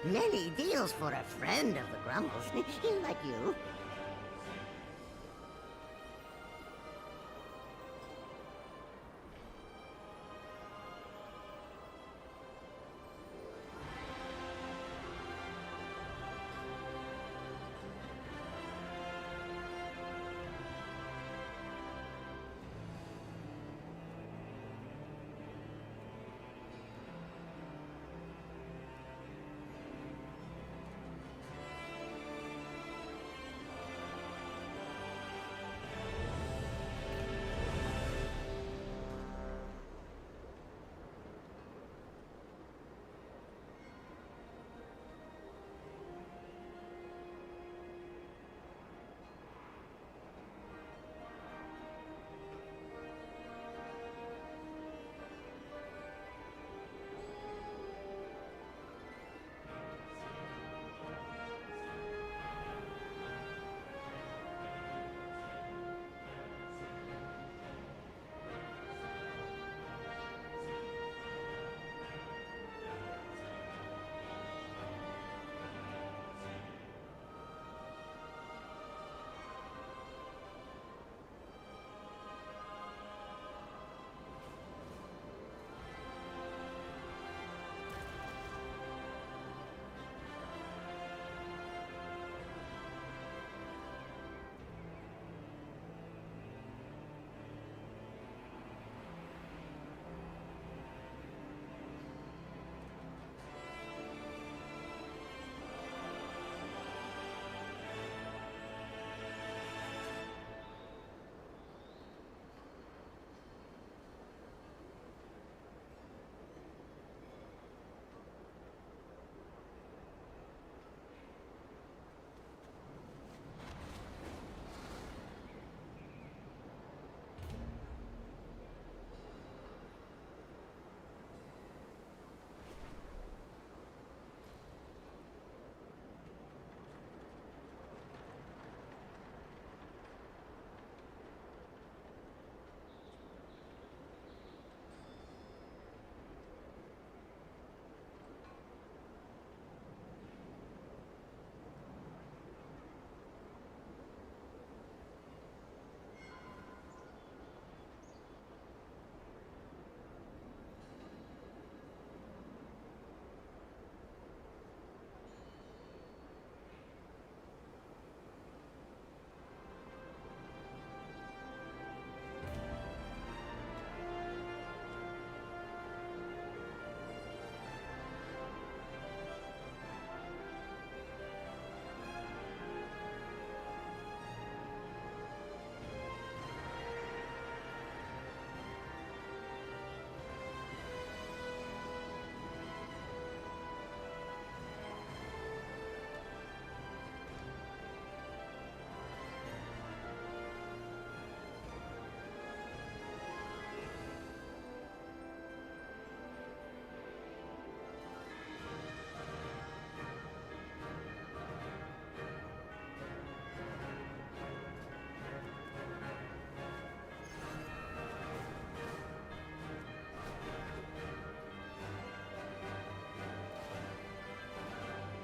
Many deals for a friend of the Grumbles, like you.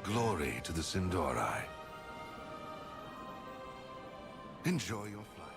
Glory to the Sindori. Enjoy your flight.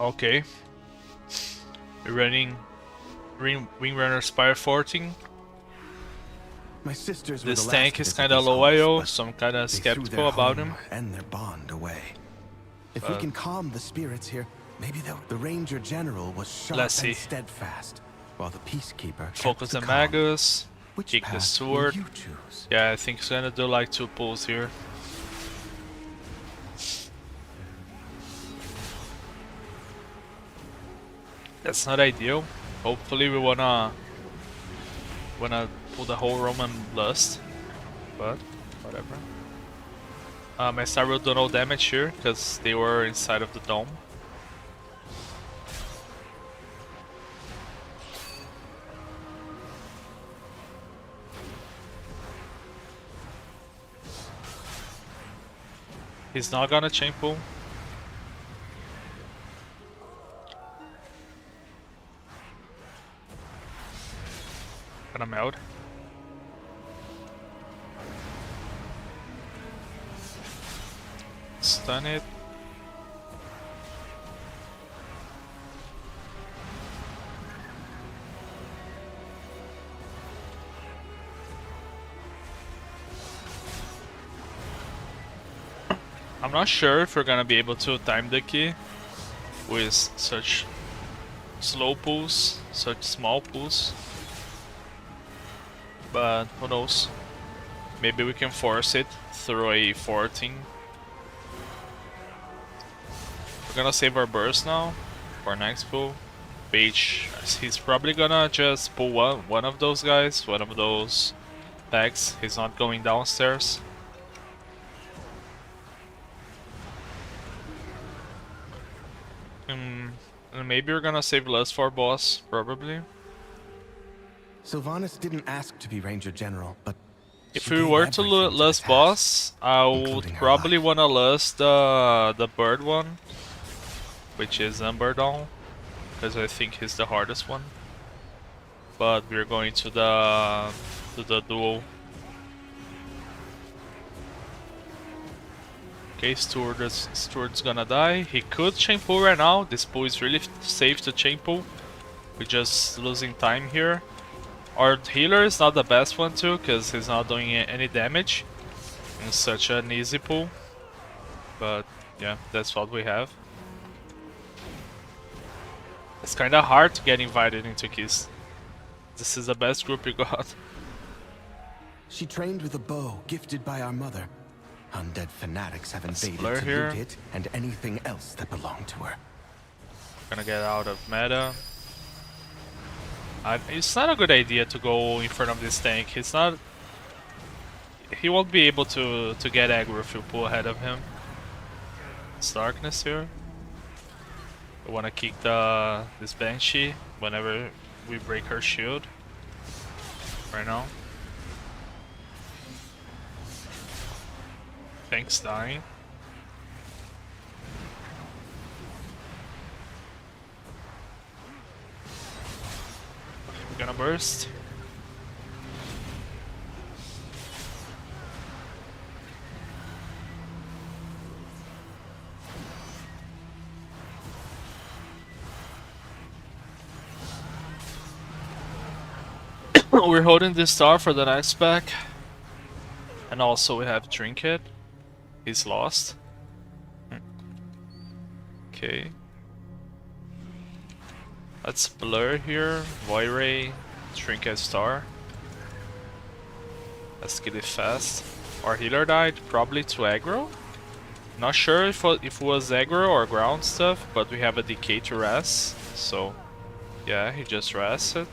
Okay. We're running Windrunner Spire 14. My sisters were This the tank last is to visit kinda these low halls, IO, but so I'm kinda they threw skeptical their about home him. and their bond away. If we can calm the spirits here, maybe the Ranger General was sharp Let's see. and steadfast, while the Peacekeeper kept Focus the the calm. Magus. Which Kick the path will sword. you choose? Yeah, I think he's gonna do like 2 pulls here. That's not ideal. Hopefully we wanna pull the whole Roman Lust, but whatever. My star will do no damage here because they were inside of the dome. He's not gonna chain pull. Gonna meld. Stun it. I'm not sure if we're gonna be able to time the key with such slow pulls, such small pulls. But who knows? Maybe we can force it through a 14. We're gonna save our burst now for next pull. Page, he's probably gonna just pull one of those guys, one of those packs. He's not going downstairs. And maybe we're gonna save Lust for boss, probably. Sylvanas didn't ask to be Ranger General, but If she we gave were to everything the lust task, boss, I would including her probably life. wanna lust the bird one, which is Emberdawn, because I think he's the hardest one. But we're going to the duel. Okay, Steward's gonna die. He could chain pull right now. This pull is really safe to chain pull. We're just losing time here. Our healer is not the best one too, because he's not doing any damage in such an easy pull. But yeah, that's what we have. It's kinda hard to get invited into Kiss. This is the best group you got. She trained with a bow gifted by our mother. Undead fanatics have invaded blur to here. loot it and anything else that belonged to her. Gonna get out of meta. It's not a good idea to go in front of this tank. He won't be able to get aggro if you pull ahead of him. It's darkness here. I wanna kick this Banshee whenever we break her shield. Right now. Tank's dying. We're gonna burst. We're holding this star for the next pack. And also we have Trinket. He's lost. Okay. Let's blur here. Void Trinket star. Let's get it fast. Our healer died, probably to aggro. Not sure if it was aggro or ground stuff, but we have a decay to rest. So yeah, he just rested.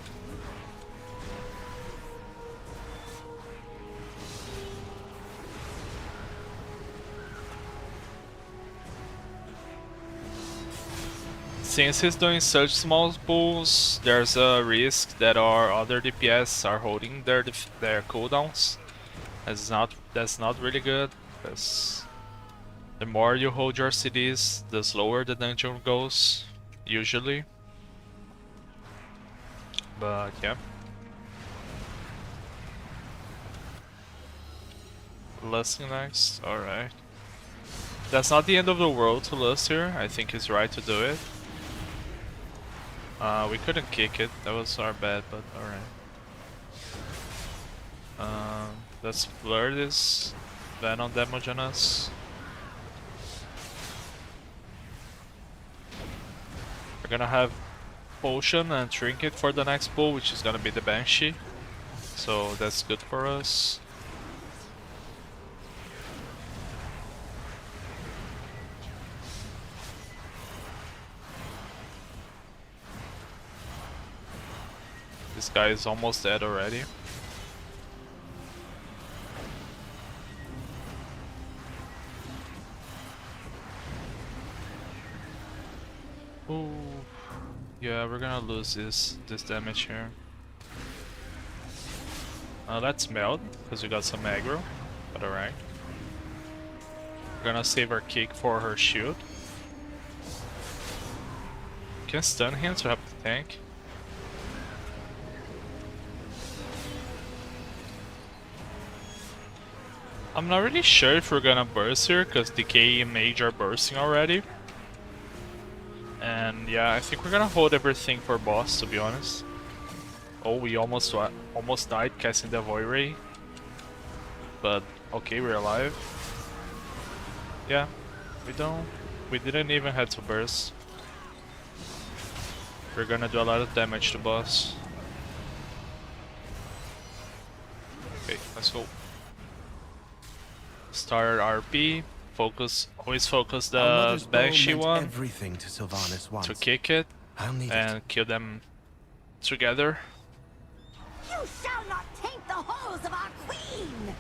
Since he's doing such small pulls, there's a risk that our other DPS are holding their cooldowns. That's not really good, because the more you hold your CDs, the slower the dungeon goes, usually. But yeah. Lusting next, alright. That's not the end of the world to lust here, I think he's right to do it. We couldn't kick it, that was our bad, but alright. Let's blur this Venom damage on us. We're gonna have Potion and Trinket for the next pull, which is gonna be the Banshee. So that's good for us. This guy is almost dead already. Ooh. Yeah, we're gonna lose this damage here. Let's melt, because we got some aggro, but alright. We're gonna save our kick for her shield. Can stun him to help the tank. I'm not really sure if we're gonna burst here, because Decay and Mage are bursting already. And yeah, I think we're gonna hold everything for boss, to be honest. Oh, we almost died casting Devourer. But okay, we're alive. Yeah, we didn't even have to burst. We're gonna do a lot of damage to boss. Okay, let's go. Start RP. Focus, always focus the Banshee one everything to Sylvanas once. to kick it and kill them together. You shall not taint the halls of our queen!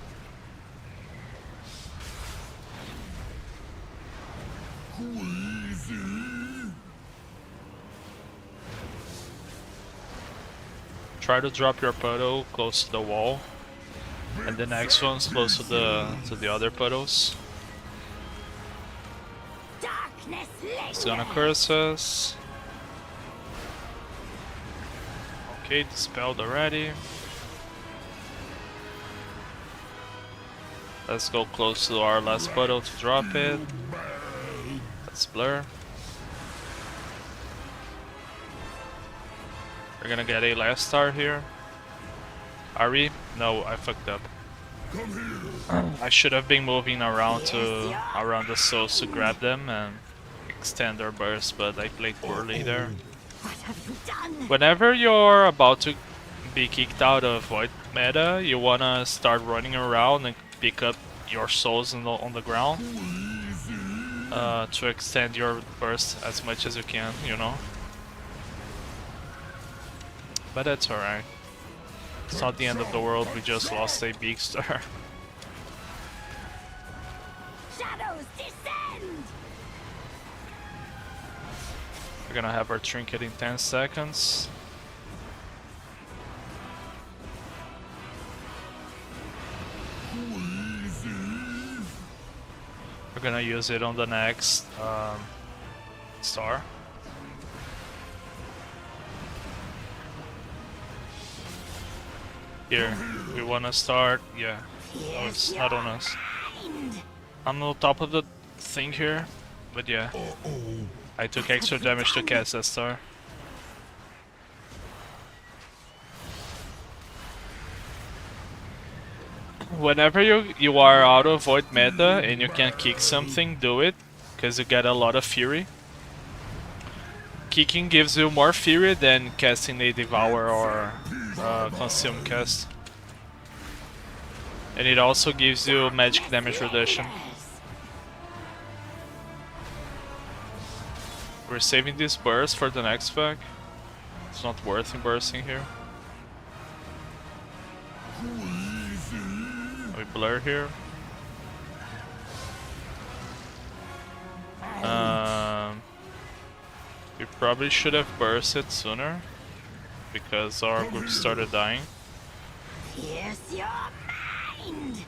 Try to drop your puddle close to the wall, and the next one's close to the other puddles. It's gonna curse us. Okay, dispelled already. Let's go close to our last puddle to drop it. Let's blur. We're gonna get a last star here. Are we? No, I fucked up. I should have been moving around the souls to grab them and extend our burst, but I played poorly there. What have you done? Whenever you're about to be kicked out of Void meta, you wanna start running around and pick up your souls on the ground to extend your burst as much as you can, you know. But that's alright. It's not the end of the world, we just lost a big star. Shadows descend! We're gonna have our trinket in 10 seconds. We're gonna use it on the next star. Here, we wanna start, yeah, no, it's not on us. I'm on top of the thing here, but yeah, I took extra damage to cast that star. Whenever you are out of Void meta and you can kick something, do it, because you get a lot of fury. Kicking gives you more fury than casting a Devour or Consume cast. And it also gives you magic damage reduction. We're saving this burst for the next pack. It's not worth in bursting here. We blur here. We probably should have bursted sooner because our group started dying. Pierce your mind!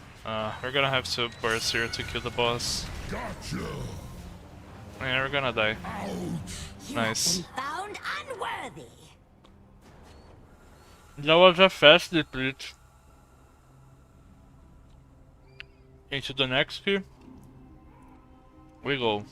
We're gonna have to burst here to kill the boss. Gotcha. Yeah, we're gonna die. Nice. You have been found unworthy. That was a fast deplete. Into the next queue. We go.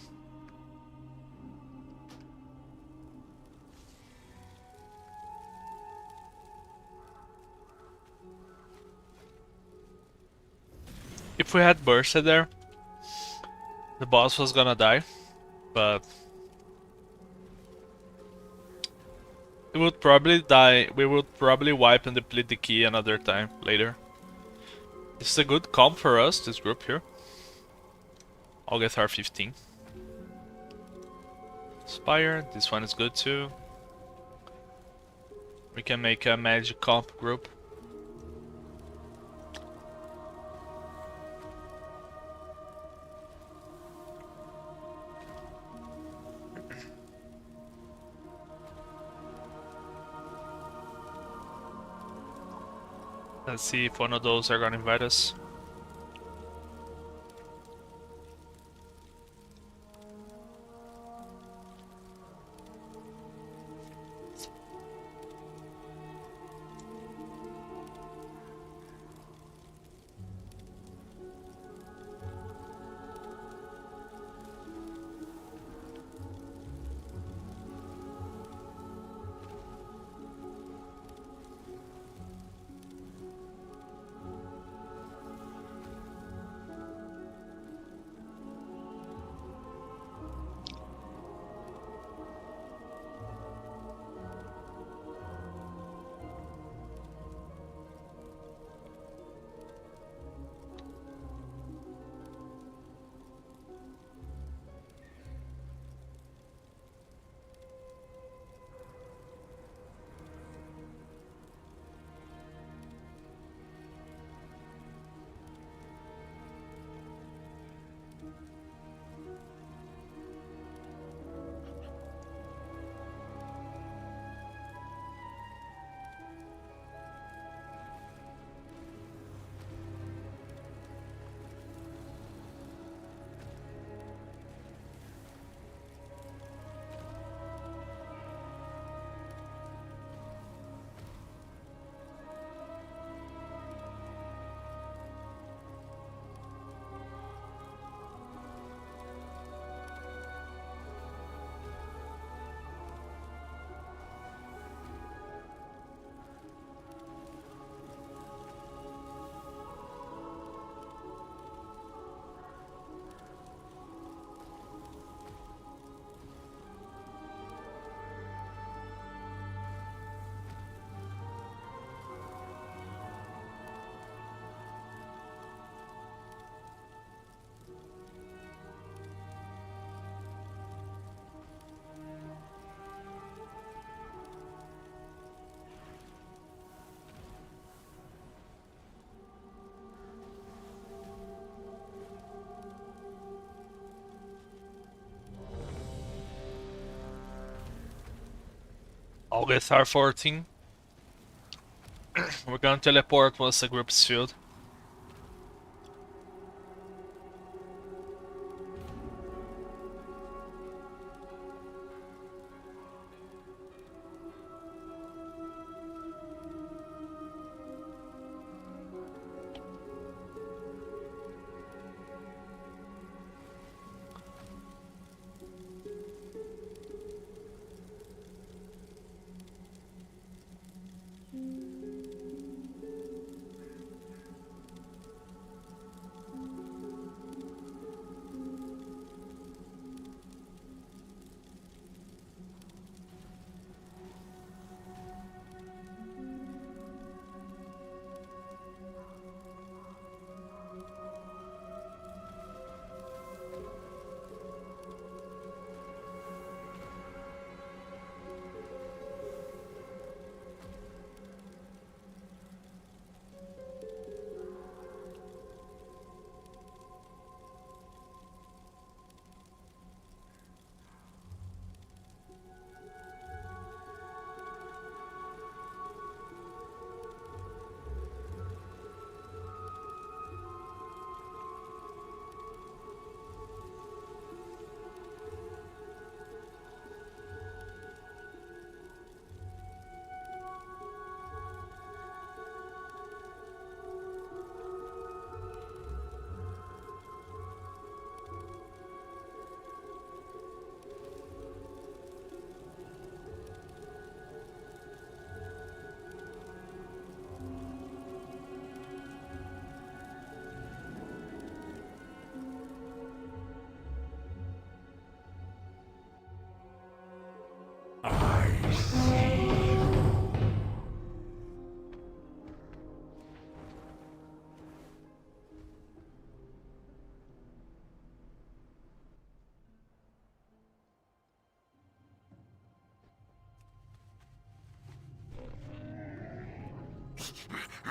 if we had bursted there, the boss was gonna die, but it would probably die. We would probably wipe and deplete the key another time later. This is a good comp for us, this group here. Algathar 15. Spire, this one is good too. We can make a magic comp group. Let's see if one of those are gonna invite us. Algathar 14. We're gonna teleport once the group is filled.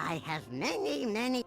I have many.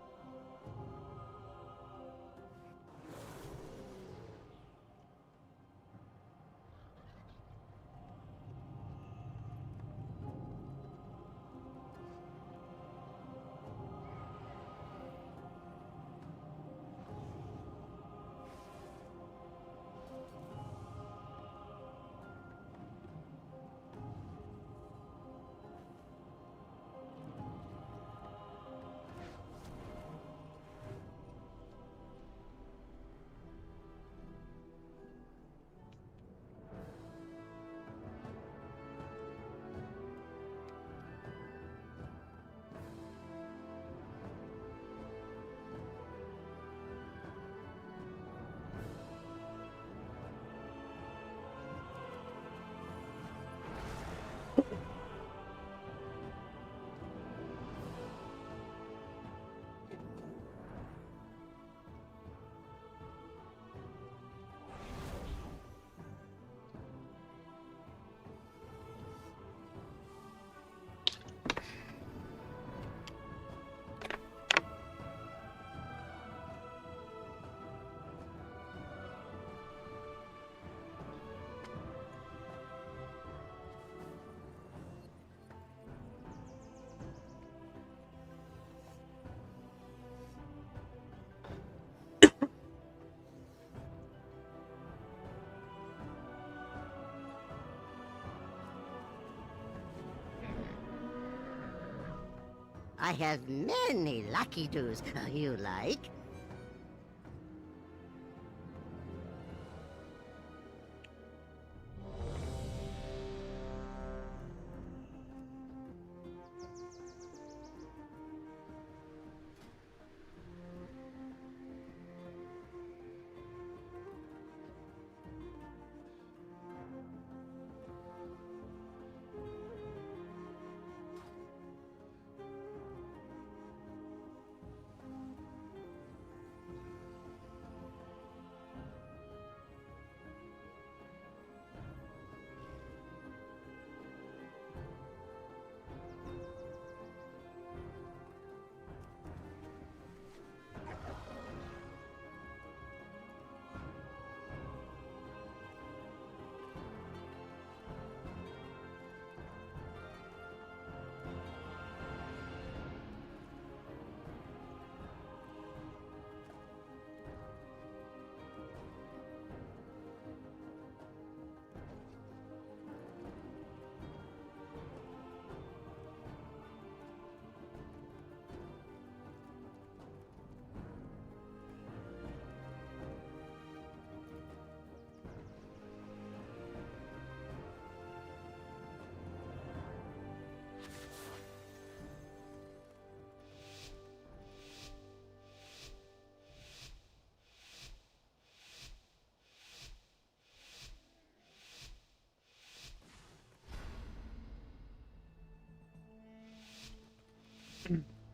I have many lucky doos. You like?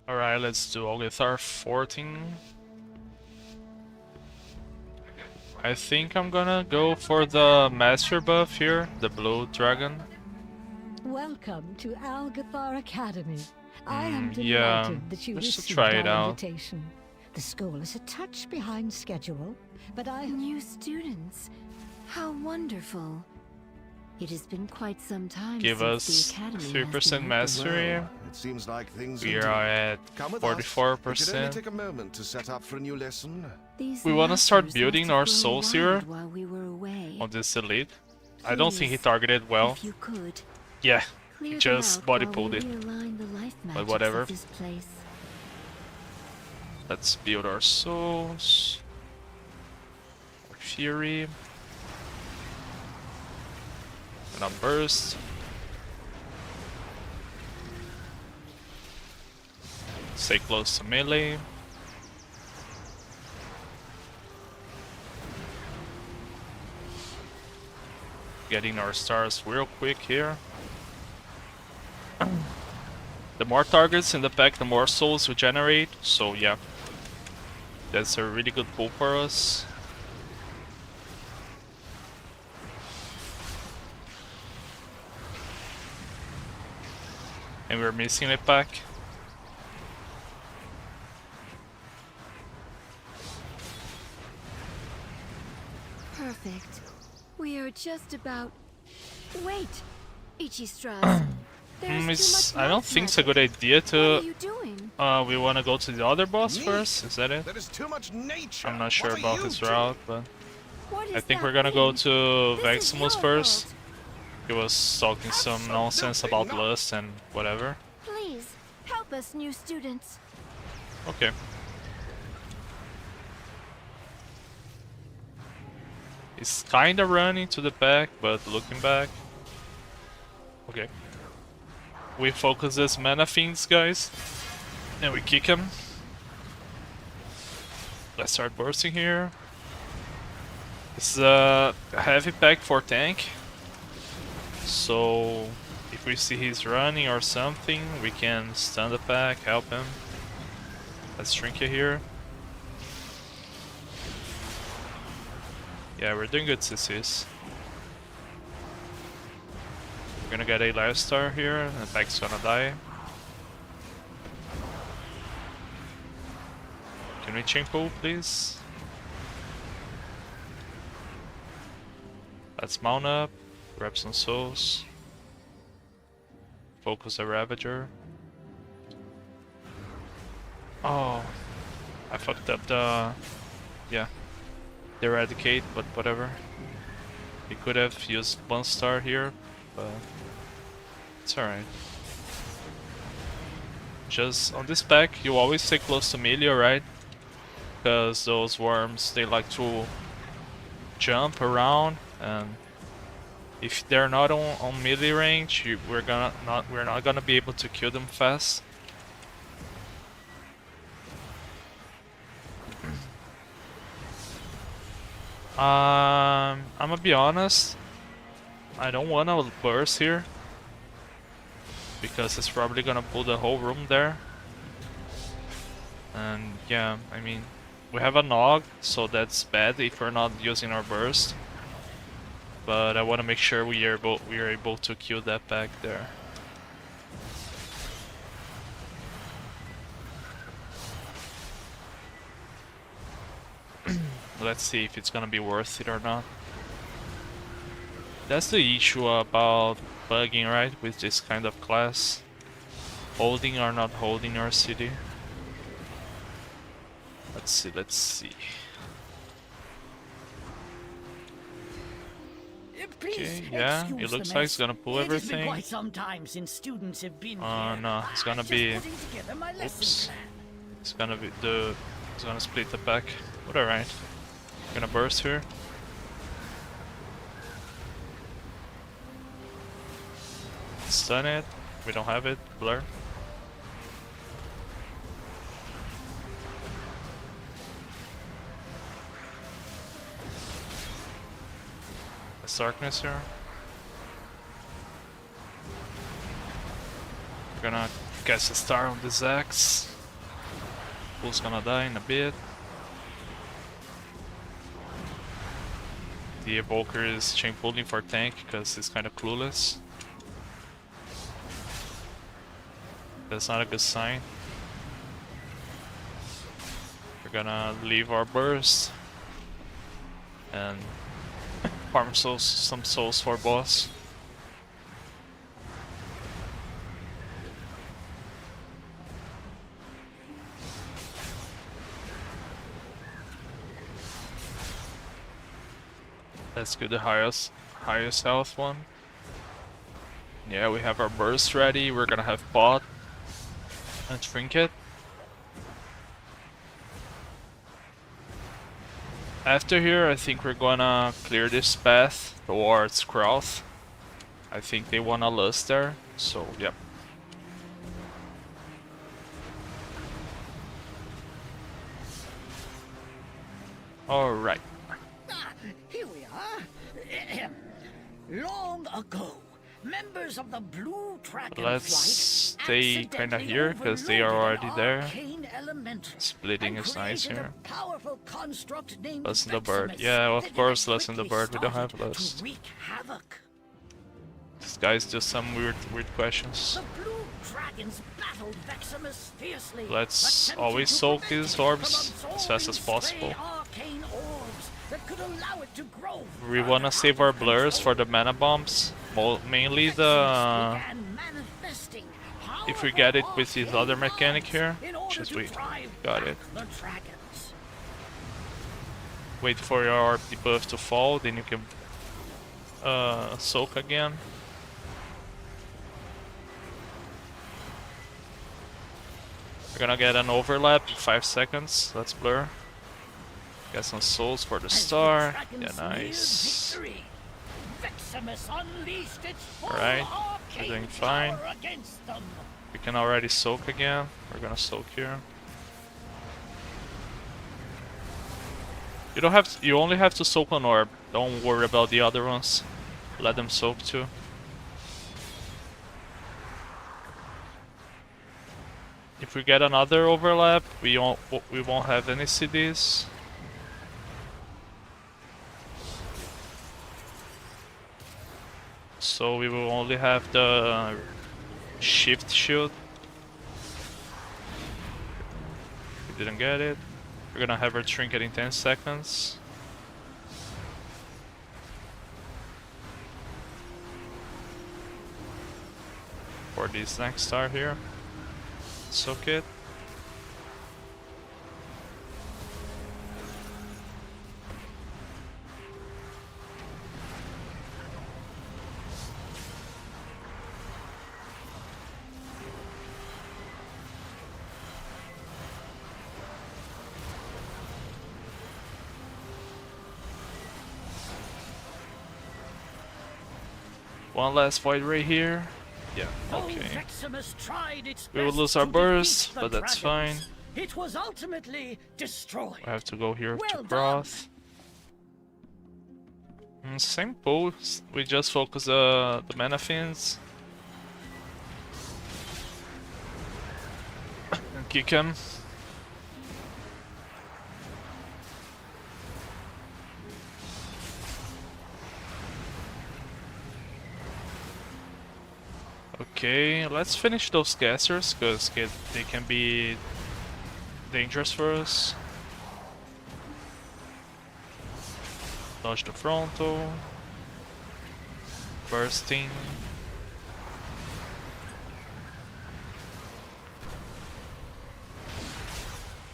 Alright, let's do Algathar 14. I think I'm gonna go for the master buff here, the blue dragon. Welcome to Algathar Academy. I am yeah, delighted that you just to received try it our out. invitation. The school is a touch behind schedule, but I have... New students. How wonderful. It has been quite some time Give since us the academy 3% has been mastery. Well, it seems like things We are are at Come with us. It could only 44%. take a moment to set up for a new lesson. These We wanna start masters building must have our grown souls here wild while we were away. on this elite. I don't think he Please, targeted well. If you could, Yeah, clear he them just out body while pulled we it. realign the life But magics whatever. of this place. Let's build our souls. Our fury. And on burst. Stay close to melee. Getting our stars real quick here. The more targets in the pack, the more souls we generate. So yeah, that's a really good pull for us. And we're missing a pack. Perfect. We are just about... Wait! Ichistra's. I don't think it's a good idea What are to... you doing? We wanna go to the other boss Me? first? Is that it? There is too much nature. I'm not sure What are about you this doing? route, but... What is I think that we're gonna go thing? to This is Veximus your first. fault. He was talking some nonsense about Absolutely not. lust and whatever. Please, help us new students. Okay. He's kinda running to the back, but looking back. Okay. We focus this mana fiends, guys. And we kick him. Let's start bursting here. This is a heavy pack for tank. So if we see he's running or something, we can stun the pack, help him. Let's Trinket here. Yeah, we're doing good, CCs. We're gonna get a lifestar here, and the pack's gonna die. Can we chain pull, please? Let's mount up, grab some souls. Focus the Ravager. Oh, I fucked up the... yeah. The Eradicate, but whatever. He could have used 1 star here, but it's alright. Just on this pack, you always stay close to melee, right? Because those worms, they like to jump around, and if they're not on melee range, we're not gonna be able to kill them fast. I'm gonna be honest, I don't wanna burst here, because it's probably gonna pull the whole room there. And yeah, I mean, we have a Nog, so that's bad if we're not using our burst. But I wanna make sure we are able to kill that back there. Let's see if it's gonna be worth it or not. That's the issue about bugging, right, with this kind of class. Holding or not holding your city. Let's see. Okay, yeah, it looks like it's gonna pull everything. Quite some time since students have been No, it's gonna be... Oops. It's gonna be the... It's gonna split the pack. But alright. Gonna burst here. Stun it. We don't have it. Blur. Let's darkness here. We're gonna cast a star on this X. Bull's gonna die in a bit. The Evoker is chain pulling for tank because he's kind of clueless. That's not a good sign. We're gonna leave our burst and farm some souls for boss. Let's get the highest health one. Yeah, we have our burst ready. We're gonna have bot and Trinket. After here, I think we're gonna clear this path towards Krauth. I think they wanna lust there, so yep. Alright. Here we are. Long ago, members of the Blue Dragon Let's stay kinda here, because they are already there. Splitting is nice here. Listen the bird. Yeah, of course, listen the bird. We don't have lust. This guy's just some weird questions. Let's always soak these orbs as fast as possible. that could allow it to grow. We wanna save our blurs for the mana bombs. Mainly the if we get it with this other mechanic here, which is we got it. Wait for your debuff to fall, then you can soak again. We're gonna get an overlap in 5 seconds. Let's blur. Get some souls for the star. Yeah, nice. Alright, we're doing fine. We can already soak again. We're gonna soak here. You don't have to, you only have to soak on orb. Don't worry about the other ones. Let them soak too. If we get another overlap, we won't have any CDs. So we will only have the shift shield. We didn't get it. We're gonna have our trinket in 10 seconds. For this next star here. Soak it. One last void ray here. Yeah, okay. We will lose our burst, but that's fine. It was ultimately destroyed. I have to go here to Broth. Same pull, we just focus the mana fins. And kick him. Okay, let's finish those casters, because they can be dangerous for us. Dodge the frontal. Bursting.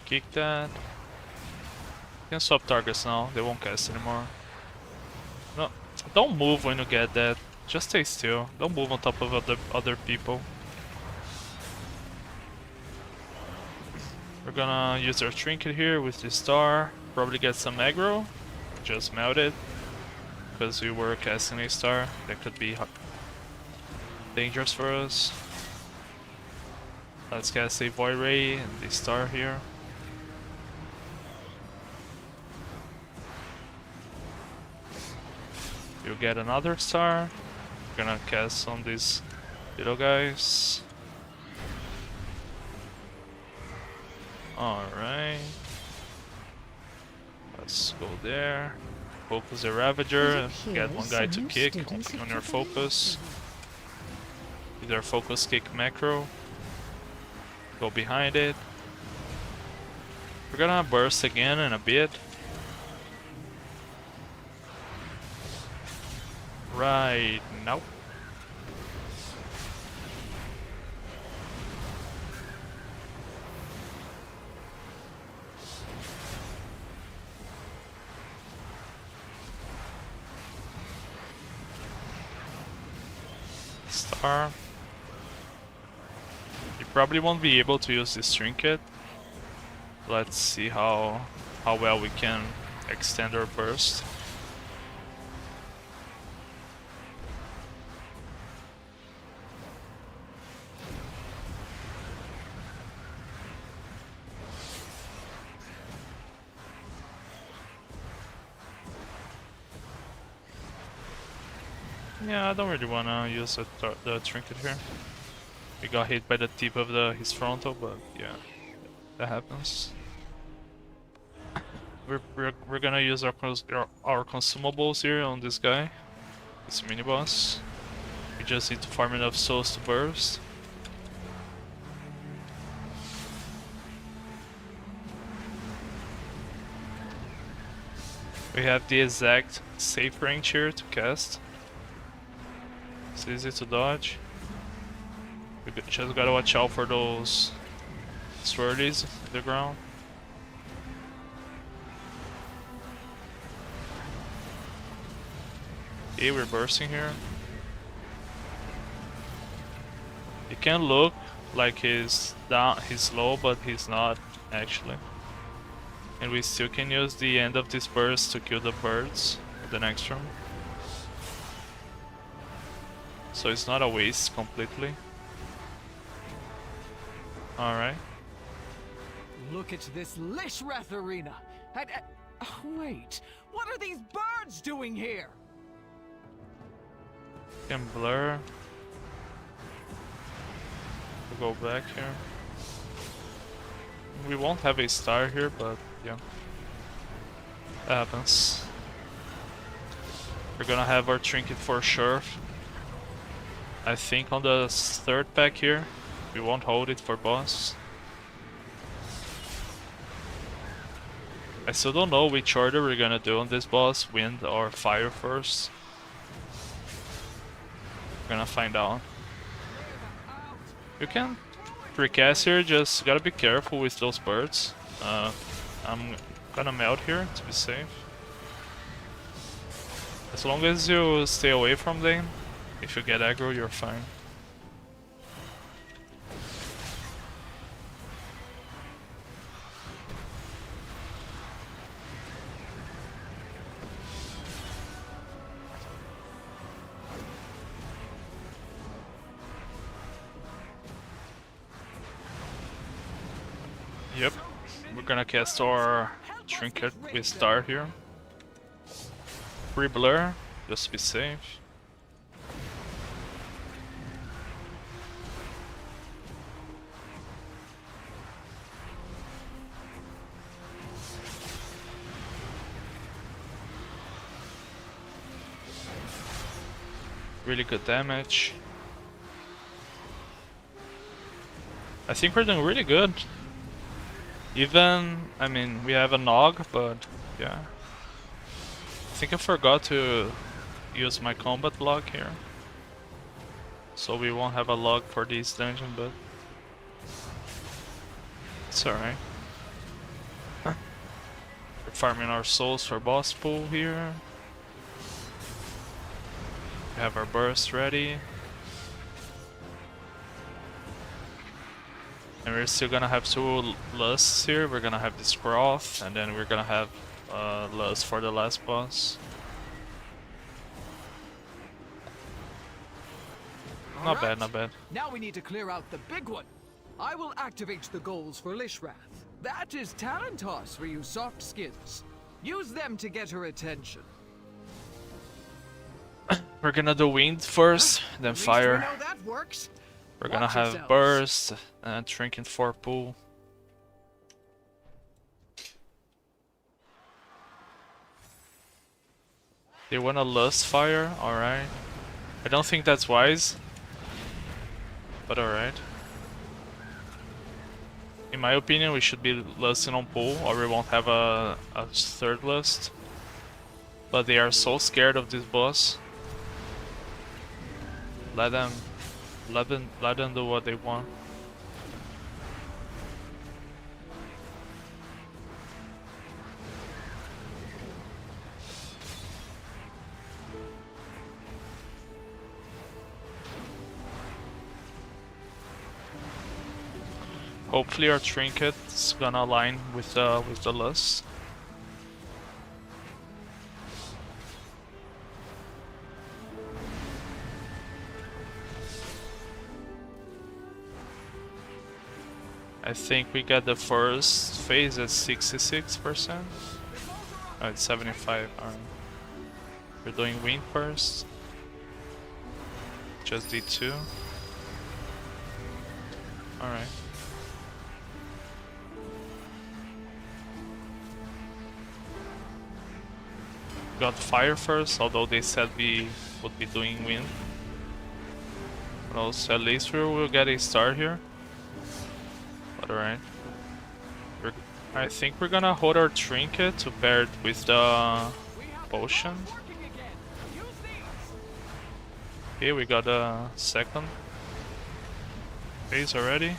Kick that. You can swap targets now, they won't cast anymore. No, don't move when you get that. Just stay still. Don't move on top of other people. We're gonna use our trinket here with this star. Probably get some aggro. Just melt it. Because we were casting a star. That could be dangerous for us. Let's cast a void ray and the star here. You'll get another star. Gonna cast on these little guys. Alright. Let's go there. Focus the Ravager. Get one guy to kick on your focus. Either focus kick macro. Go behind it. We're gonna burst again in a bit. Right now. Star. You probably won't be able to use this trinket. Let's see how well we can extend our burst. Yeah, I don't really wanna use the trinket here. We got hit by the tip of his frontal, but yeah, that happens. We're gonna use our consumables here on this guy, this mini boss. We just need to farm enough souls to burst. We have the exact safe range here to cast. It's easy to dodge. We just gotta watch out for those swirlies in the ground. Okay, we're bursting here. It can look like he's down, he's low, but he's not actually. And we still can use the end of this burst to kill the birds in the next room. So it's not a waste completely. Alright. Look at this Lishrath arena! Oh, wait, what are these birds doing here? Can blur. We'll go back here. We won't have a star here, but yeah. That happens. We're gonna have our trinket for sure. I think on the third pack here. We won't hold it for boss. I still don't know which order we're gonna do on this boss, wind or fire first. We're gonna find out. You can precast here, just gotta be careful with those birds. I'm gonna melt here to be safe. As long as you stay away from them, if you get aggro, you're fine. Yep, we're gonna cast our trinket with star here. Free blur, just to be safe. Really good damage. I think we're doing really good. Even, I mean, we have a Nog, but yeah. I think I forgot to use my combat block here. So we won't have a log for this dungeon, but it's alright. We're farming our souls for boss pool here. We have our burst ready. And we're still gonna have two lusts here. We're gonna have this Groth, and then we're gonna have lust for the last boss. Not bad, not bad. Now we need to clear out the big one. I will activate the goals for Lishrath. That is talent toss for you soft skins. Use them to get her attention. We're gonna do wind first, then At least fire. we know that works. We're gonna Watch have yourselves. burst and trinket for pool. They want a lust fire, alright. I don't think that's wise, but alright. In my opinion, we should be lusting on pool, or we won't have a third lust. But they are so scared of this boss. Let them do what they want. Hopefully our trinket is gonna align with the lust. I think we got the first phase at 66%. Oh, it's 75. Alright. We're doing wind first. Just D2. Alright. Got fire first, although they said we would be doing wind. But also, at least we will get a star here. But alright. I think we're gonna hold our trinket to pair it with the potion. Working again. Use these. Okay, we got a second phase already.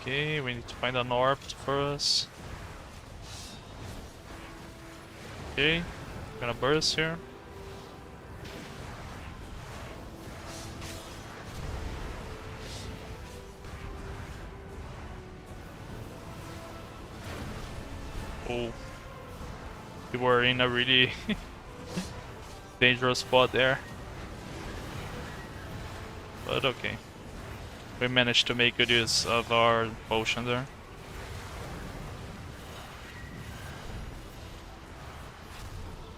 Okay, we need to find an orb for us. Okay, gonna burst here. Oh, we were in a really dangerous spot there. But okay. We managed to make good use of our potion there.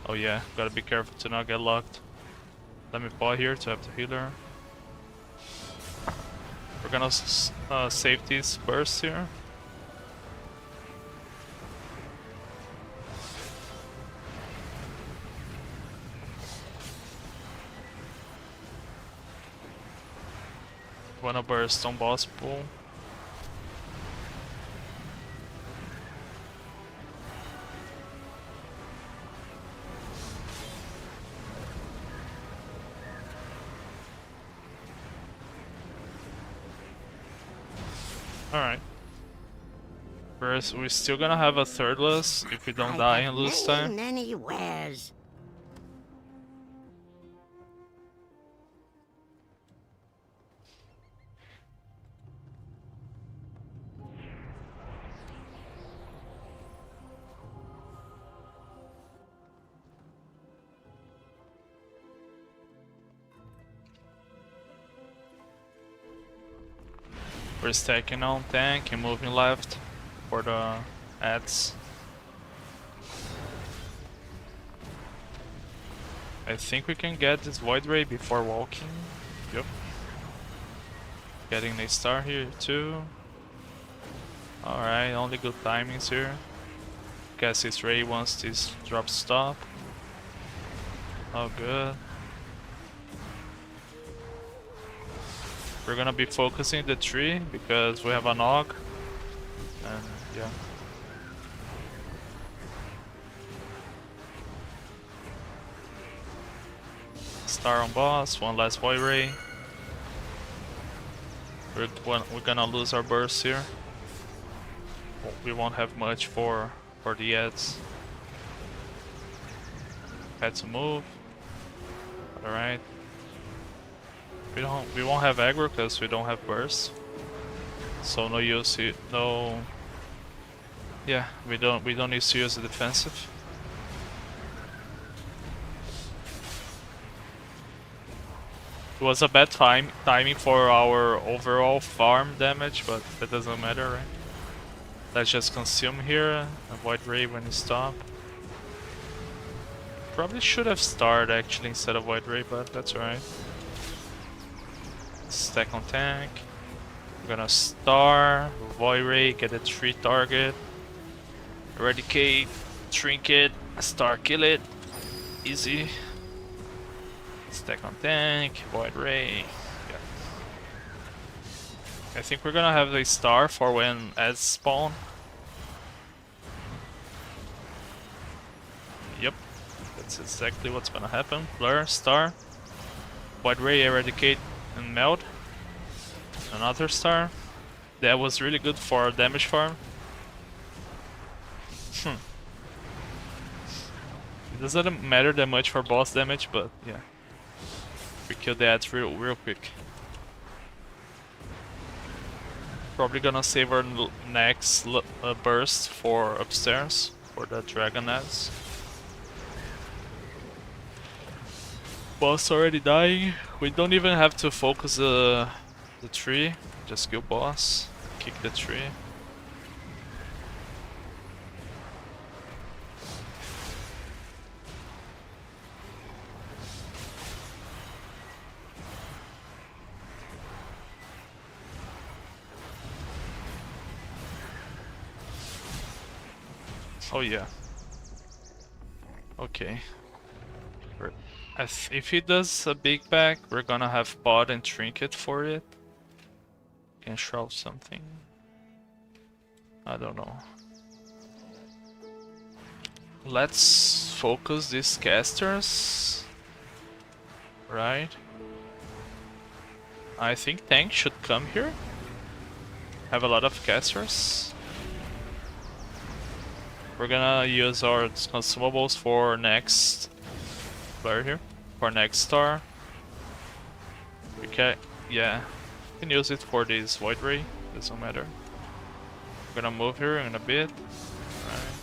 Oh yeah, gotta be careful to not get locked. Let me pause here to have the healer. We're gonna save these bursts here. Wanna burst on boss pool. Alright. First, we're still gonna have a thirdless if we don't die and lose time. Many wares. We're stacking on tank and moving left for the ads. I think we can get this Void Ray before walking. Yep. Getting a star here too. Alright, only good timings here. Guess this Ray wants this drop stop. Oh good. We're gonna be focusing the tree because we have a nog. And yeah. Star on boss, one last Void Ray. We're gonna lose our burst here. We won't have much for the ads. Had to move. Alright. We won't have aggro because we don't have burst. So no use no. Yeah, we don't need to use the defensive. It was a bad timing for our overall farm damage, but that doesn't matter, right? Let's just consume here, avoid Ray when you stop. Probably should have starred actually instead of Void Ray, but that's alright. Stack on tank. We're gonna star, Void Ray, get a 3 target. Eradicate, trinket, star kill it. Easy. Stack on tank, Void Ray. Yeah. I think we're gonna have a star for when ads spawn. Yep. That's exactly what's gonna happen. Blur, star. Void Ray, eradicate, and meld. Another star. That was really good for damage farm. It doesn't matter that much for boss damage, but yeah. We killed the ads real quick. Probably gonna save our next burst for upstairs, for the dragon ads. Boss already dying. We don't even have to focus the tree. Just kill boss. Kick the tree. Oh yeah. Okay. If he does a big pack, we're gonna have pot and trinket for it. can shroud something. I don't know. Let's focus these casters. Right. I think tank should come here. Have a lot of casters. We're gonna use our consumables for next player here. For next star. Okay, yeah. You can use it for this void ray. Doesn't matter. We're gonna move here in a bit. Alright.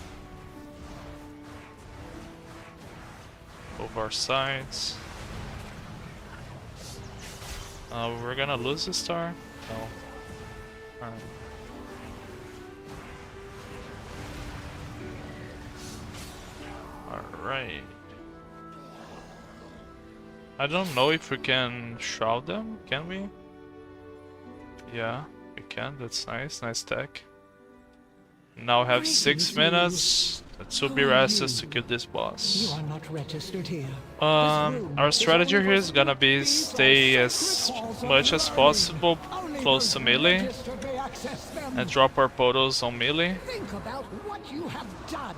Over our sides. We're gonna lose the star? No. Alright. Alright. I don't know if we can shroud them, can we? Yeah, we can, that's nice, nice tech. Now have 6 minutes. Let's be rested to kill this boss. You are not registered here. Our strategy here is gonna be stay as much as possible close to melee and drop our portals on melee. Think about what you have done.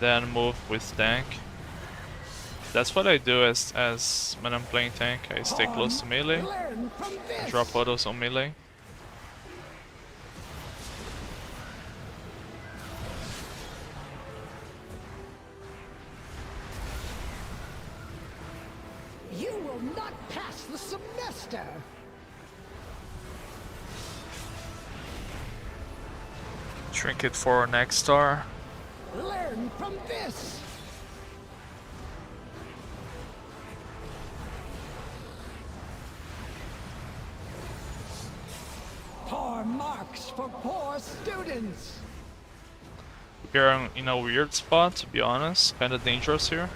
Then move with tank. That's what I do as when I'm playing tank. I stay close to melee Learn from and this. drop portals on melee. You will not pass the semester. Trinket for our next star. Learn from this. Poor marks for poor students. We're in a weird spot, to be honest. Kinda dangerous here.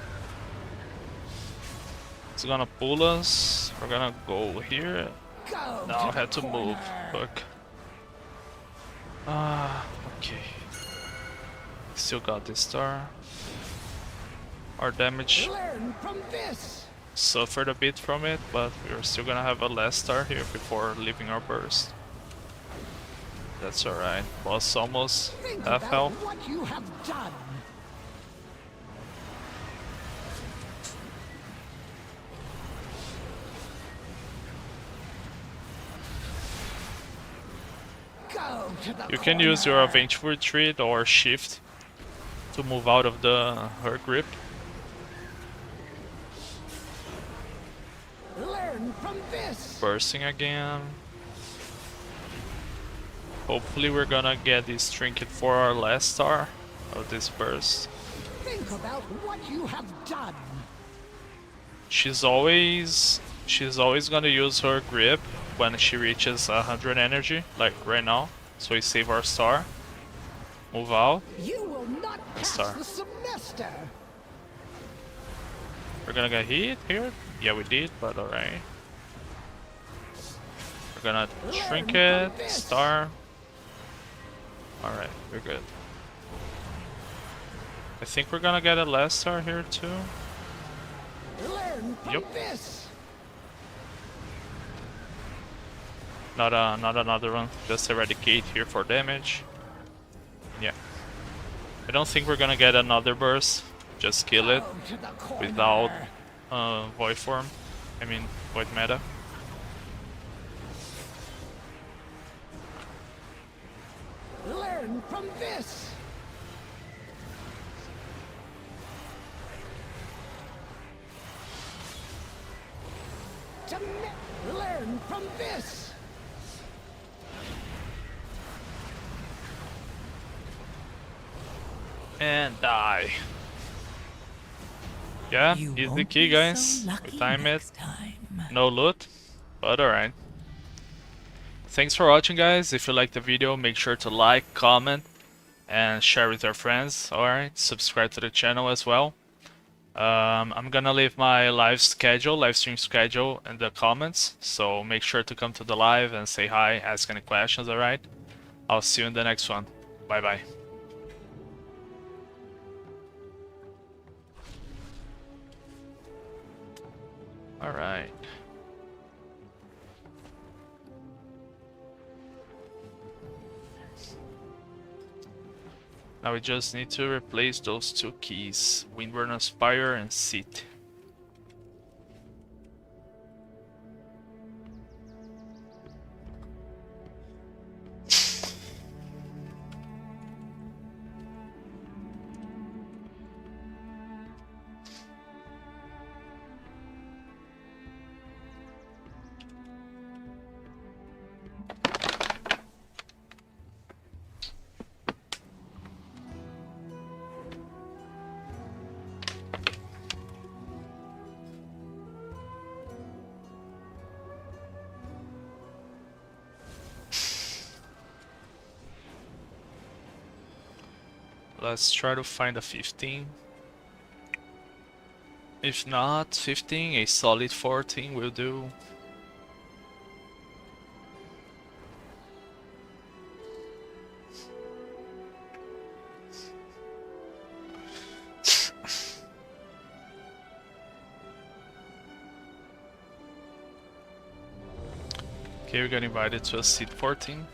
It's gonna pull us. We're gonna go here. Go Now I to had to the move. corner. Fuck. Okay. Still got this star. Our damage Learn from this. suffered a bit from it, but we're still gonna have a last star here before leaving our burst. That's alright. Boss almost Think half about health. what you have done. Go to the You can use your corner. Vengeful Retreat or Shift to move out of her grip. Learn from this. Bursting again. Hopefully we're gonna get this trinket for our last star of this burst. Think about what you have done. She's always gonna use her grip when she reaches 100 energy, like right now. So we save our star. Move out. You will not pass Star. the semester. We're gonna get hit here. Yeah, we did, but alright. We're gonna trinket, star. Alright, we're good. I think we're gonna get a last star here too. Learn from Yep. this. Not another one. Just eradicate here for damage. Yeah. I don't think we're gonna get another burst. Just kill it Go to the corner. without void form. I mean void meta. Learn from this. Learn from this. And die. Yeah, easy key guys. We time it. No loot, but alright. Thanks for watching guys. If you liked the video, make sure to like, comment, and share with your friends. Alright, subscribe to the channel as well. I'm gonna leave my live stream schedule in the comments, so make sure to come to the live and say hi, ask any questions, alright? I'll see you in the next one. Bye bye. Alright. Now we just need to replace those two keys, Windrunner Spire and Scithe. Let's try to find a 15. If not 15, a solid 14 will do. Okay, we got invited to a seat 14.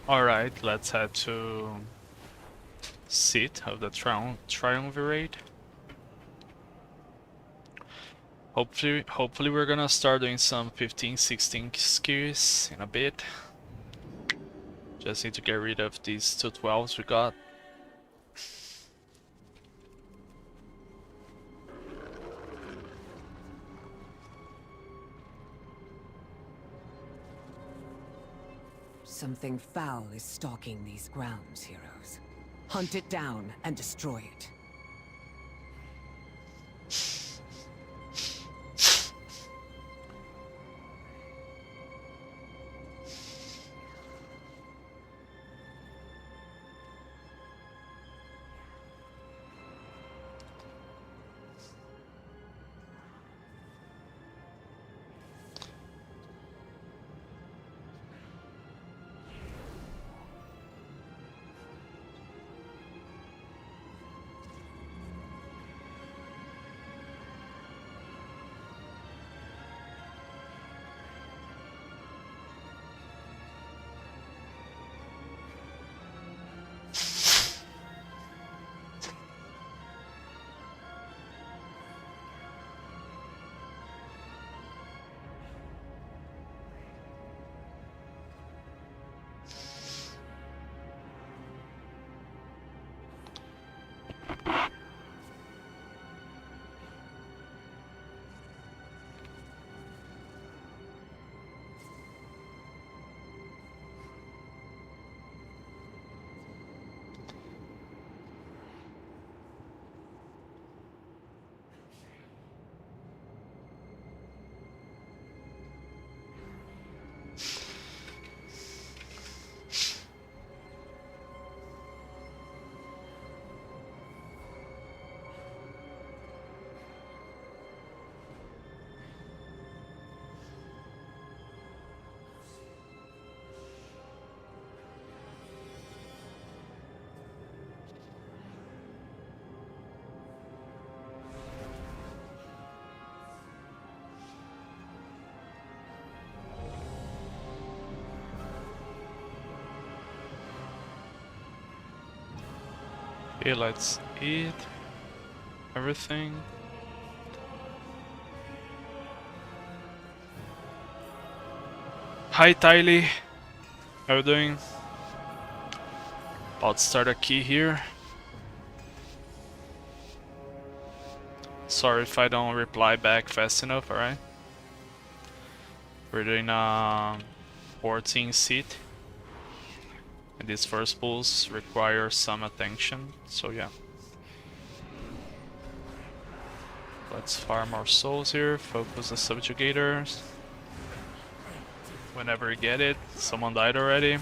Alright, let's head to Scithe of the Triumvirate. Hopefully we're gonna start doing some 15, 16 skills in a bit. Just need to get rid of these 212s we got. Something foul is stalking these grounds, heroes. Hunt it down and destroy it. Okay, let's eat everything. Hi Tylee, how you doing? About to start a key here. Sorry if I don't reply back fast enough, alright? We're doing 14 seat. And these first pulls require some attention, so yeah. Let's farm our souls here, focus the subjugators. Whenever we get it, someone died already.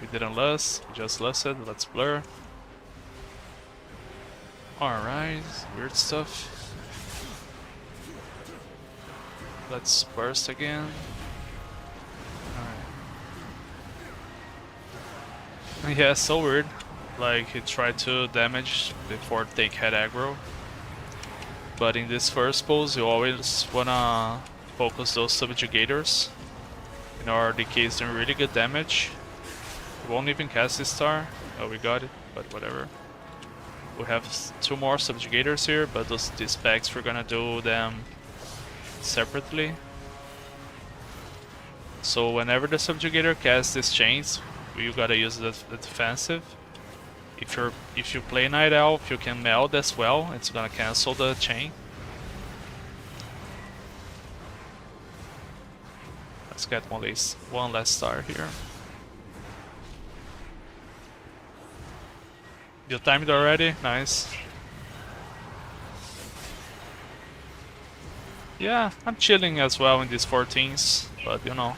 We didn't lust, we just lusted, let's blur. Alright, weird stuff. Let's burst again. Yeah, so weird. Like, he tried to damage before take head aggro. But in this first pulse, you always wanna focus those subjugators. In our DK is doing really good damage. We won't even cast this star. Oh, we got it, but whatever. We have 2 more subjugators here, but these packs we're gonna do them separately. So whenever the subjugator casts these chains, you gotta use the defensive. If you play Night Elf, you can meld as well. It's gonna cancel the chain. Let's get one last star here. You timed already? Nice. Yeah, I'm chilling as well in these 14s, but you know,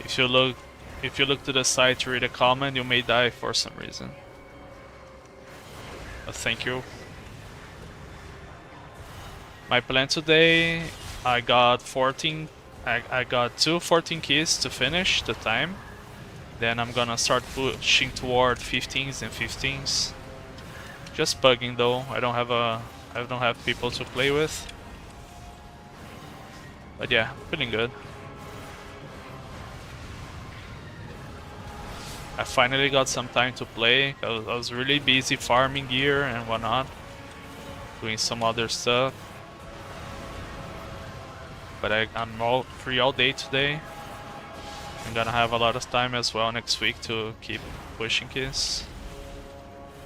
if you look to the side to read a comment, you may die for some reason. But thank you. My plan today, I got 14. I got 2 14 keys to finish the time. Then I'm gonna start pushing toward 15s and 15s. Just bugging though. I don't have people to play with. But yeah, feeling good. I finally got some time to play. I was really busy farming gear and whatnot, doing some other stuff. But I'm all free all day today. I'm gonna have a lot of time as well next week to keep pushing keys.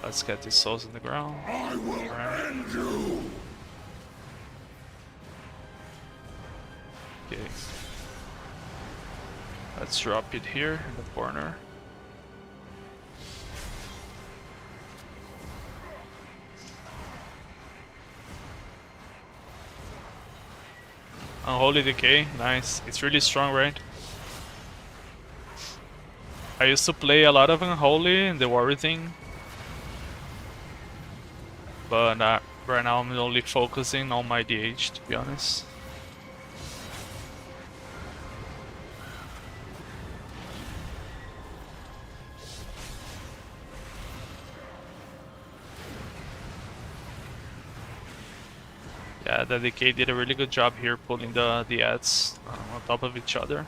Let's get these souls in the ground. I will end you. Okay. Let's drop it here in the corner. Unholy Decay, nice. It's really strong, right? I used to play a lot of Unholy in the Warrior thing. But right now I'm only focusing on my DH, to be honest. Yeah, the DK did a really good job here pulling the ads on top of each other.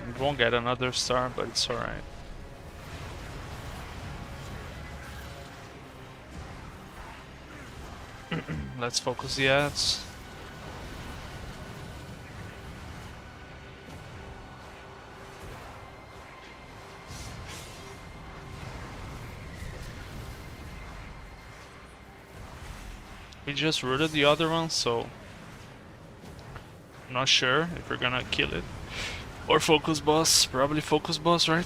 We won't get another star, but it's alright. Let's focus the ads. We just rooted the other one, so I'm not sure if we're gonna kill it. Or focus boss, probably focus boss, right?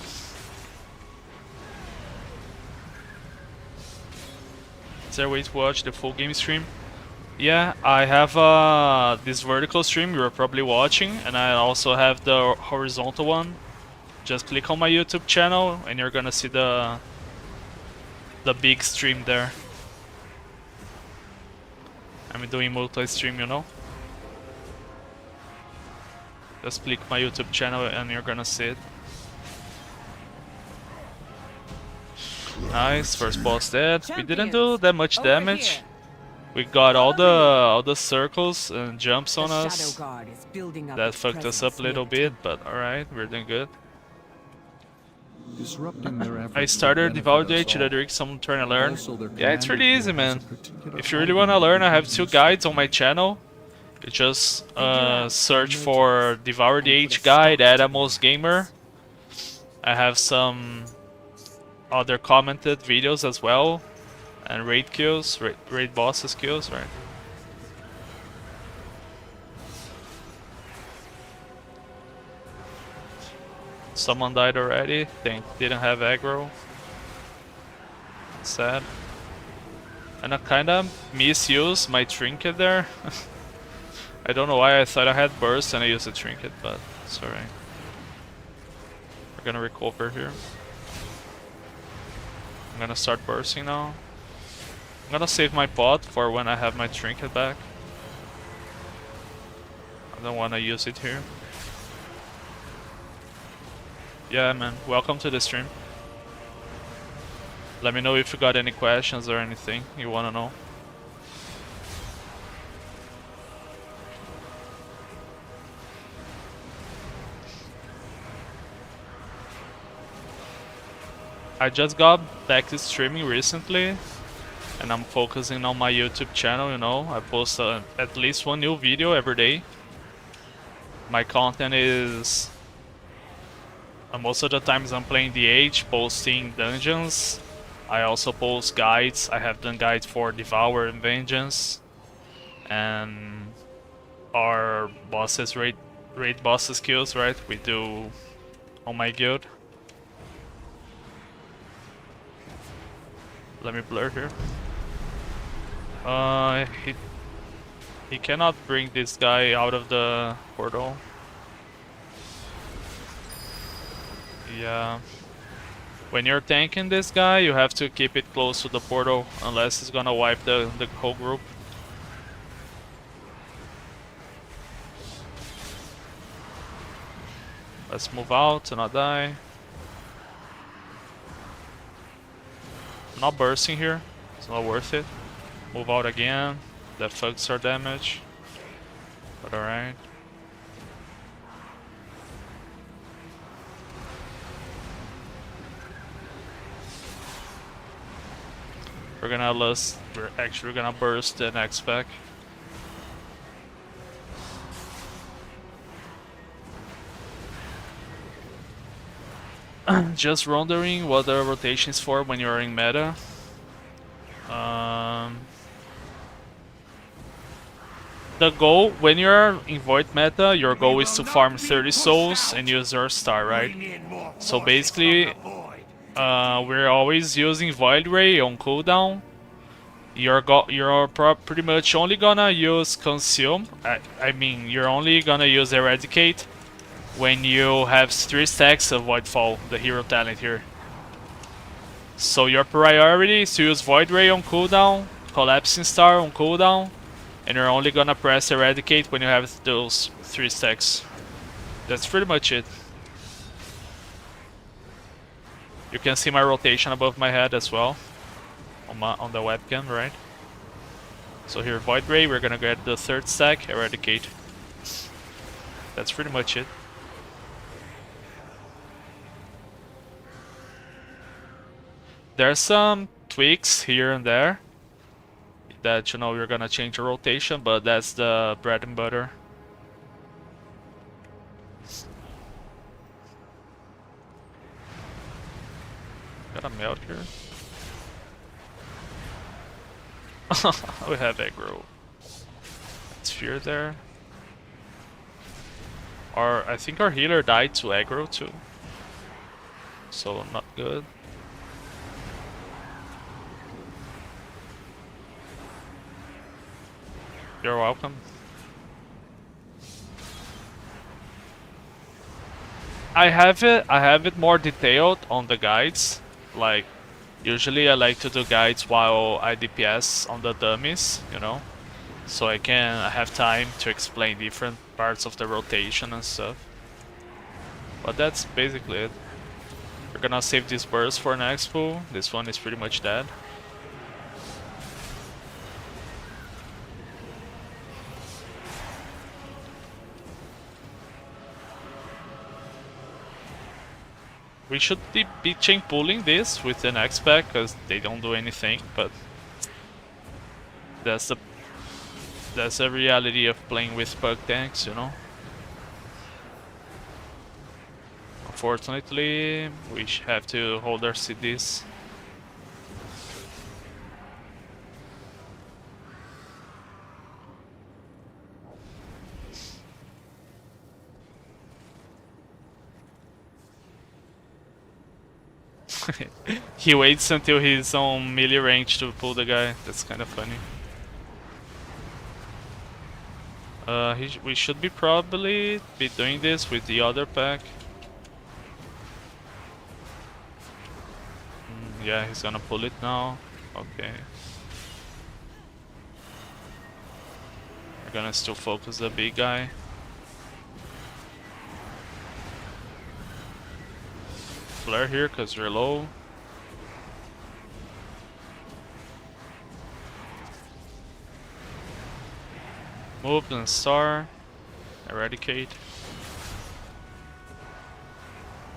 Is there a way to watch the full game stream? Yeah, I have this vertical stream you're probably watching, and I also have the horizontal one. Just click on my YouTube channel and you're gonna see the big stream there. I'm doing multi-stream, you know? Just click my YouTube channel and you're gonna see it. Nice, first boss dead. We didn't do that much damage. We got all the circles and jumps on us. That fucked us up a little bit, but alright, we're doing good. I started Devourer DH to drink some turn and learn. Yeah, it's really easy, man. If you really wanna learn, I have 2 guides on my channel. You just search for Devourer DH guide, Adamos Gamer. I have some other commented videos as well, and raid kills, raid bosses kills, right? Someone died already. Didn't have aggro. Sad. And I kinda misused my trinket there. I don't know why I thought I had burst and I used a trinket, but it's alright. We're gonna recover here. I'm gonna start bursting now. I'm gonna save my pot for when I have my trinket back. I don't wanna use it here. Yeah, man, welcome to the stream. Let me know if you got any questions or anything you wanna know. I just got back to streaming recently, and I'm focusing on my YouTube channel, you know. I post at least 1 new video every day. My content is... most of the times I'm playing DH, posting dungeons. I also post guides. I have done guides for Devour and Vengeance. And our bosses, raid bosses kills, right? We do on my guild. Let me blur here. He cannot bring this guy out of the portal. Yeah. When you're tanking this guy, you have to keep it close to the portal, unless it's gonna wipe the whole group. Let's move out to not die. I'm not bursting here, it's not worth it. Move out again, that fucks our damage. But alright. We're gonna lose. We're actually gonna burst the next pack. Just wondering what the rotation is for when you're in meta. The goal when you're in Void meta, your goal is to farm 30 souls and use your star, right? So basically, we're always using Void Ray on cooldown. You're pretty much only gonna use Consume. I mean, you're only gonna use Eradicate when you have 3 stacks of Voidfall, the hero talent here. So your priority is to use Void Ray on cooldown, Collapsing Star on cooldown, and you're only gonna press Eradicate when you have those 3 stacks. That's pretty much it. You can see my rotation above my head as well on the webcam, right? So here, Void Ray, we're gonna get the 3rd stack, Eradicate. That's pretty much it. There's some tweaks here and there that, you know, we're gonna change the rotation, but that's the bread and butter. Got a melt here. We have aggro. Sphere there. I think our healer died to aggro too. So not good. You're welcome. I have it more detailed on the guides. Like, usually I like to do guides while I DPS on the dummies, you know, so I have time to explain different parts of the rotation and stuff. But that's basically it. We're gonna save this burst for next pool. This one is pretty much dead. We should be chain pulling this with the next pack because they don't do anything, but that's the reality of playing with pug tanks, you know. Unfortunately, we have to hold our CDs. He waits until he's on melee range to pull the guy. That's kind of funny. We should probably be doing this with the other pack. Yeah, he's gonna pull it now. Okay. We're gonna still focus the big guy. Flare here because we're low. Move and star. Eradicate.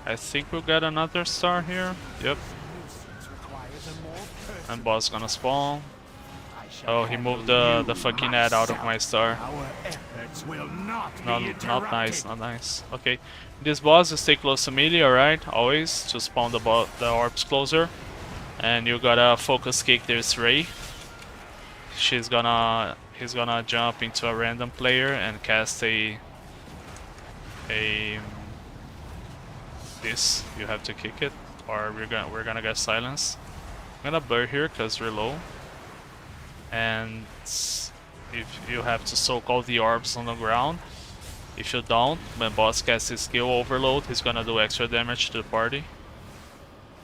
I think we'll get another star here. Yep. And boss gonna spawn. Oh, he moved the fucking ad out of my star. Not nice, not nice. Okay. This boss is stay close to melee, alright? Always to spawn the orbs closer. And you gotta focus kick this Ray. He's gonna jump into a random player and cast this. You have to kick it, or we're gonna get silenced. I'm gonna blur here because we're low. And if you have to soak all the orbs on the ground. If you don't, when boss casts his skill overload, he's gonna do extra damage to the party.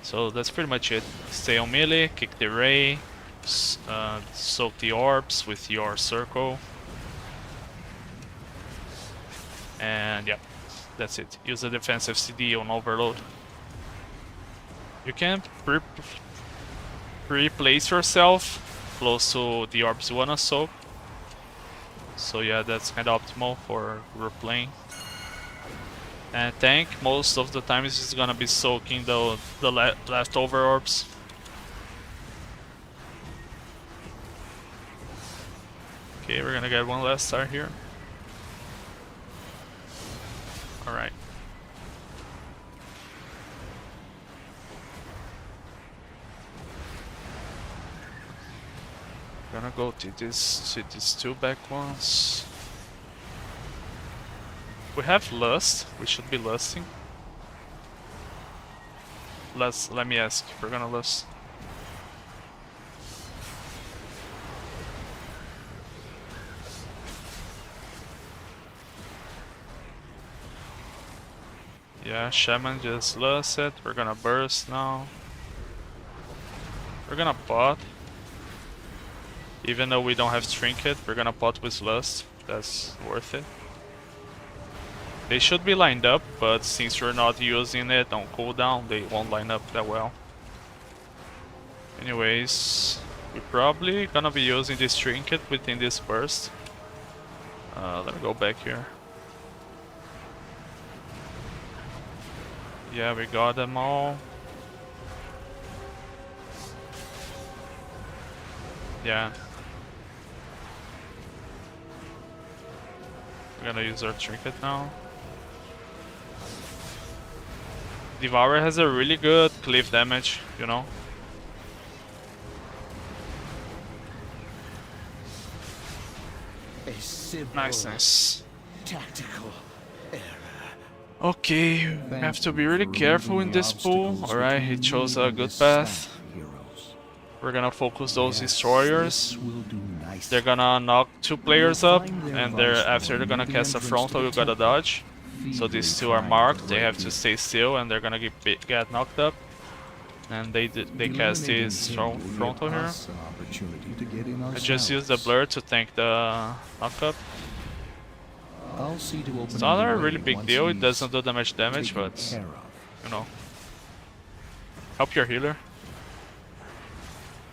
So that's pretty much it. Stay on melee, kick the Ray, soak the orbs with your circle. And yeah, that's it. Use a defensive CD on overload. You can pre-place yourself close to the orbs you wanna soak. So yeah, that's kind of optimal for we're playing. And tank, most of the time is just gonna be soaking the leftover orbs. Okay, we're gonna get one last star here. Alright. Gonna go to these two back ones. We have lust. We should be lusting. Let me ask if we're gonna lust. Yeah, Shaman just lusted. We're gonna burst now. We're gonna pot. Even though we don't have Trinket, we're gonna pot with Lust. That's worth it. They should be lined up, but since we're not using it on cooldown, they won't line up that well. Anyways, we're probably gonna be using this Trinket within this burst. Let me go back here. Yeah, we got them all. Yeah. We're gonna use our Trinket now. Devourer has a really good cleave damage, you know. Nice. Tactical error. Okay, we have to be really careful in this pool. Alright, he chose a good path. We're gonna focus those destroyers. They're gonna knock 2 players up, and after they're gonna cast a frontal, you gotta dodge. So these 2 are marked, they have to stay still, and they're gonna get knocked up. And they cast this frontal here. I just used the blur to tank the knockup. It's not a really big deal, it doesn't do that much damage, but you know, help your healer.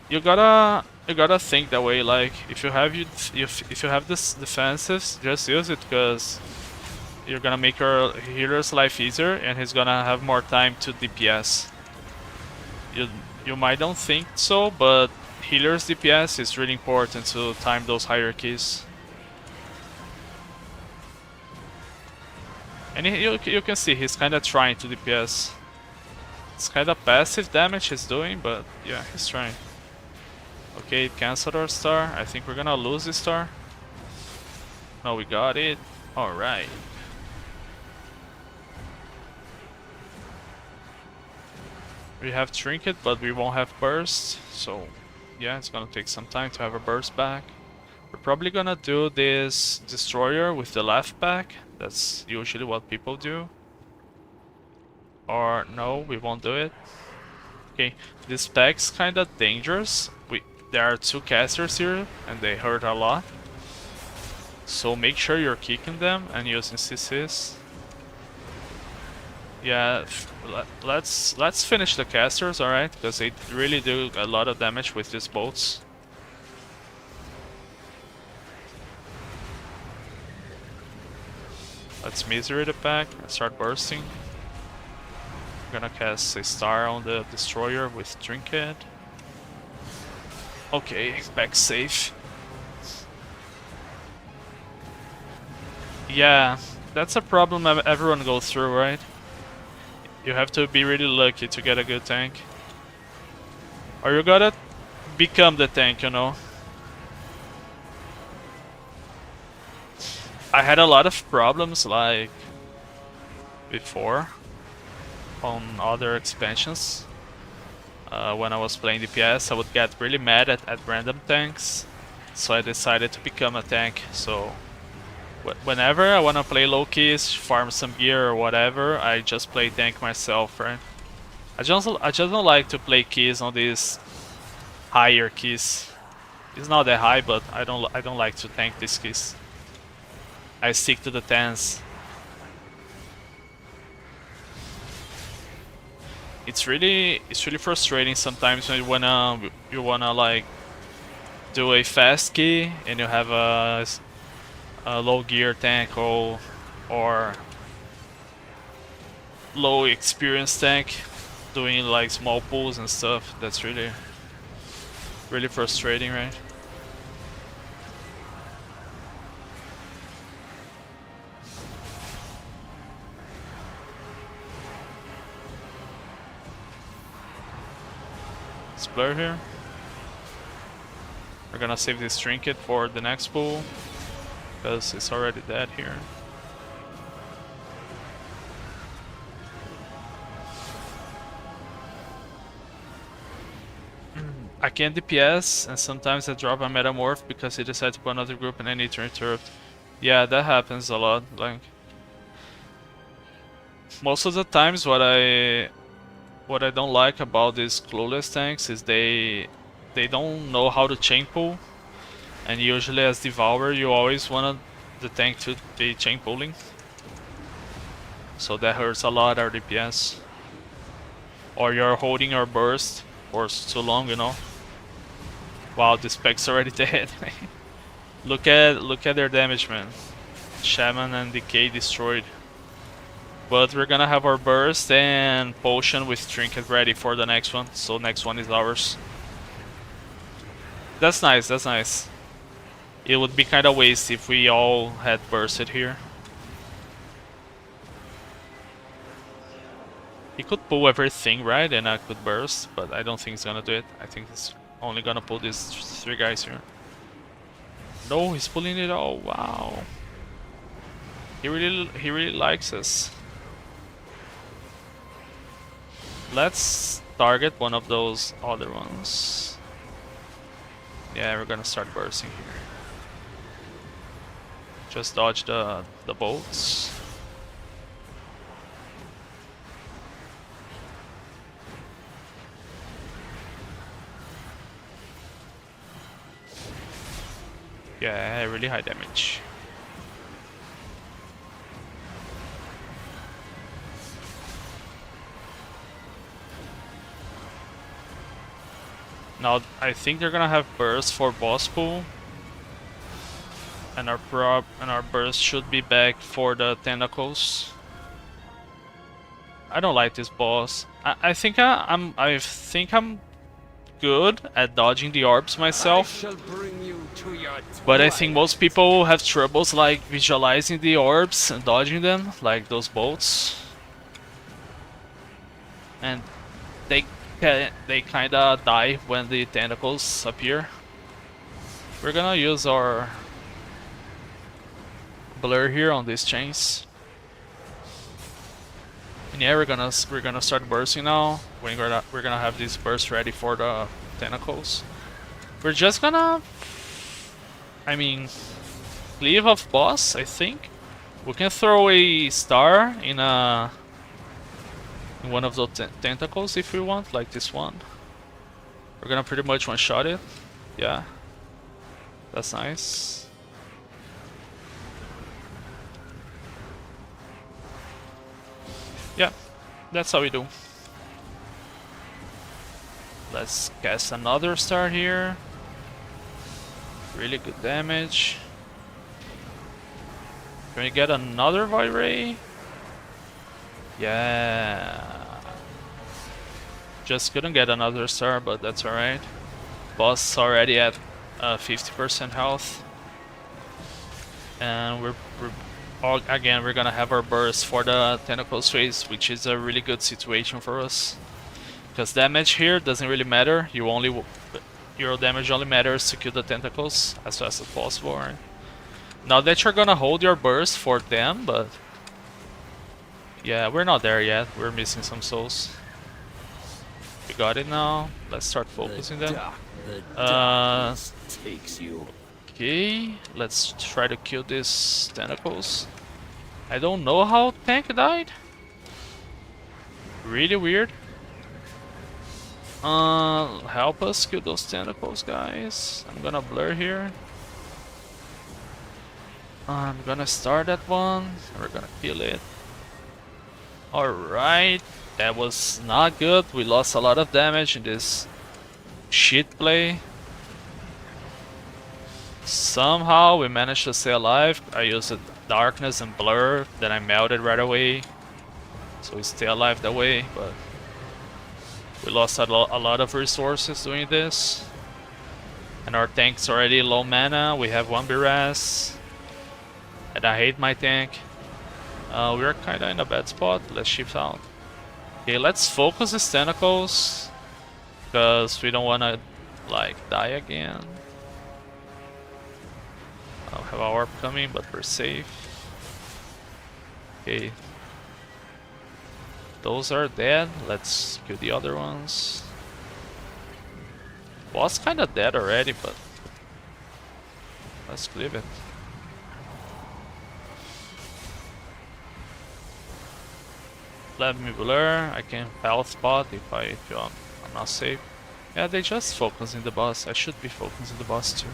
You gotta think that way. Like if you have this defensives, just use it, because you're gonna make your healer's life easier, and he's gonna have more time to DPS. You might don't think so, but healer's DPS is really important to time those hierarchies. And you can see he's kind of trying to DPS. It's kind of passive damage he's doing, but yeah, he's trying. Okay, it cancelled our star. I think we're gonna lose this star. No, we got it. Alright. We have Trinket, but we won't have Burst. So, yeah, it's gonna take some time to have a Burst back. We're probably gonna do this Destroyer with the left back. That's usually what people do. Or no, we won't do it. Okay, this pack's kinda dangerous. There are 2 casters here, and they hurt a lot. So make sure you're kicking them and using CCs. Yeah, let's finish the casters, alright? Because they really do a lot of damage with these bolts. Let's misery the pack and start bursting. I'm gonna cast a star on the destroyer with Trinket. Okay, back safe. Yeah, that's a problem everyone goes through, right? You have to be really lucky to get a good tank. Or you gotta become the tank, you know. I had a lot of problems like before on other expansions. When I was playing DPS, I would get really mad at random tanks, so I decided to become a tank. So whenever I wanna play low keys, farm some gear or whatever, I just play tank myself, right? I just don't like to play keys on these higher keys. It's not that high, but I don't like to tank these keys. I stick to the 10s. It's really frustrating sometimes when you wanna like do a fast key and you have a low gear tank or low experience tank doing like small pulls and stuff. That's really frustrating, right? blur here. We're gonna save this trinket for the next pool, because it's already dead here. I can't DPS, and sometimes I drop a metamorph because he decides to put another group and I need to interrupt. Yeah, that happens a lot. Like, most of the times what I don't like about these clueless tanks is they don't know how to chain pull, and usually as Devourer you always want the tank to be chain pulling, so that hurts a lot our DPS. Or you're holding your burst for too long, you know. Wow, this spec's already dead. look at their damage, man. Shaman and Decay destroyed. But we're gonna have our burst and potion with trinket ready for the next one, so next one is ours. That's nice, that's nice. It would be kinda waste if we all had bursted here. He could pull everything, right, and I could burst, but I don't think he's gonna do it. I think he's only gonna pull these 3 guys here. No, he's pulling it all. Wow. He really likes us. Let's target one of those other ones. Yeah, we're gonna start bursting here. Just dodge the bolts. Yeah, really high damage. Now I think they're gonna have burst for boss pool, and our burst should be back for the tentacles. I don't like this boss. I think I'm good at dodging the orbs myself, but I think most people have troubles like visualizing the orbs and dodging them, like those bolts, and they kinda die when the tentacles appear. We're gonna use our blur here on these chains. And yeah, we're gonna start bursting now. We're gonna have this burst ready for the tentacles. We're just gonna, I mean, cleave off boss. I think we can throw a star in one of those tentacles if we want, like this one. We're gonna pretty much one-shot it. Yeah, that's nice. Yeah, that's how we do. Let's cast another star here. Really good damage. Can we get another Void Ray? Yeah. Just couldn't get another star, but that's alright. Boss already at 50% health. And again, we're gonna have our burst for the tentacles phase, which is a really good situation for us. Because damage here doesn't really matter. Your damage only matters to kill the tentacles as fast as possible. Right? Now that you're gonna hold your burst for them, but yeah, we're not there yet. We're missing some souls. We got it now. Let's start focusing them. Takes you. Okay, let's try to kill these tentacles. I don't know how tank died. Really weird. Help us kill those tentacles, guys. I'm gonna blur here. I'm gonna start that one. We're gonna kill it. Alright, that was not good. We lost a lot of damage in this shit play. Somehow we managed to stay alive. I used darkness and blur, then I melted right away. So we stay alive that way, but we lost a lot of resources doing this. And our tank's already low mana. We have 1 Biras. And I hate my tank. We're kinda in a bad spot. Let's shift out. Okay, let's focus these tentacles. because we don't wanna like die again. I don't have our orb coming, but we're safe. Okay. Those are dead. Let's kill the other ones. Boss kinda dead already, but let's leave it. Let me blur. I can health spot if I feel I'm not safe. Yeah, they just focus in the boss. I should be focusing the boss too.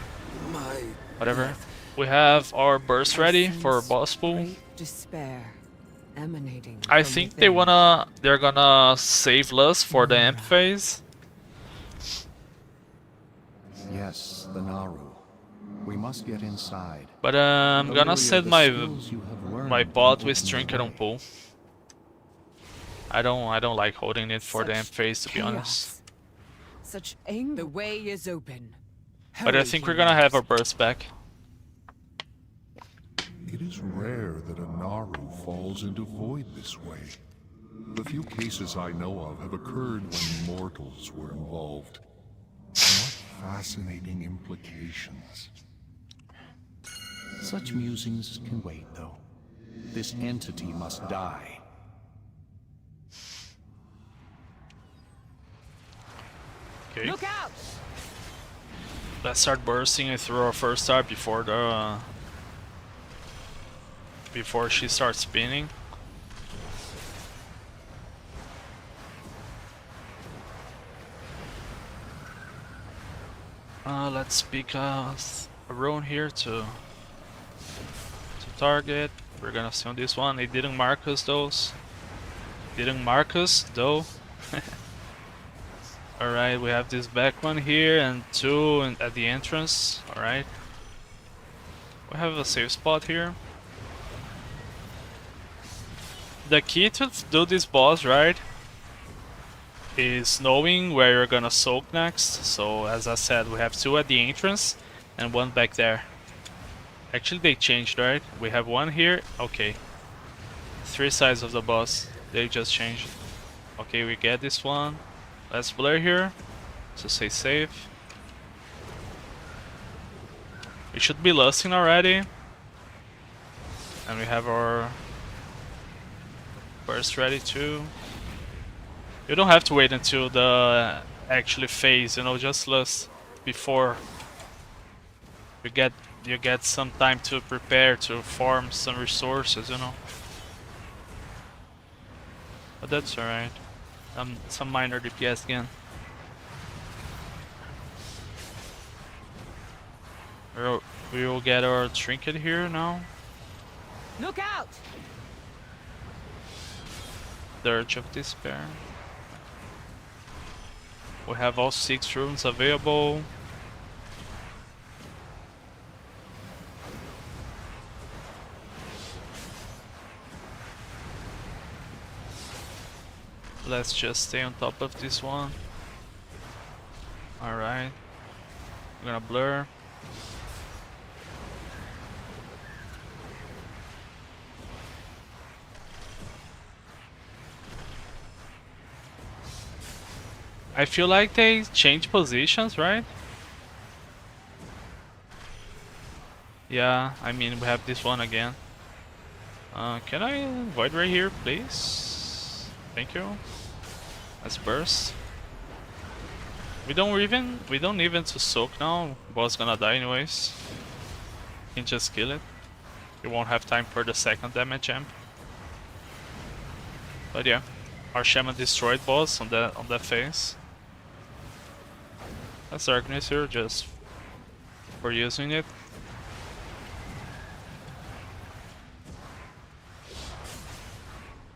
Whatever. We have our burst ready for boss pool. Great despair emanating I from think within. they're gonna save Lust for the amp phase. Yes, the Naru. We must get inside. But I'm The gonna lily set of the my skills you have learned my will bot open with the trinket on way. pull. I don't like holding it for the amp Such phase, to be honest. chaos. Such anger. The way is open. But I Hurry, think we're gonna have our burst back. It is rare that a Naru falls into void this way. The few cases I know of have occurred when mortals were involved. What fascinating implications. Such musings can wait, though. This entity must die. Okay. Look out! Let's start bursting and throw our first star before the before she starts spinning. Let's pick a rune here to target. We're gonna see on this one. It didn't mark us those. Didn't mark us though. Alright, we have this back one here and two at the entrance. Alright. We have a safe spot here. The key to do this boss, right, is knowing where you're gonna soak next. So as I said, we have two at the entrance and one back there. Actually they changed, right? We have one here. Okay. Three sides of the boss. They just changed. Okay, we get this one. Let's blur here to stay safe. We should be lusting already. And we have our burst ready too. You don't have to wait until the actually phase, you know, just lust before you get some time to prepare to farm some resources, you know. But that's alright. Some minor DPS again. We will get our trinket here now. Look out! Dirge of Despair. We have all 6 rooms available. Let's just stay on top of this one. Alright. I'm gonna blur. I feel like they change positions, right? Yeah, I mean we have this one again. Can I avoid right here, please? Thank you. Let's burst. We don't even to soak now. Boss gonna die anyways. Can just kill it. We won't have time for the second damage amp. But yeah, our shaman destroyed boss on that phase. That's darkness here just for using it.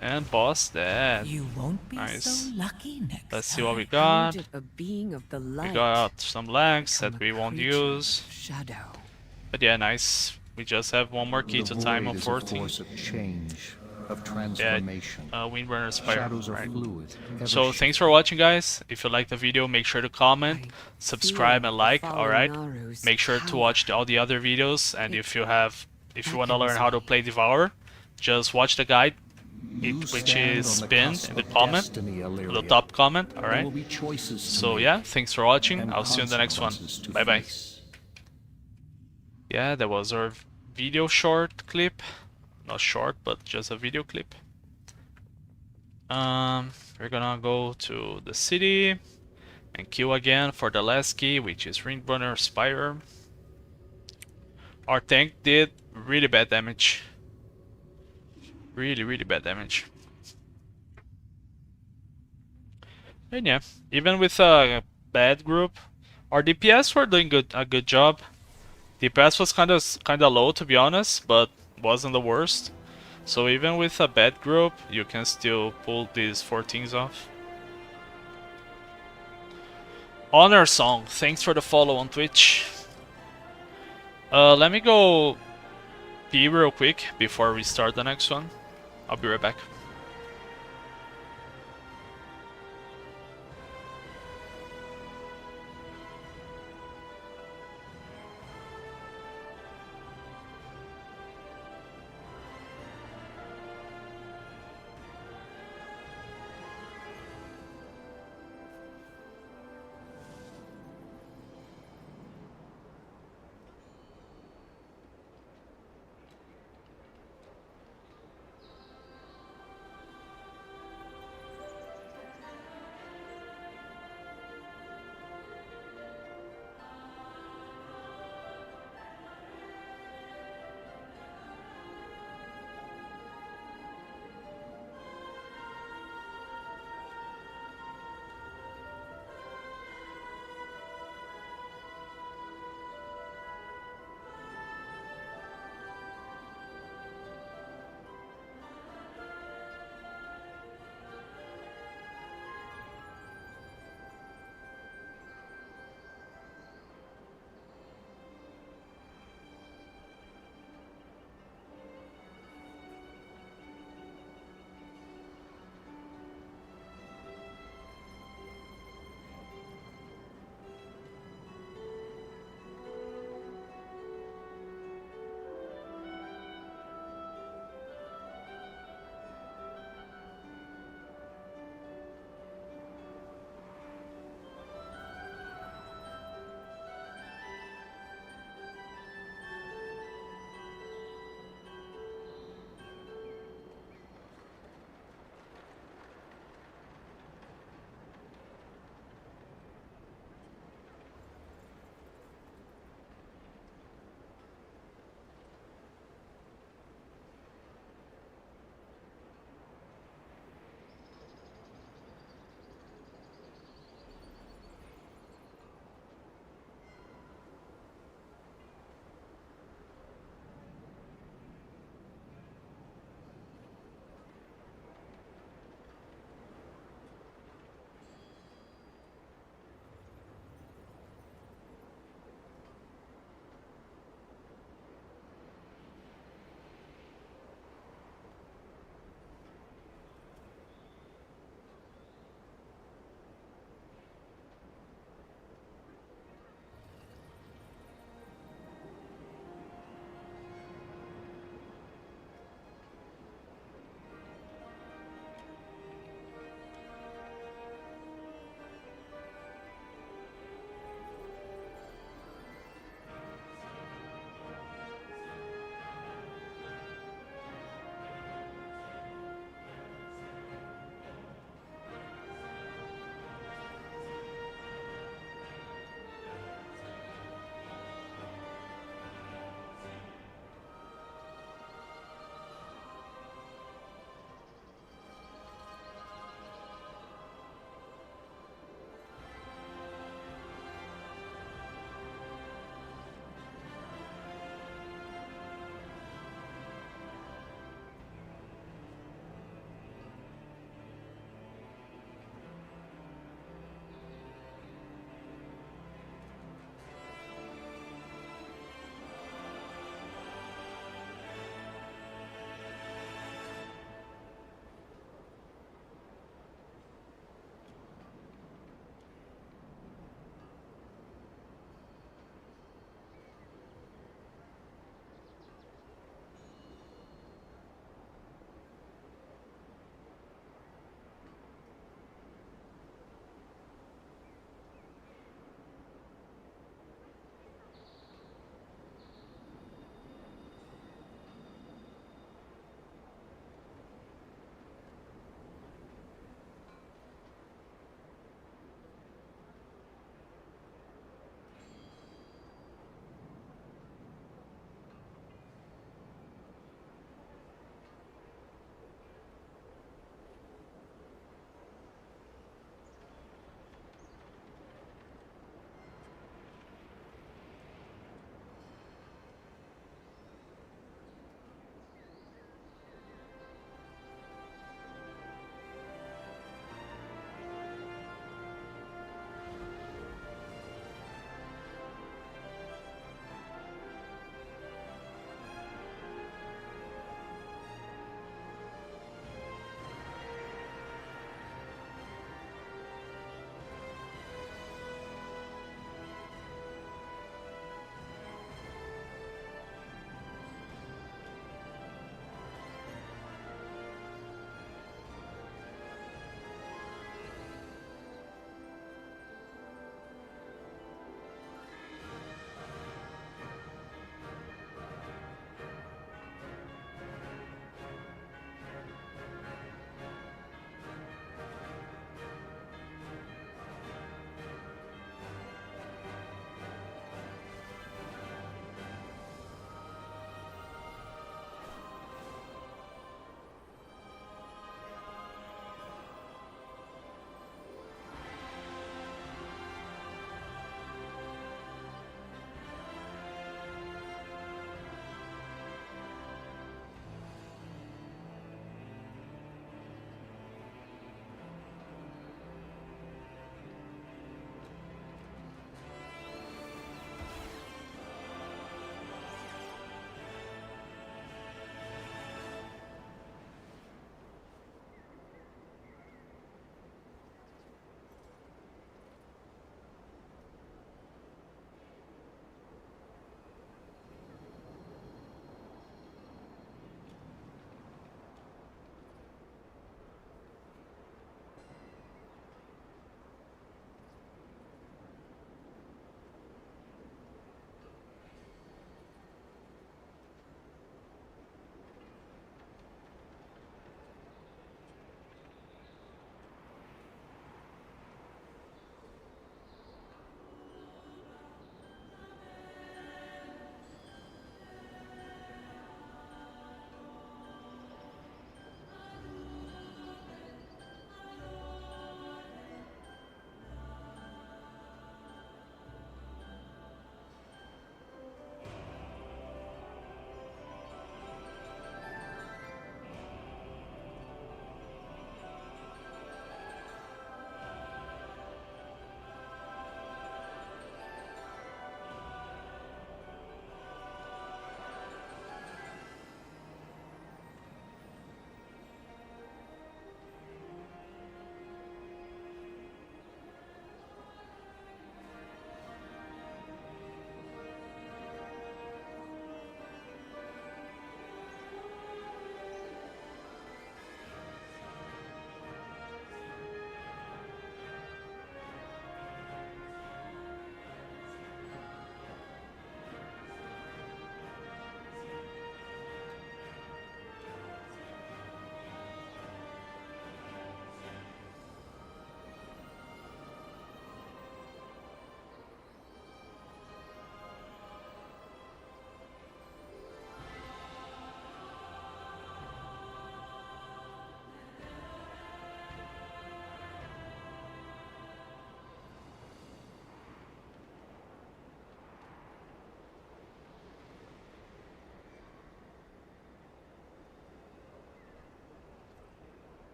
And boss dead. You won't be Nice. so lucky next Let's see time. what we got. A being of the light. We got some lags become that a we won't creature use. of shadow. But yeah, nice. We just have one more key The to time void of is 14. a force of change, of transformation. Windrunner Spire. Shadows are Right. fluid. ever So thanks for watching, guys. If you liked the video, make sure to comment, subscribe, and like. Alright. Make sure to watch all the other videos. And if you want to learn how to play Devourer, just watch the guide. You which stand is on the pinned cusp in the of comment, destiny, Illyria. the top comment. All There right. will be choices to So make yeah, thanks for watching. and I'll see you in the next one. consequences to Bye bye. face. Yeah, that was our video short clip. Not short, but just a video clip. We're gonna go to the city and queue again for the last key, which is Windrunner Spire. Our tank did really bad damage. Really bad damage. And yeah, even with a bad group, our DPS were doing a good job. DPS was kinda low, to be honest, but wasn't the worst. So even with a bad group, you can still pull these 14s off. Honor Song, thanks for the follow on Twitch. Let me go pee real quick before we start the next one. I'll be right back.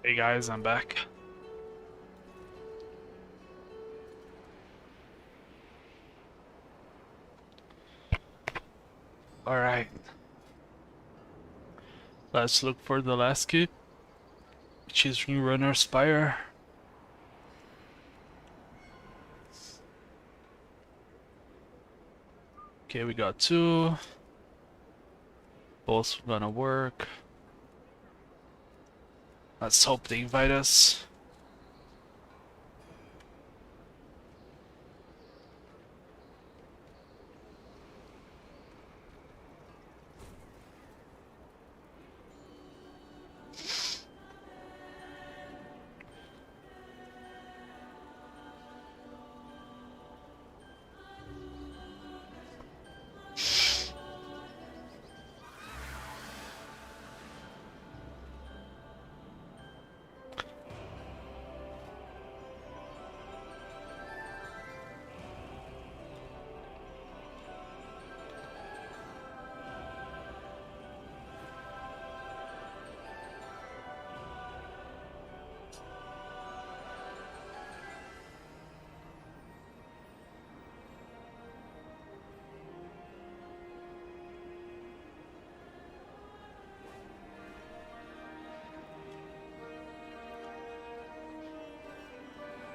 Hey guys, I'm back. Alright. Let's look for the last key, which is Windrunner Spire. Okay, we got 2. Both gonna work. Let's hope they invite us.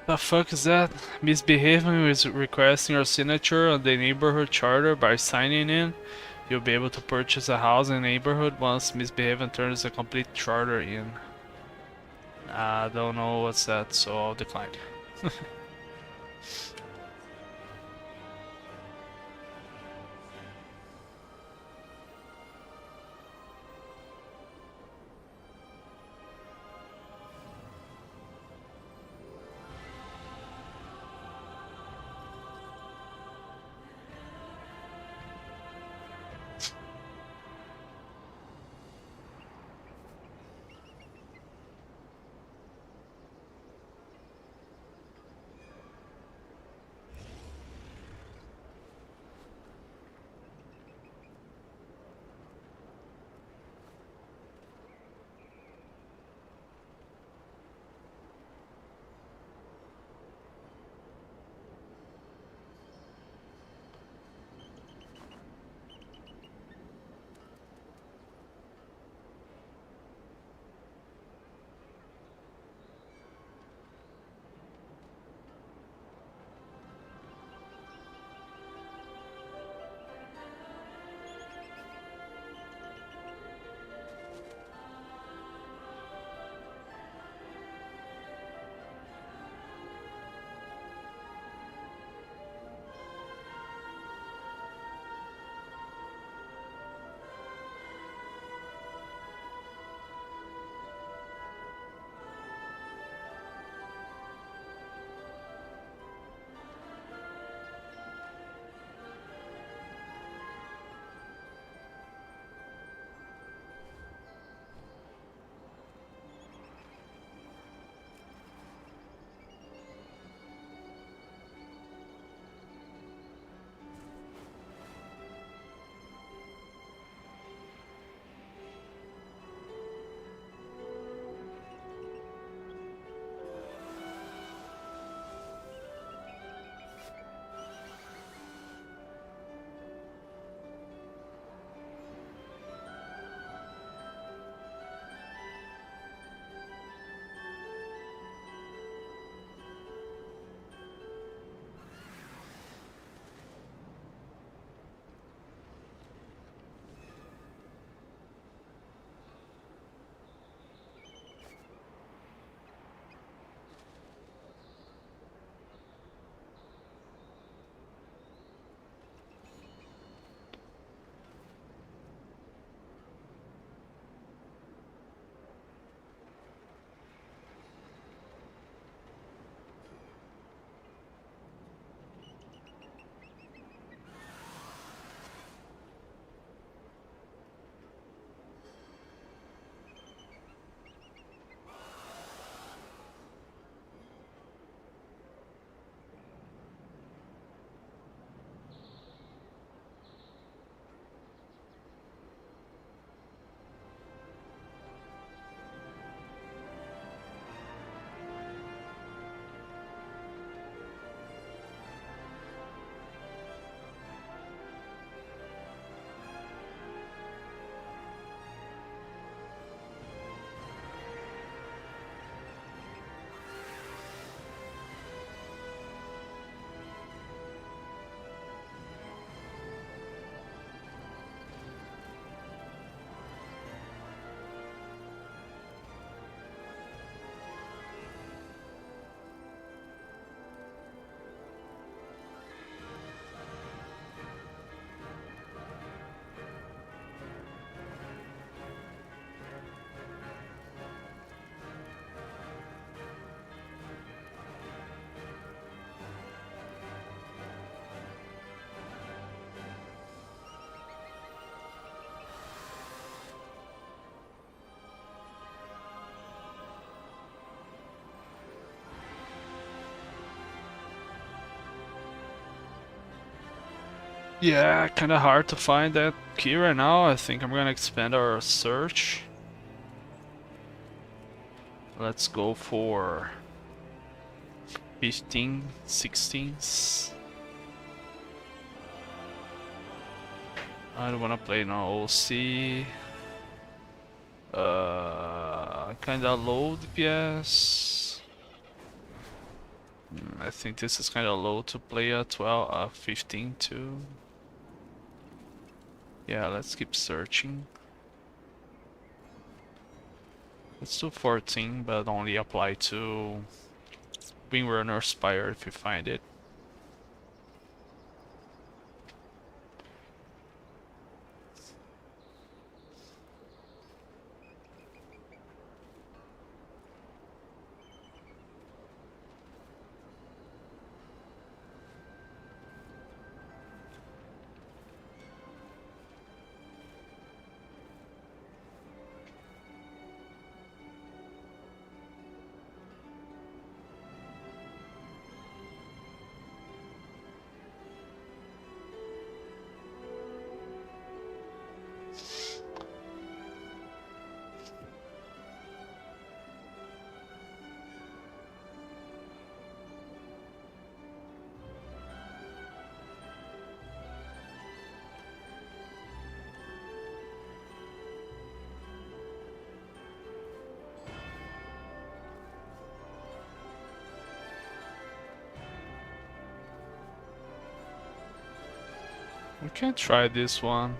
The fuck is that? Misbehaving is requesting your signature on the neighborhood charter by signing in. You'll be able to purchase a house in the neighborhood once misbehaving turns a complete charter in. I don't know what's that, so I'll decline. Yeah, kinda hard to find that key right now. I think I'm gonna expand our search. Let's go for 15, 16s. I don't wanna play no OC. Kinda low DPS. I think this is kinda low to play a 12, 15 too. Yeah, let's keep searching. Let's do 14, but only apply to Windrunner Spire if you find it. We can try this one.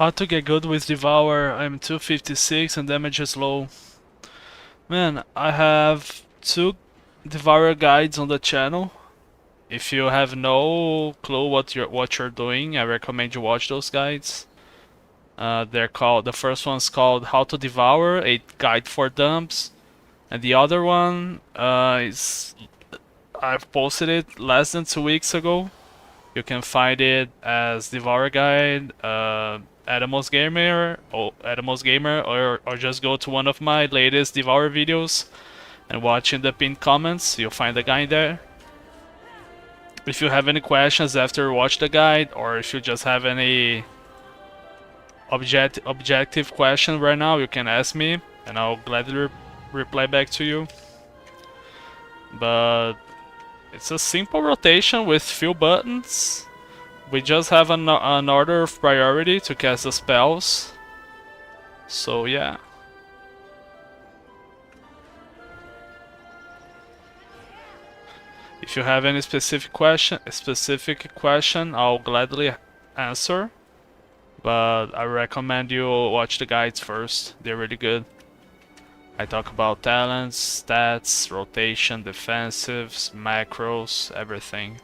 How to get good with Devour? I'm 256 and damage is low. Man, I have 2 Devourer guides on the channel. If you have no clue what you're doing, I recommend you watch those guides. They're called, the first one's called How to Devour, a guide for dumps, and the other one is, I've posted it less than 2 weeks ago. You can find it as Devourer Guide, Adamos Gamer, or just go to one of my latest Devourer videos and watch in the pinned comments. You'll find the guide there. If you have any questions after watch the guide, or if you just have any objective question right now, you can ask me and I'll gladly reply back to you. But it's a simple rotation with few buttons. We just have an order of priority to cast the spells. So yeah. If you have any specific question, I'll gladly answer. But I recommend you watch the guides first. They're really good. I talk about talents, stats, rotation, defensives, macros, everything.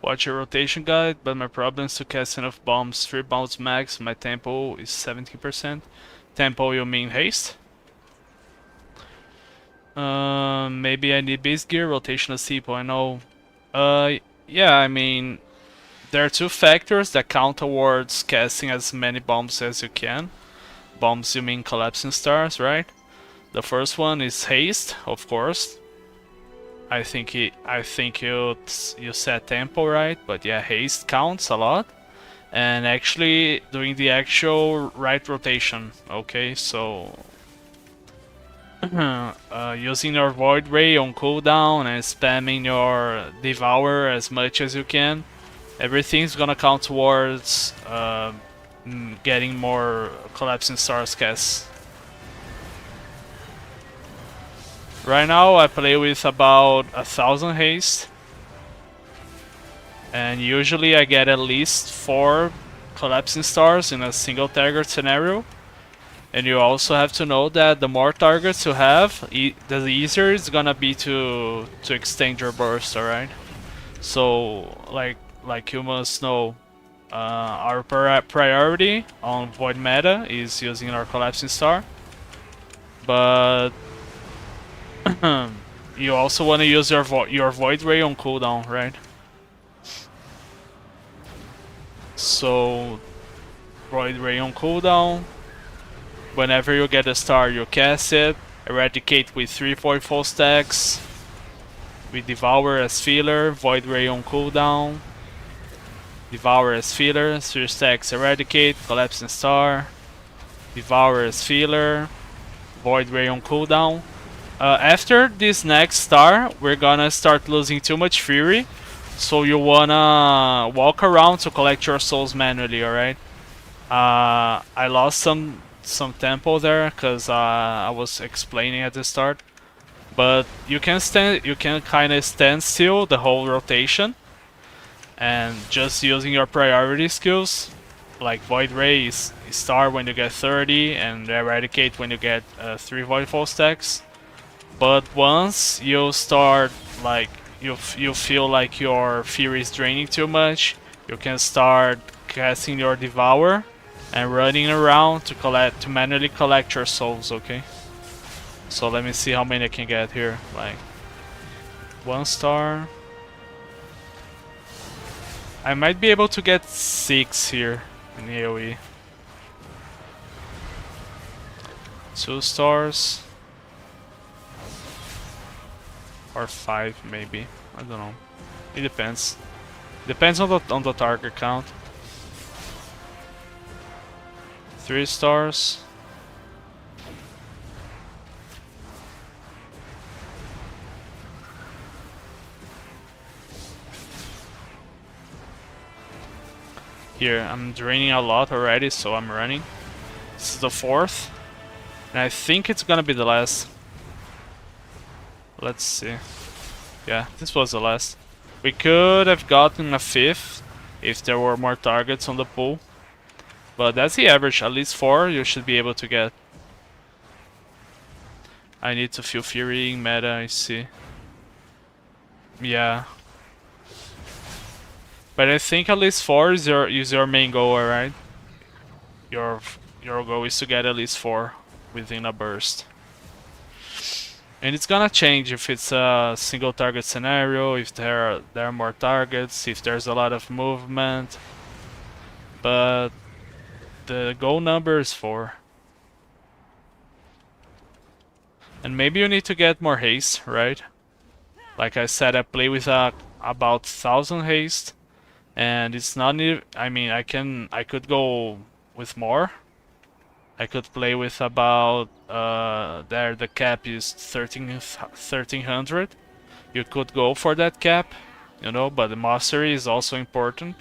Watch your rotation guide, but my problem is to cast enough bombs. 3 bombs max, my tempo is 70%. Tempo, you mean haste? Maybe I need base gear, rotational steeple, I know. Yeah, I mean, there are 2 factors that count towards casting as many bombs as you can. Bombs, you mean collapsing stars, right? The first one is haste, of course. I think you set tempo right, but yeah, haste counts a lot. And actually doing the actual right rotation, okay? So using your Void Ray on cooldown and spamming your Devour as much as you can, everything's gonna count towards getting more Collapsing Stars casts. Right now I play with about 1000 haste, and usually I get at least 4 Collapsing Stars in a single target scenario. And you also have to know that the more targets you have, the easier it's gonna be to extend your burst, alright? So like you must know, our priority on Void meta is using our Collapsing Star, but you also want to use your Void Ray on cooldown, right? So Void Ray on cooldown. Whenever you get a star, you cast it. Eradicate with 3 Voidfall stacks. We Devour as filler. Void Ray on cooldown. Devour as filler. 3 stacks. Eradicate. Collapsing Star. Devour as filler. Void Ray on cooldown. After this next star, we're gonna start losing too much fury, so you wanna walk around to collect your souls manually, alright? I lost some tempo there because I was explaining at the start, but you can kind of stand still the whole rotation, and just using your priority skills, like Void Ray is star when you get 30, and Eradicate when you get 3 Voidfall stacks. But once you start, like, you feel like your fury is draining too much, you can start casting your Devour and running around to manually collect your souls, okay? So let me see how many I can get here. Like 1 star. I might be able to get 6 here in AoE. 2 stars. Or 5 maybe. I don't know. It depends. Depends on the target count. 3 stars. Here, I'm draining a lot already, so I'm running. This is the 4th. And I think it's gonna be the last. Let's see. Yeah, this was the last. We could have gotten a 5th if there were more targets on the pool. But that's the average, at least 4 you should be able to get. I need to feel fury in meta, I see. Yeah. But I think at least 4 is your main goal, alright? Your goal is to get at least 4 within a burst. And it's gonna change if it's a single target scenario, if there are more targets, if there's a lot of movement. But the goal number is 4. And maybe you need to get more haste, right? Like I said, I play with about 1000 haste. And it's not even, I mean, I could go with more. I could play with about, there the cap is 1300. You could go for that cap, you know, but the mastery is also important.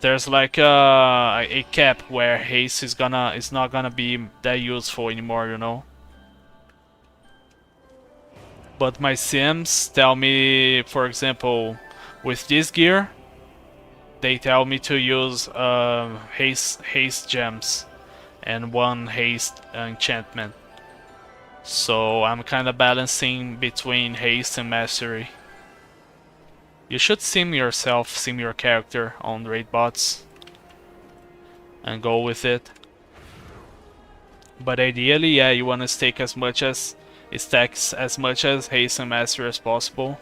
There's like a cap where haste is not gonna be that useful anymore, you know. But my sims tell me, for example, with this gear, they tell me to use haste gems and 1 haste enchantment. So I'm kind of balancing between haste and mastery. You should sim yourself, sim your character on raid bots and go with it. But ideally, yeah, you want to stack as much haste and mastery as possible.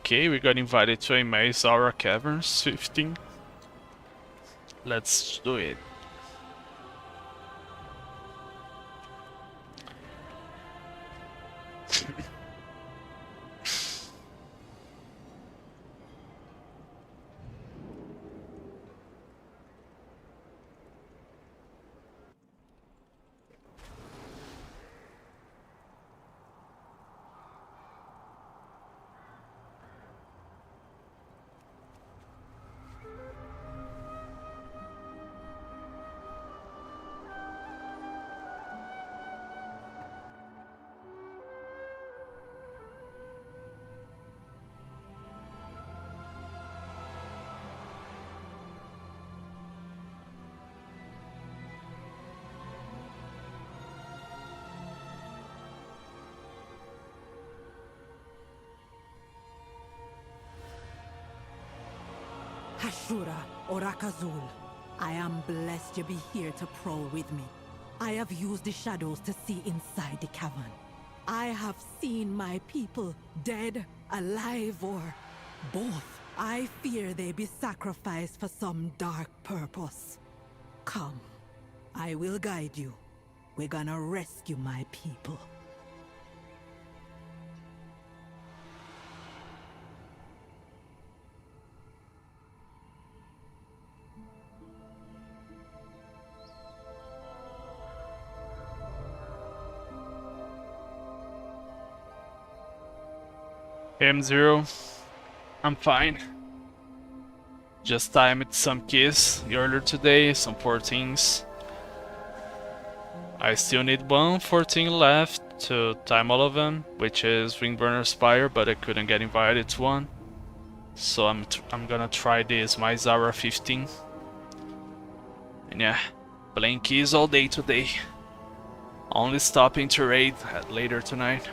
Okay, we got invited to a Maze Aura Caverns 15. Let's do it. Hashura, Orakazul, I am blessed you be here to prowl with me. I have used the shadows to see inside the cavern. I have seen my people dead, alive, or both. I fear they be sacrificed for some dark purpose. Come, I will guide you. We're gonna rescue my people. M0. I'm fine. Just timed some keys earlier today, some 14s. I still need one 14 left to time all of them, which is Windrunner Spire, but I couldn't get invited to one. So I'm gonna try this, my Zara 15. And yeah, playing keys all day today. Only stopping to raid later tonight.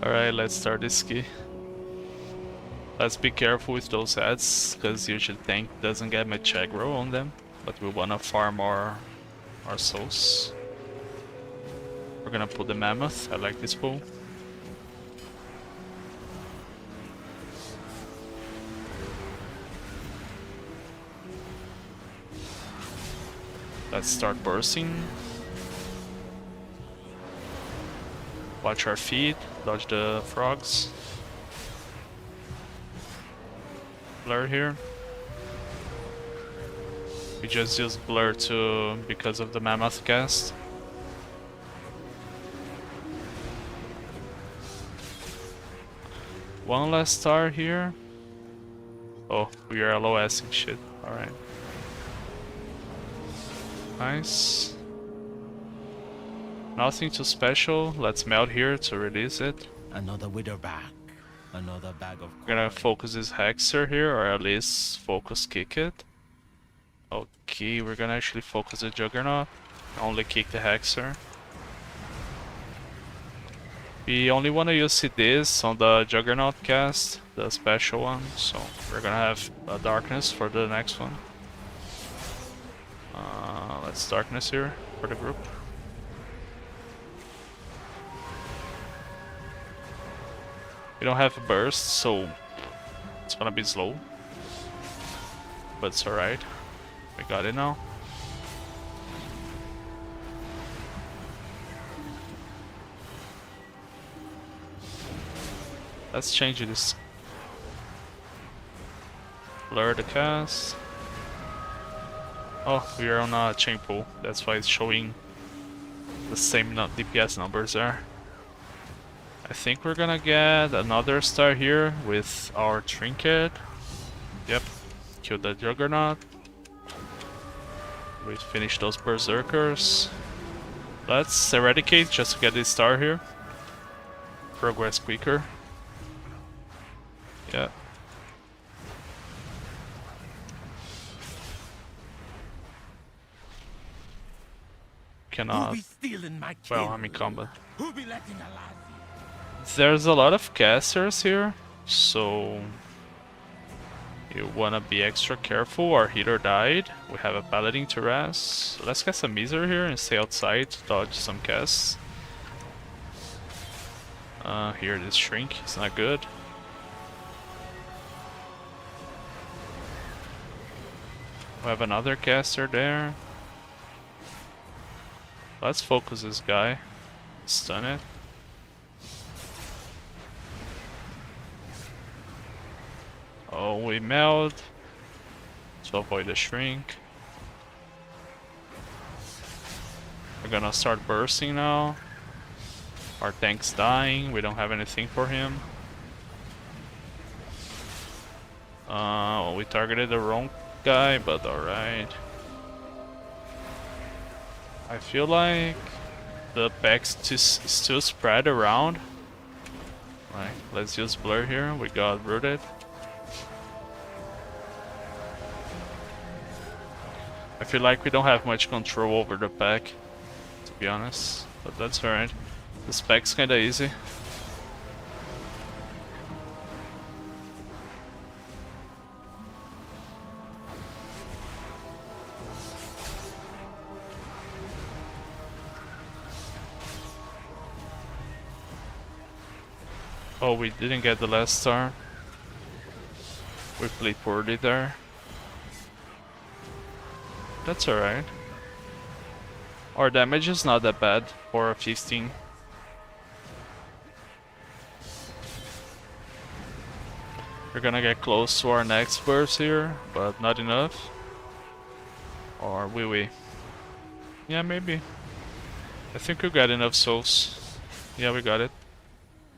Alright, let's start this key. Let's be careful with those ads, because usually tank doesn't get much aggro on them, but we wanna farm our souls. We're gonna pull the mammoth. I like this pull. Let's start bursting. Watch our feet, dodge the frogs. Blur here. We just used blur because of the mammoth cast. One last star here. Oh, we are LOSing shit. Alright. Nice. Nothing too special. Let's melt here to release it. Another wither back. Another bag of. We're gonna focus this Hexer here, or at least focus kick it. Okay, we're gonna actually focus the Juggernaut. Only kick the Hexer. We only wanna use this on the Juggernaut cast, the special one. So we're gonna have a darkness for the next one. Let's darkness here for the group. We don't have a burst, so it's gonna be slow. But it's alright. We got it now. Let's change this. Blur the cast. Oh, we are on a chain pool. That's why it's showing the same DPS numbers there. I think we're gonna get another star here with our trinket. Yep, kill the Juggernaut. We finish those berserkers. Let's eradicate just to get this star here. Progress quicker. Yeah. Cannot. Well, I'm in combat. There's a lot of casters here, so you wanna be extra careful. Our healer died. We have a paladin to rest. Let's cast a Miser here and stay outside to dodge some casts. Here this shrink, it's not good. We have another caster there. Let's focus this guy. Stun it. Oh, we meld to avoid the shrink. We're gonna start bursting now. Our tank's dying. We don't have anything for him. We targeted the wrong guy, but alright. I feel like the packs still spread around. Right, let's use blur here. We got rooted. I feel like we don't have much control over the pack, to be honest, but that's alright. This pack's kinda easy. Oh, we didn't get the last star. We played poorly there. That's alright. Our damage is not that bad for 15. We're gonna get close to our next burst here, but not enough. Or will we? Yeah, maybe. I think we got enough souls. Yeah, we got it.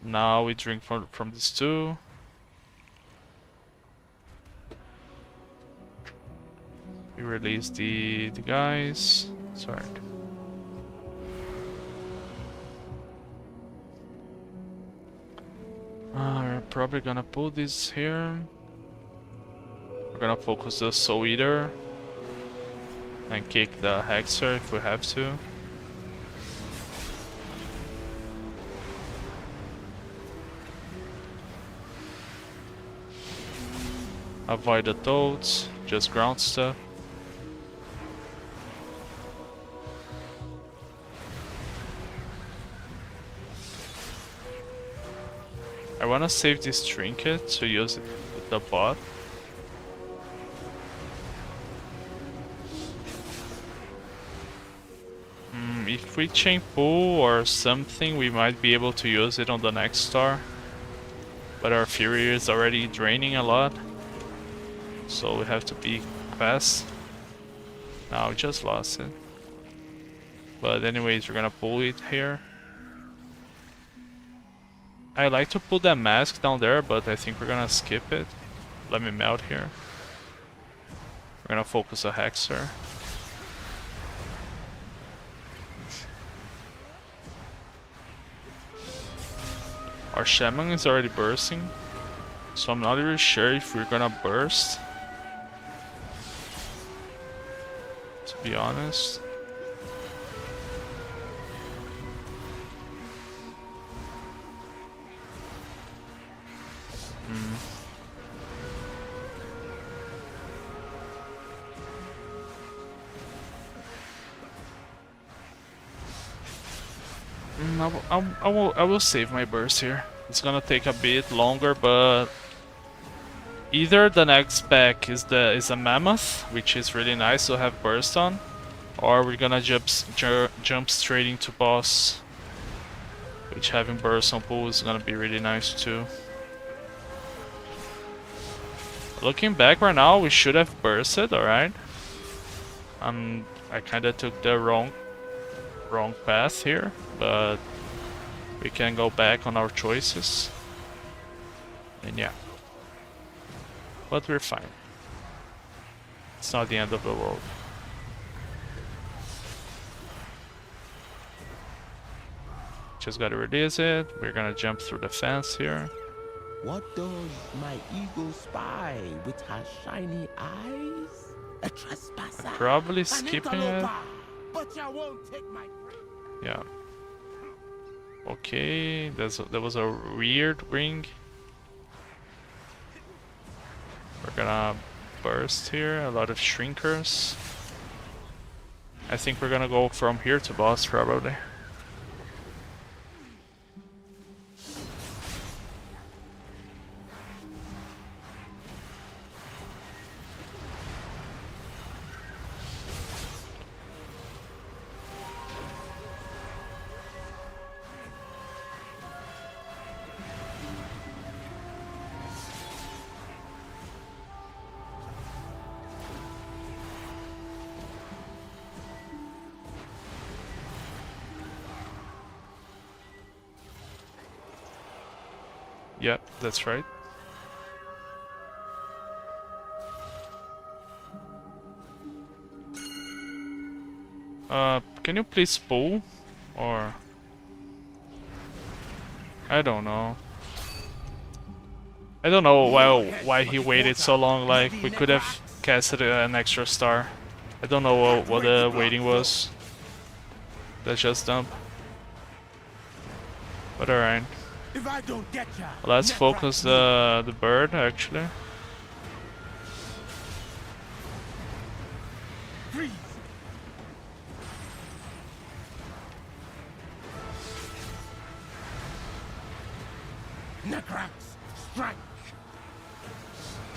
Now we drink from these two. We release the guys. Sorry. We're probably gonna pull this here. We're gonna focus the Soul Eater and kick the Hexer if we have to. Avoid the toads, just ground stuff. I wanna save this trinket to use it with the bot. If we chain pull or something, we might be able to use it on the next star. But our Fury is already draining a lot, so we have to be fast. Now we just lost it. But anyways, we're gonna pull it here. I like to put that mask down there, but I think we're gonna skip it. Let me melt here. We're gonna focus a Hexer. Our Shaman is already bursting, so I'm not really sure if we're gonna burst, to be honest. I will save my burst here. It's gonna take a bit longer, but either the next pack is a mammoth, which is really nice to have burst on, or we're gonna jump straight into boss, which having burst on pool is gonna be really nice too. Looking back right now, we should have bursted, alright. I kinda took the wrong path here, but we can go back on our choices. And yeah. But we're fine. It's not the end of the world. Just gotta release it. We're gonna jump through the fence here. What does my eagle spy with her shiny eyes? A trespasser. Probably skipping it. But you won't take my friend. Yeah. Okay, there was a weird ring. We're gonna burst here, a lot of shrinkers. I think we're gonna go from here to boss probably. Yep, that's right. Can you please pull? Or... I don't know. I don't know why he waited so long, like, we could have casted an extra star. I don't know what the waiting was. That's just dumb. But alright. If I don't get ya, Let's focus the bird, actually. freeze. Necrax, strike.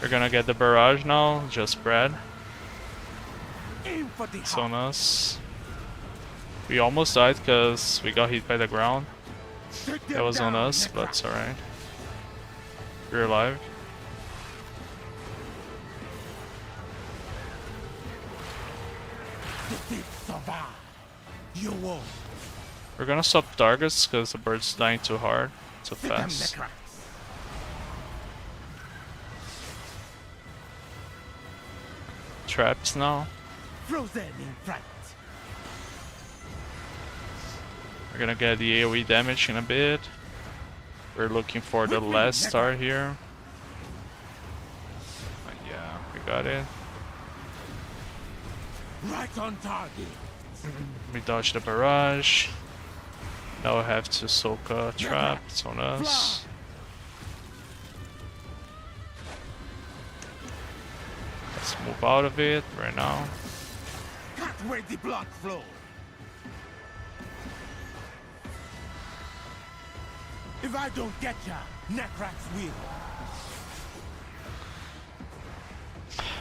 We're gonna get the barrage now, just spread. Aim for the It's on us. We almost died because we got hit by the ground. That was on us, but it's alright. We're alive. Defeat survive. You won't. We're gonna stop targets because the bird's dying too hard, too fast. Necrax. Traps now. Frozen in fright. We're gonna get the AoE damage in a bit. We're looking for the last star here. Yeah, we got it. Right on target. We dodged the barrage. Now we have to soak a trap. It's on us. Let's move out of it right now. Cut where the blood flows. If I don't get ya, Necrax will.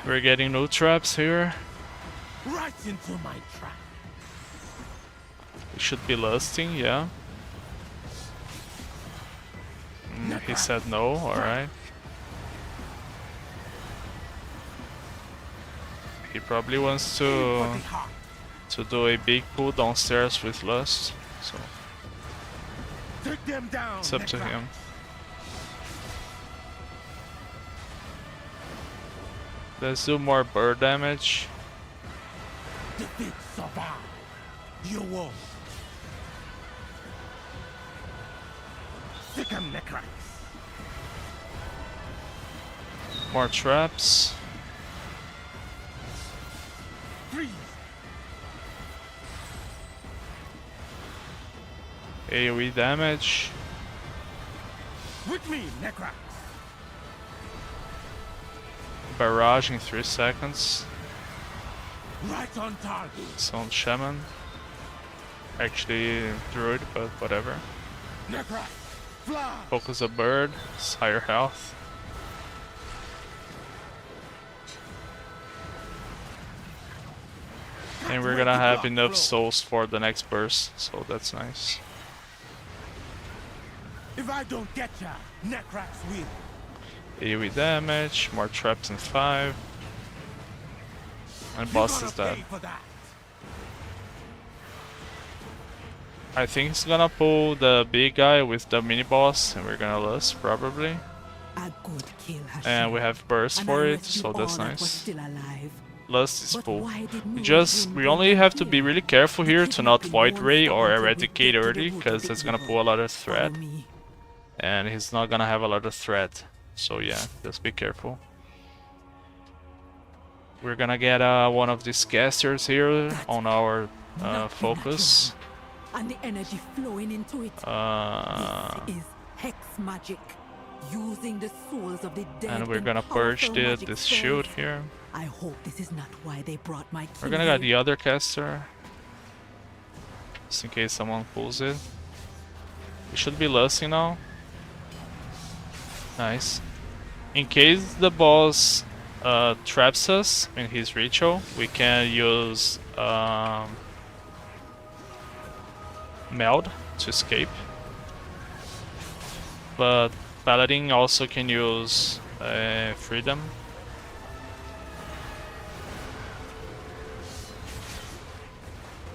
We're getting no traps here. Right into my trap. We should be lusting, yeah. He said no, alright. He probably wants to do a big pull downstairs with lust, so Take them down, it's up to Necrax. him. Let's do more bird damage. Defeat survive. You won't. Sick 'em, Necrax. More traps. Freeze. AoE damage. With me, Necrax. Barrage in 3 seconds. Right on target. Sound shaman. Actually druid, but whatever. Necrax. Fly. Focus a bird. It's higher health. And we're gonna have enough souls for the next burst, so that's nice. If I don't get ya, Necrax will. AoE damage, more traps in 5. And boss is dead. Pay for that. I think he's gonna pull the big guy with the mini boss, and we're gonna lose probably. A good kill, Hashim. And we have burst And for I it, rescue so that's all that was nice. still alive. Lust is But full. why did We have to be really careful here to not Void Ray or Eradicate early, because it's gonna pull a lot of threat. And he's not gonna have a lot of threat. So yeah, just be careful. We're gonna get one of these casters here on our focus. And the energy flowing into it. This is hex magic. Using the souls of the dead. And we're in gonna purge powerful magic this spells. shield here. I hope this is not why they brought my We're king gonna get here. the other caster, just in case someone pulls it. We should be lusting now. Nice. In case the boss traps us in his ritual, we can use Meld to escape. But Paladin also can use Freedom.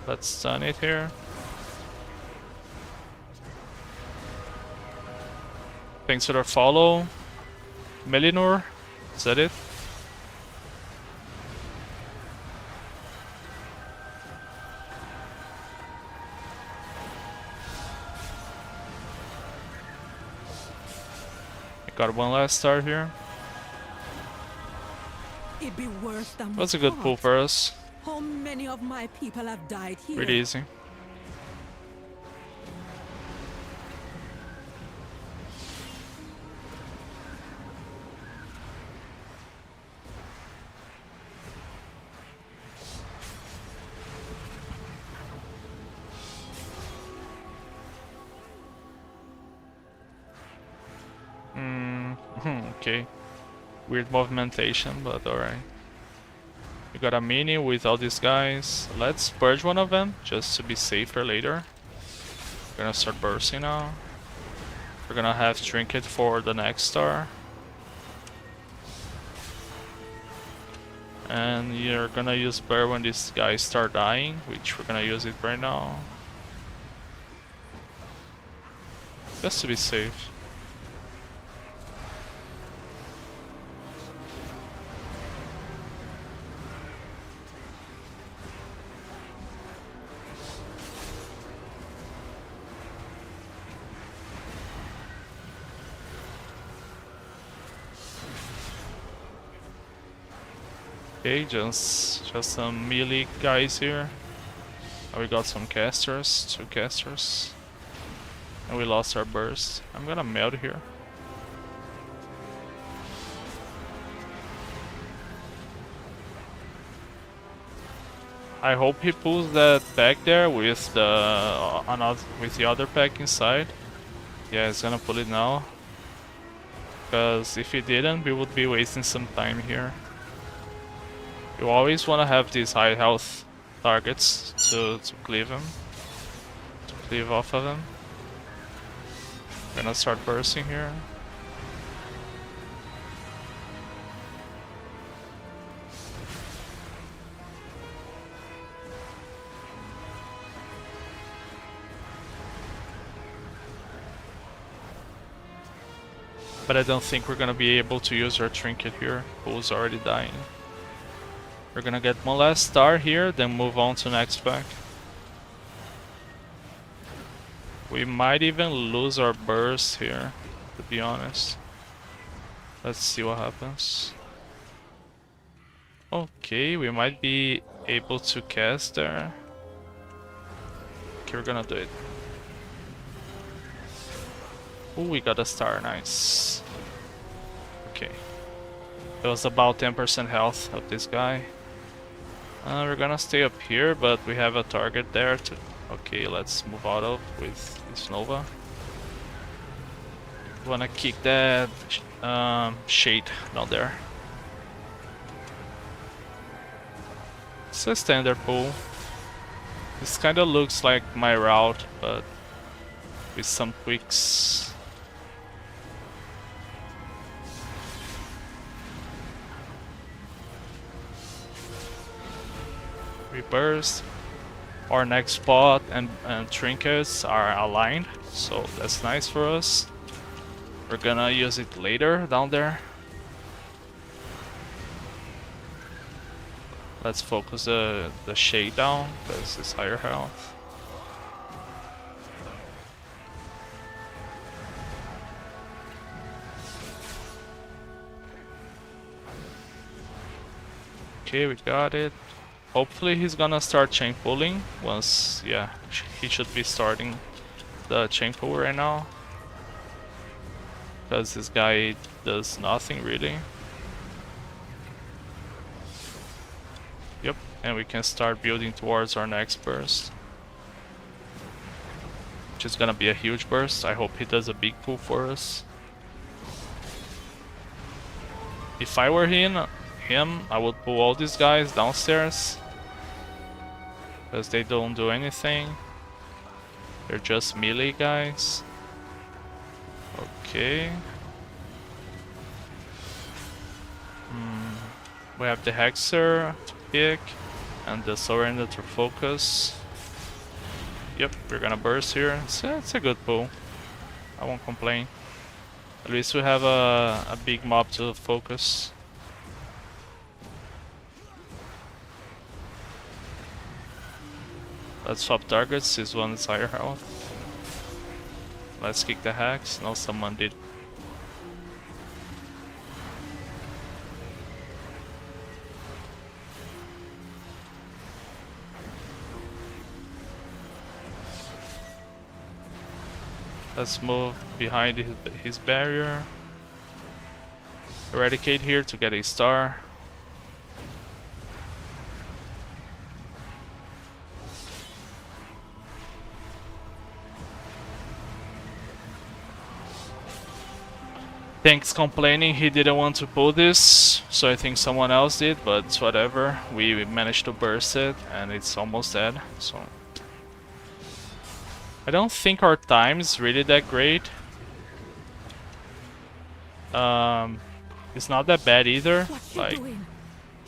Let's stun it here. Thanks for the follow. Melinor, is that it? I got one last star here. It'd be worse than That's a we good thought. pull for us. How many of my people have died here? Pretty easy. Okay. Weird movimentation, but alright. We got a mini with all these guys. Let's purge one of them, just to be safer later. We're gonna start bursting now. We're gonna have Trinket for the next star. And you're gonna use Burr when these guys start dying, which we're gonna use it right now. Just to be safe. Okay, just some melee guys here. And we got some casters, 2 casters. And we lost our burst. I'm gonna melt here. I hope he pulls that pack there with the other pack inside. Yeah, he's gonna pull it now. Because if he didn't, we would be wasting some time here. You always want to have these high health targets to cleave him. To cleave off of him. Gonna start bursting here. But I don't think we're gonna be able to use our trinket here. Bull's already dying. We're gonna get one last star here, then move on to next pack. We might even lose our burst here, to be honest. Let's see what happens. Okay, we might be able to cast there. Okay, we're gonna do it. Oh, we got a star, nice. Okay. It was about 10% health of this guy. We're gonna stay up here, but we have a target there to... Okay, let's move out of with this Nova. Wanna kick that shade down there. It's a standard pull. This kinda looks like my route, but with some tweaks. We burst. Our next spot and trinkets are aligned, so that's nice for us. We're gonna use it later down there. Let's focus the shade down because it's higher health. Okay, we got it. Hopefully he's gonna start chain pulling once, yeah, he should be starting the chain pull right now. Because this guy does nothing really. Yep, and we can start building towards our next burst. Which is gonna be a huge burst. I hope he does a big pull for us. If I were him, I would pull all these guys downstairs. Because they don't do anything. They're just melee guys. Okay. We have the Hexer to pick. And the Surrender to focus. Yep, we're gonna burst here. It's a good pull. I won't complain. At least we have a big mob to focus. Let's swap targets, this one is higher health. Let's kick the Hex, no someone did. Let's move behind his barrier. Eradicate here to get a star. Tank's complaining he didn't want to pull this, so I think someone else did, but it's whatever. We managed to burst it, and it's almost dead, so... I don't think our time is really that great. It's not that bad either, like...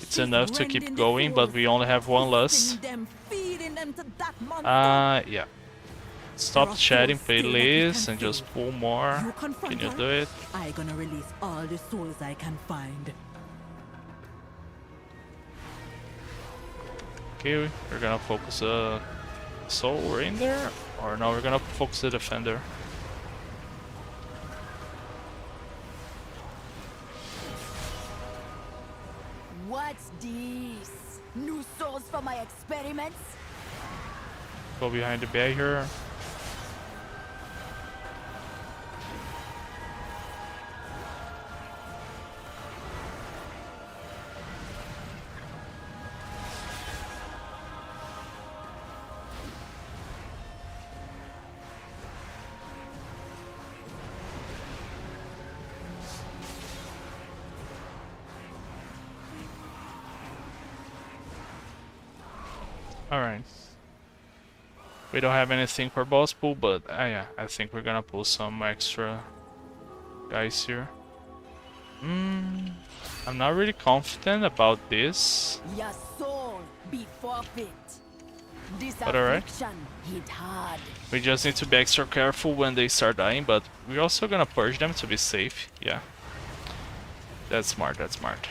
It's enough to keep going, but we only have one lust. Yeah. Stop chatting, please, and just pull more. Can you do it? I'm gonna release all the souls I can find. Okay, we're gonna focus a soul in there, or no, we're gonna focus the defender. What's this? New souls for my experiments? Go behind the barrier. Alright. We don't have anything for boss pull, but yeah, I think we're gonna pull some extra guys here. I'm not really confident about this. Your soul be forfeit. This But alright. affliction hit hard. We just need to be extra careful when they start dying, but we're also gonna purge them to be safe. Yeah. That's smart, that's smart.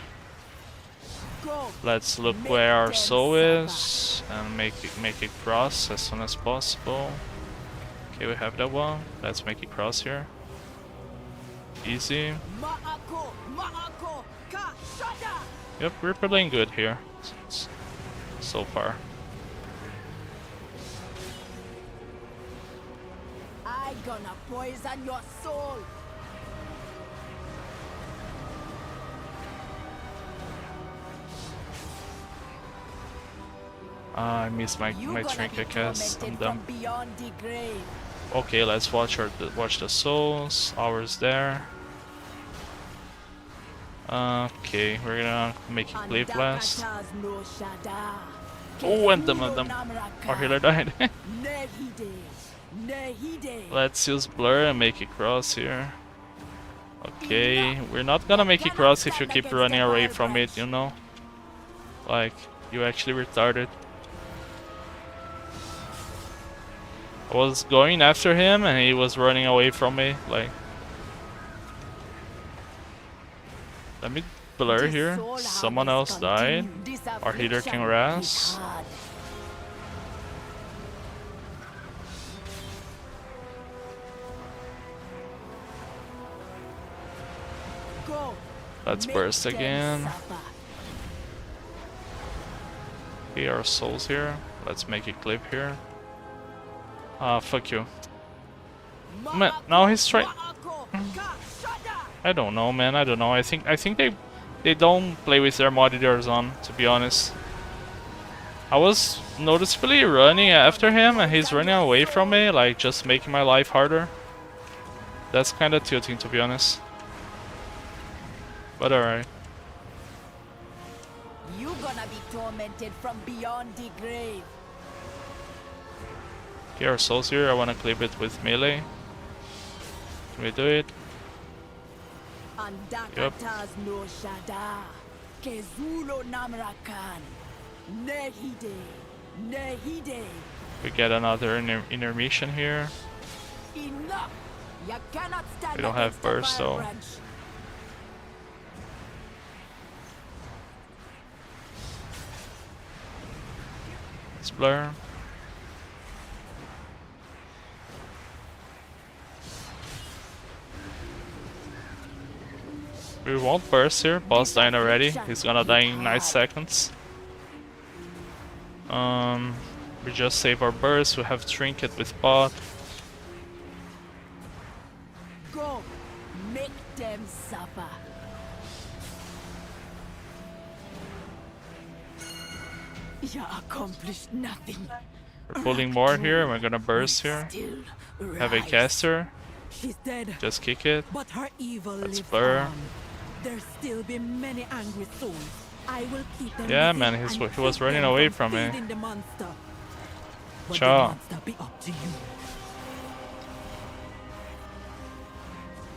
Go. Let's look where our soul is and make it cross as soon as possible. Okay, we have that one. Let's make it cross here. Easy. Ma'ako, ma'ako, ka shada. Yep, we're playing good here so far. I gonna poison your soul. I missed my You gonna trinket be cast. I'm tormented dumb. from beyond the grave. Okay, let's watch the souls. Ours there. Okay, we're gonna make it play blast. Andakatas no shada. Oh, and them. Our healer died. Nehide, nehide. Let's use blur and make it cross here. Okay, we're not gonna make it cross if you keep running away from it, you know? Like, you actually retarded. I was going after him and he was running away from me, like... Let me blur here. Someone else died. Our healer can ras. Let's burst again. Okay, our souls here. Let's make it clip here. Fuck you. Man, now he's trying. I don't know, man. I don't know. I think they don't play with their monitors on, to be honest. I was noticeably running after him and he's running away from me, like just making my life harder. That's kind of tilting, to be honest. But alright. You gonna be tormented from beyond the grave. Okay, our souls here. I wanna clip it with melee. Can we do it? Yep. Andakatas no shada. Kezulo namrakan. Nehide, nehide. We get another intermission here. Enough. You cannot stand We don't have against the burst vile though. branch. Let's blur. We won't burst here. Boss dying already. He's gonna die in 9 seconds. We just save our burst. We have trinket with bot. Go. Make them suffer. You accomplished nothing. We're pulling more here. We're gonna burst here. Still Have a rise. caster. She's dead. Just kick it. But her evil Let's lives blur. on. There'll still be many angry souls. I will keep them Yeah, busy man, and he was keep running them away from from me. feeding the monster. But the Ciao. monster be up to you.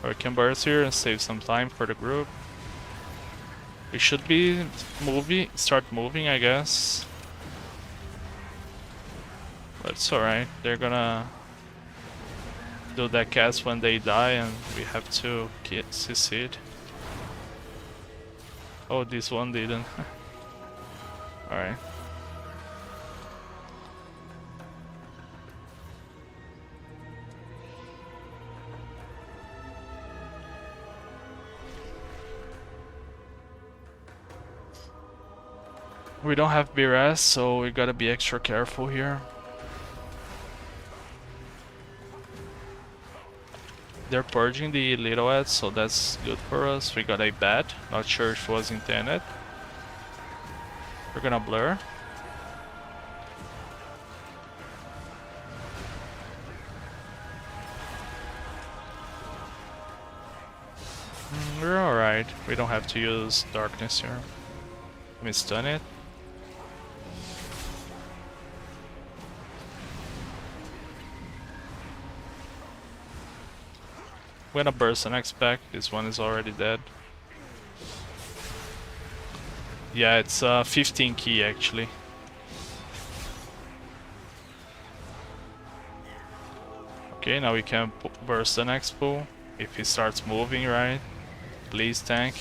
Or we can burst here and save some time for the group. We should be start moving, I guess. But it's alright. They're gonna do that cast when they die, and we have to succeed. Oh, this one didn't. Alright. We don't have BRS, so we gotta be extra careful here. They're purging the little ads, so that's good for us. We got a bat, not sure if it was intended. We're gonna blur. We're alright, we don't have to use darkness here. Let me stun it. I'm gonna burst the next pack. This one is already dead. Yeah, it's 15 key actually. Okay, now we can burst the next pool. If he starts moving, right? Please tank.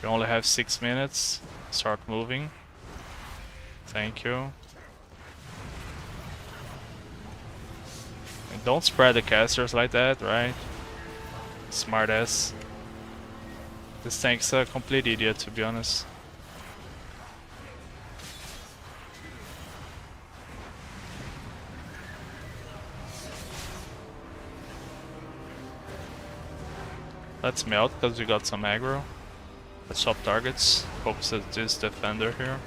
We only have 6 minutes. Start moving. Thank you. And don't spread the casters like that, right? Smartass. This tank's a complete idiot, to be honest. Let's melt because we got some aggro. Let's swap targets. Focus at this defender here.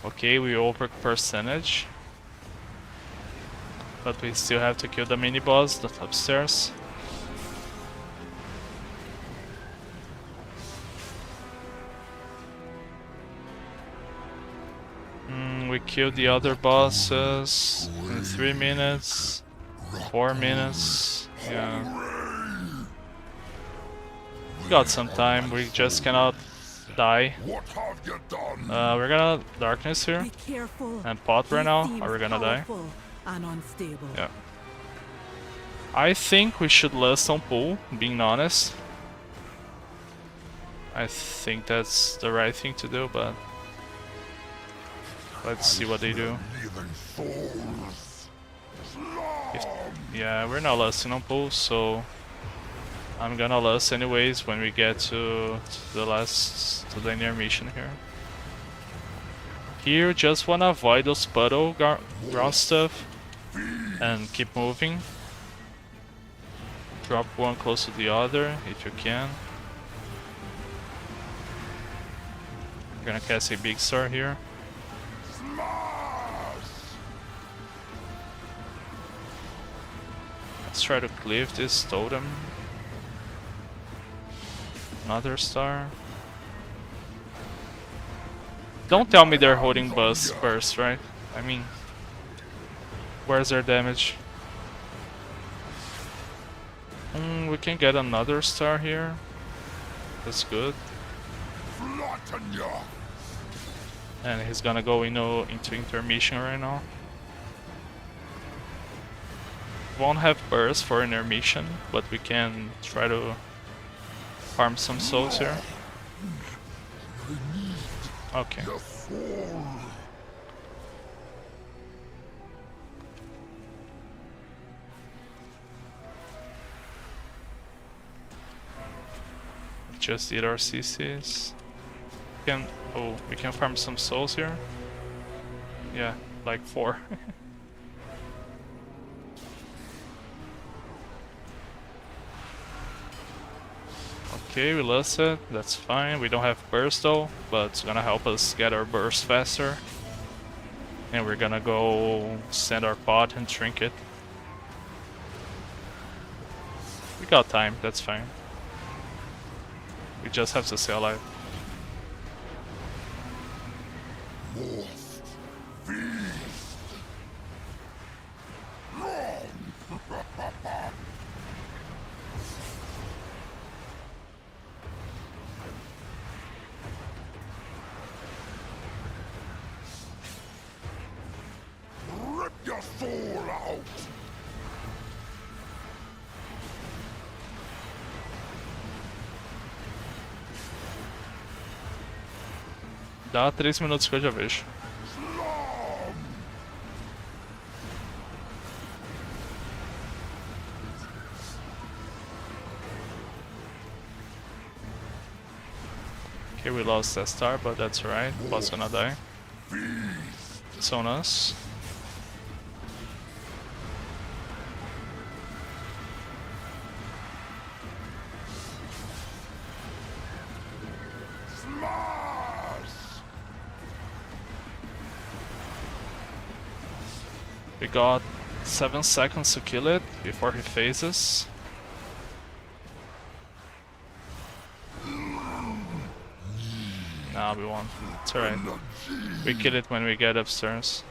Okay, we over percentage, but we still have to kill the mini boss that's upstairs. We killed the other bosses in 3 minutes, 4 minutes. Yeah, we got some time. We just cannot die. We're gonna darkness here and pot right now, or we're gonna die. Yeah. I think we should lust on pool, being honest. I think that's the right thing to do, but let's see what they do. Yeah, we're not lusting on pool, so I'm gonna lust anyways when we get to the intermission here. Here, just wanna avoid those puddle ground stuff and keep moving. Drop one close to the other if you can. I'm gonna cast a big star here. Let's try to cleave this totem. Another star. Don't tell me they're holding burst, right? I mean, where's their damage? We can get another star here. That's good. And he's gonna go into intermission right now. Won't have burst for intermission, but we can try to farm some souls here. Okay. Just did our CCs. We can farm some souls here. Yeah, like 4. Okay, we lost it. That's fine. We don't have burst though, but it's gonna help us get our burst faster. And we're gonna go send our pot and trinket. We got time, that's fine. We just have to stay alive. Rip your soul out! Dá 3 minutos que eu já vejo. Okay, we lost that star, but that's alright. Bot's gonna die. It's on us. We got 7 seconds to kill it before he phases. Nah, we won. It's alright. We kill it when we get upstairs.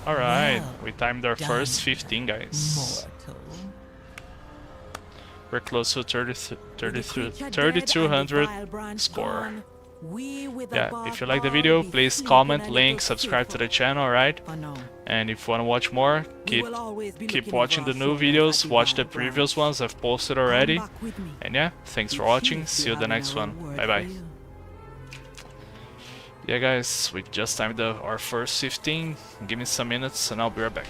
Alright, we timed our first 15, guys. We're close to 3,200 score. Yeah, if you like the video, please comment, link, subscribe to the channel, alright? And if you want to watch more, keep watching the new videos, watch the previous ones I've posted already. And yeah, thanks for watching, see you in the next one, bye bye. Yeah guys, we just timed our first 15, give me some minutes and I'll be right back.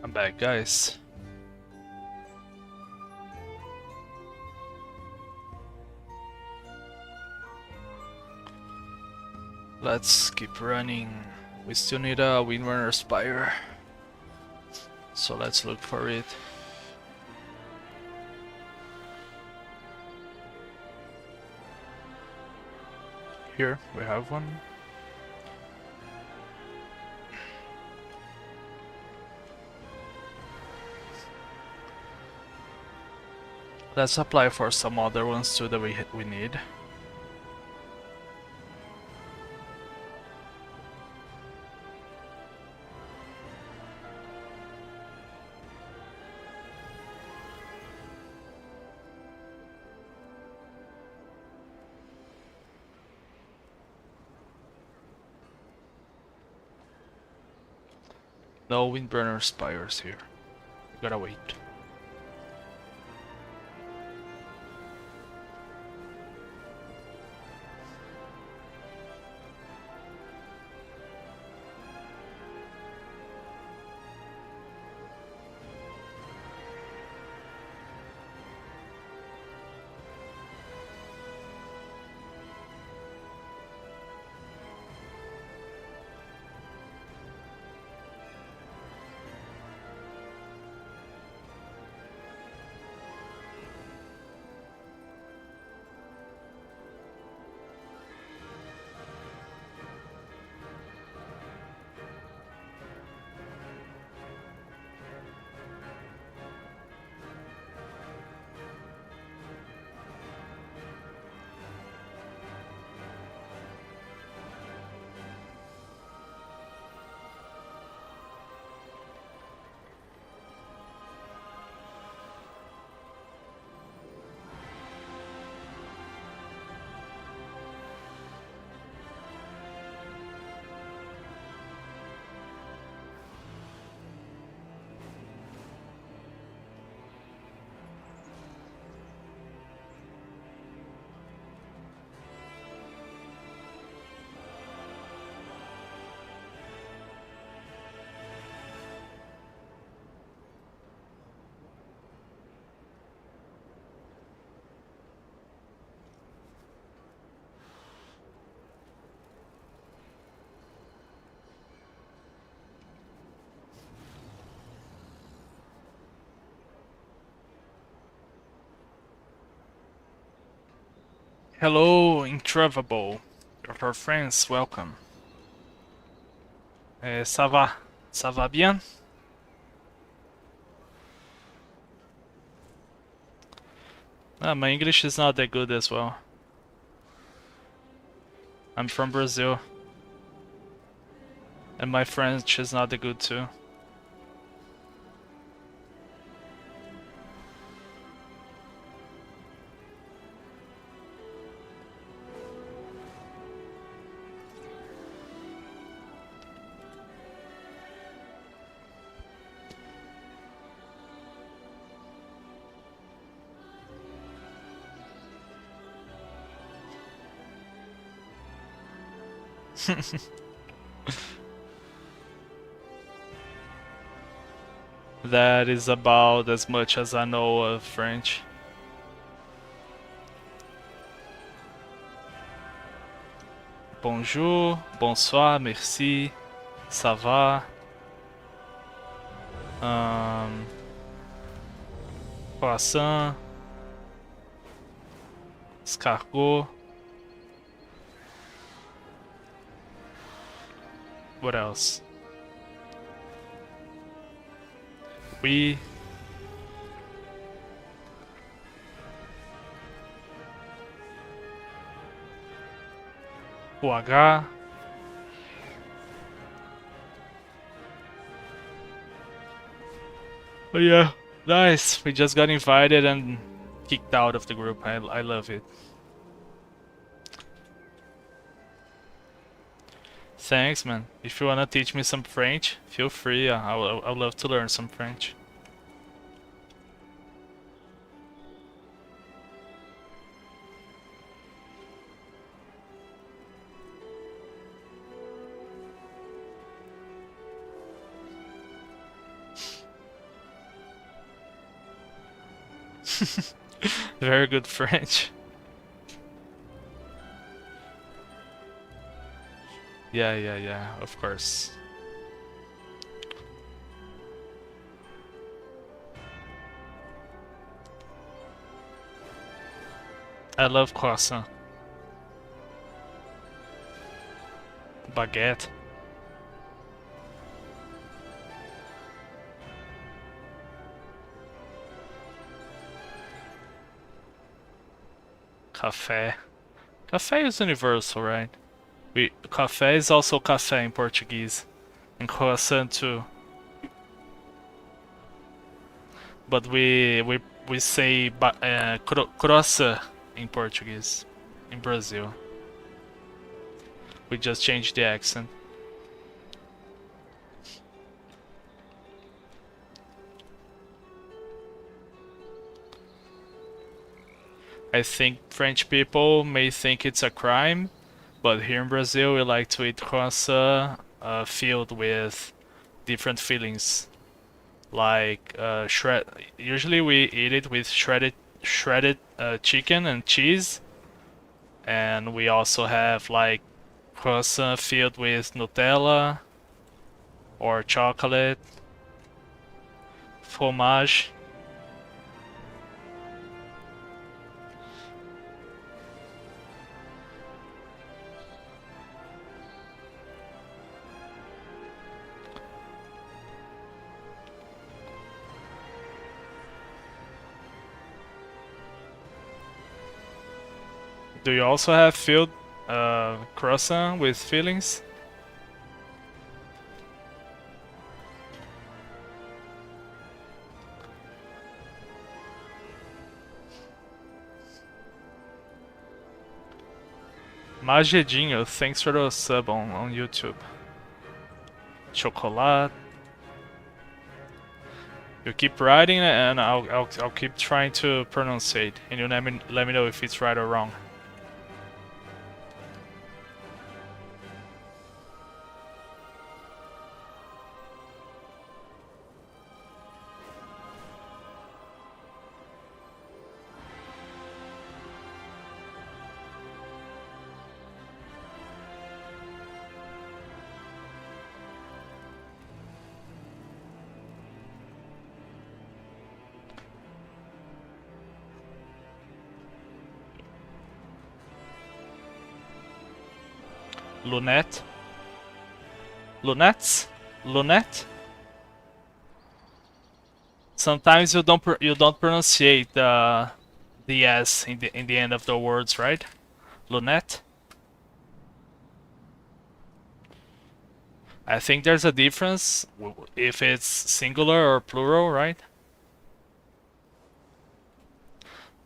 I'm back, guys. Let's keep running. We still need a Windrunner Spire, so let's look for it. Here we have one. Let's apply for some other ones too that we need. No Windrunner Spires here. We gotta wait. Hello, Intrevable. You're our friends, welcome. Ça va? Ça va bien? My English is not that good as well. I'm from Brazil. And my French is not that good too. That is about as much as I know of French. Bonjour, bonsoir, merci, ça va. Croissant, escargot. What else? Oui. Foie gras. But yeah, nice. We just got invited and kicked out of the group. I love it. Thanks, man. If you wanna teach me some French, feel free. I'd love to learn some French. Very good French. Yeah, of course. I love croissant. Baguette. Café. Café is universal, right? Café is also café in Portuguese. And croissant too. But we say croissant in Portuguese. In Brazil. We just changed the accent. I think French people may think it's a crime, but here in Brazil we like to eat croissant filled with different fillings. Like usually we eat it with shredded chicken and cheese, and we also have like croissant filled with Nutella or chocolate, fromage. Do you also have filled croissant with fillings? Magedinho, thanks for the sub on YouTube. Chocolate. You keep writing and I'll keep trying to pronounce it, and you let me know if it's right or wrong. Lunette? Lunettes? Lunette? Sometimes you don't pronunciate the s in the end of the words, right? Lunette? I think there's a difference if it's singular or plural, right?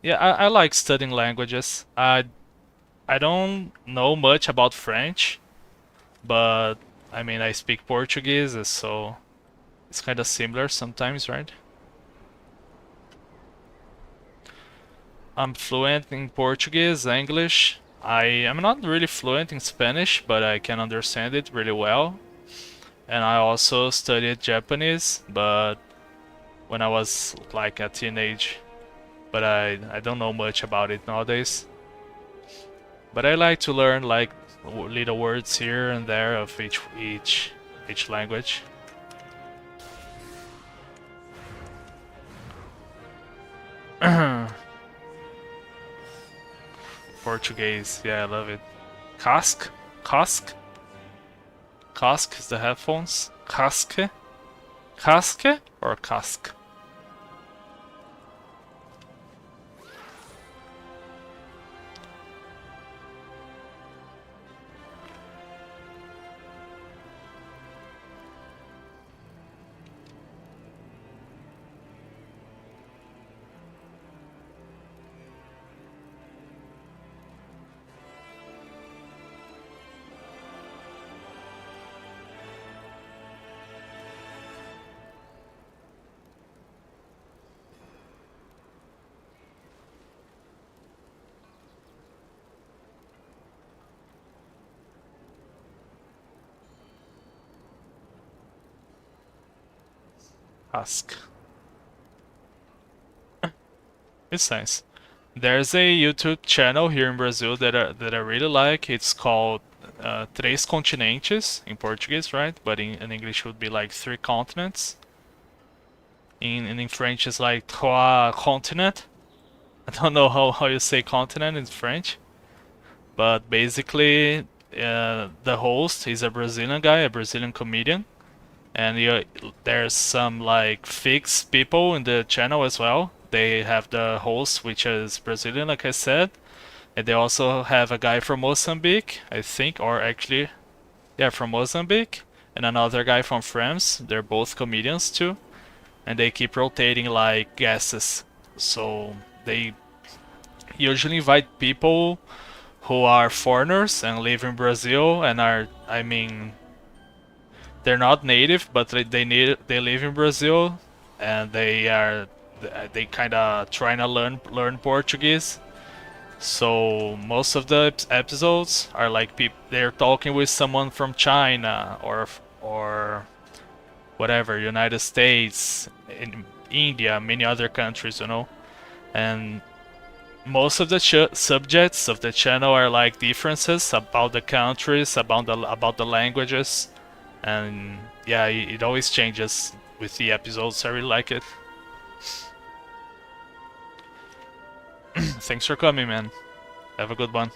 Yeah, I like studying languages. I don't know much about French, but I mean I speak Portuguese, so it's kind of similar sometimes, right? I'm fluent in Portuguese, English. I am not really fluent in Spanish, but I can understand it really well. And I also studied Japanese, but when I was like a teenage, but I don't know much about it nowadays. But I like to learn like little words here and there of each language. Portuguese, yeah, I love it. Casque? Casque? Casque is the headphones. Casque? Casque or casque? Ask. It's nice. There's a YouTube channel here in Brazil that I really like. It's called Três Continentes in Portuguese, right? But in English it would be like three continents. In French it's like trois continents. I don't know how you say continent in French. But basically the host is a Brazilian guy, a Brazilian comedian. And there's some like fixed people in the channel as well. They have the host, which is Brazilian, like I said. And they also have a guy from Mozambique, I think, or actually, yeah, from Mozambique. And another guy from France. They're both comedians too. And they keep rotating like guests. So they usually invite people who are foreigners and live in Brazil and are, I mean, they're not native, but they live in Brazil, and they kind of trying to learn Portuguese. So most of the episodes are like they're talking with someone from China or whatever, United States, in India, many other countries, you know. And most of the subjects of the channel are like differences about the countries, about the languages. And yeah, it always changes with the episodes. I really like it. Thanks for coming, man. Have a good one.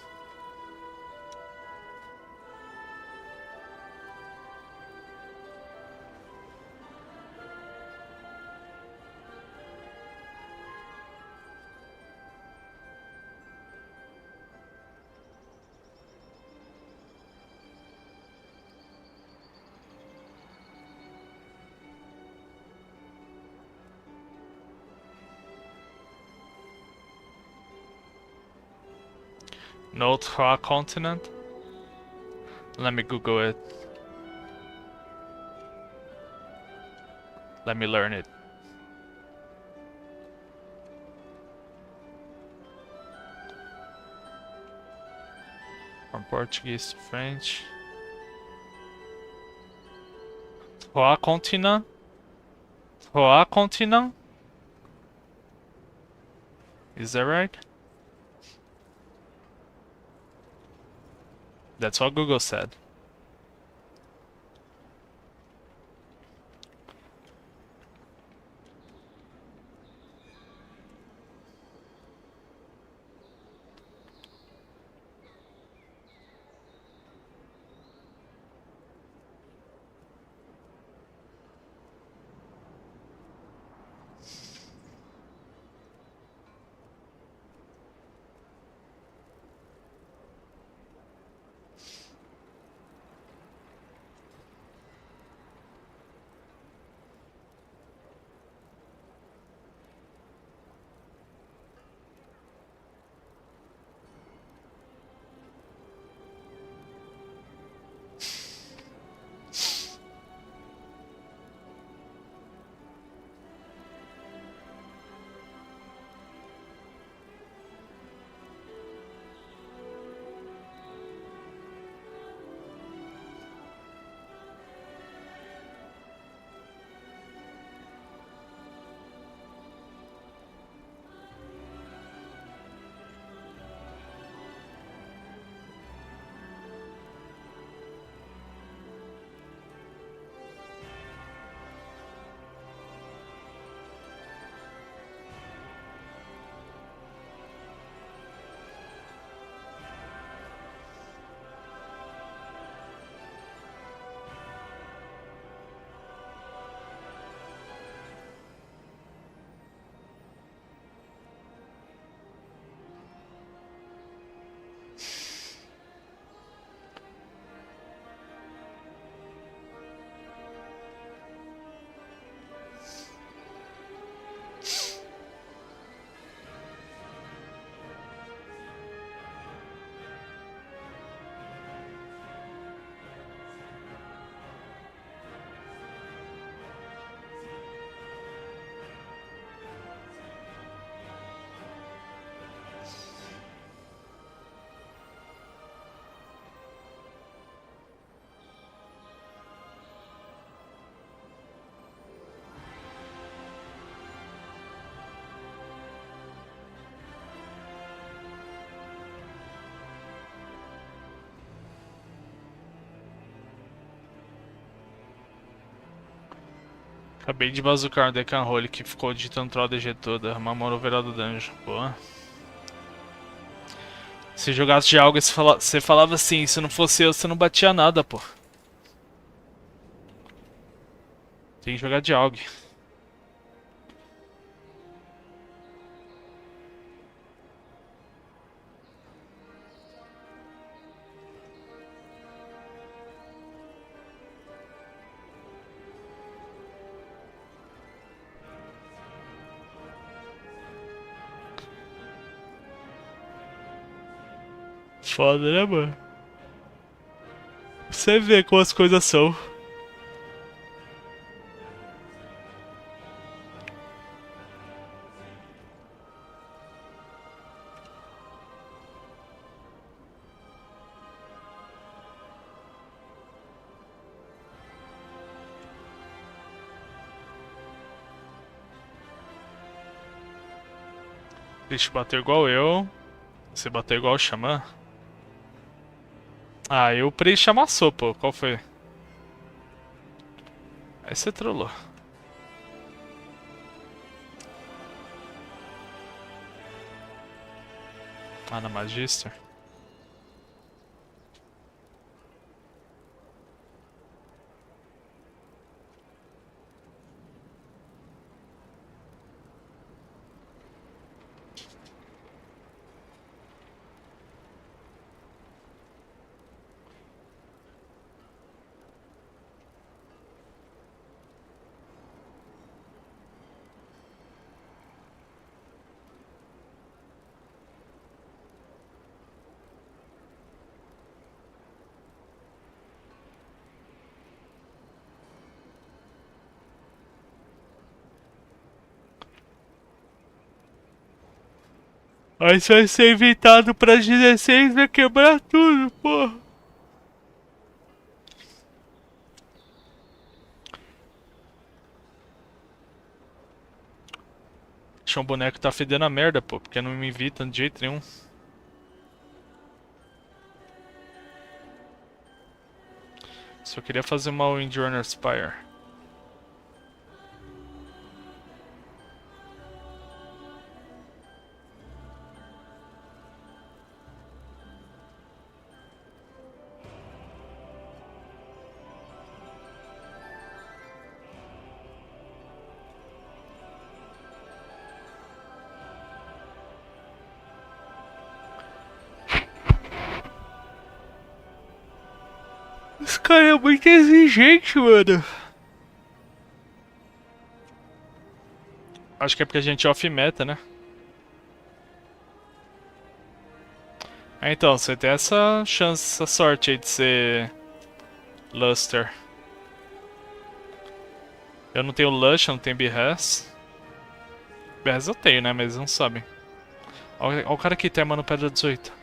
Notre continent? Let me Google it. Let me learn it. From Portuguese to French. Trois continents? Trois continents? Is that right? That's what Google said. Acabei de bazucar o Decan Roll que ficou digitando troll DG toda. Mamou no verão do dungeon. Boa. Se jogasse de algo, você falava assim, se não fosse eu, você não batia nada, pô. Tem que jogar de algo. Foda, né, mano? Você vê como as coisas são. Deixa eu bater igual eu. Você bateu igual o Xamã? Ah, eu o Priest amassou, pô. Qual foi? Aí você trollou. Ah, na Magister? Aí se vai ser inventado pra 16, vai quebrar tudo, pô. Deixa um boneco tá fedendo a merda, pô, porque não me invitam de jeito nenhum. Só queria fazer uma Windrunner Spire. Esse cara é muito exigente, mano. Acho que é porque a gente é off-meta, né? Então, você tem essa chance, essa sorte aí de ser Luster. Eu não tenho Lush, eu não tenho Behes. Behes eu tenho, né? Mas eles não sabem. Olha o cara que tem, mano, pedra 18.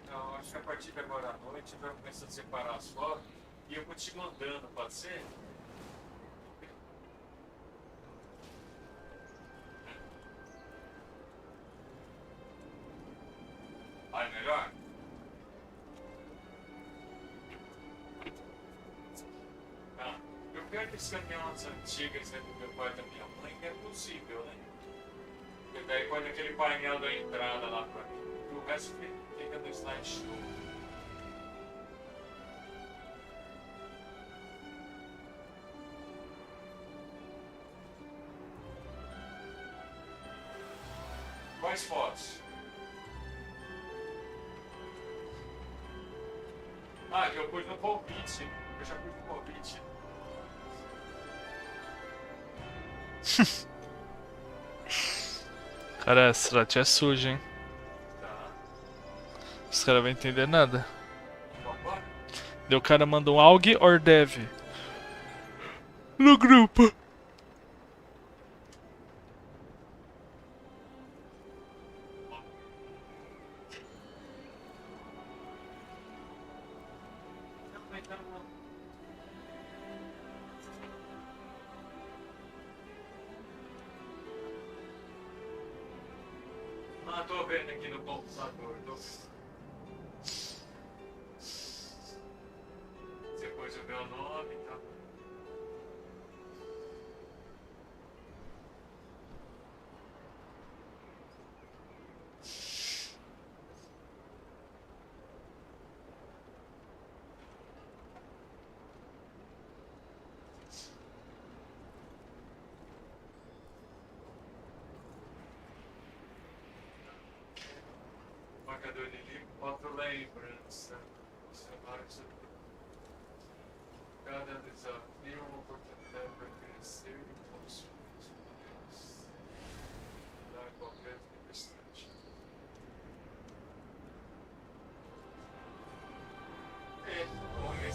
Então, acho que a partir de agora à noite vai começar a separar as fotos e eu vou te mandando, pode ser? Vai melhor? Tá. Eu quero que esse caminhões antigas do meu pai e da minha mãe, que é possível, né? E daí põe aquele painel da entrada lá pra mim. E o resto fica no slideshow. mais fotos. Ah, que eu pus no convite. Eu já pus no convite. Cara, essa strat é suja, hein? Tá. Os caras vão entender nada. Vambora? Daí o cara mandou um AUG or Dev no grupo. Ah, tô vendo aqui no computador. Você pôs o meu nome, tá? Marcador de livro, quatro lembranças. Cada desafio, uma oportunidade para crescer e construir os poderes. Dar qualquer tempestade. Vamos ver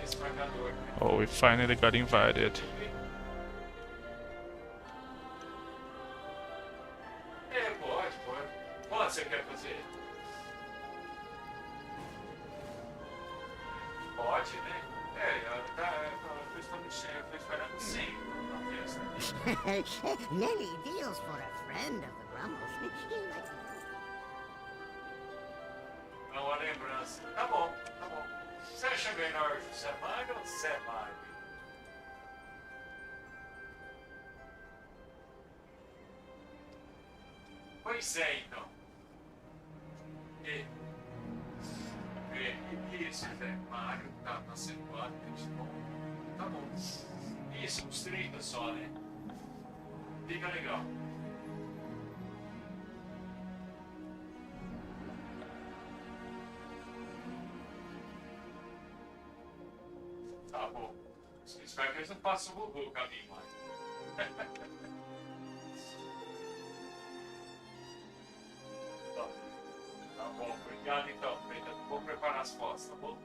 esse marcador. Oh, we finally got invited. Pode. Quanto você quer fazer? Pode, né? Eu tô esperando 100 na festa. Many deals for a friend of the Grumbles. He likes É uma lembrança. Tá bom. Você acha melhor José Mário ou Zé Mário? Pois é, então. Isso, Zé Mário tá acentuado, tá bom. Isso, uns 30 só, né? Fica legal. Tá bom. Espero que eles não façam o caminho mais. Tá bom, obrigado então. Vou preparar as fotos, tá bom?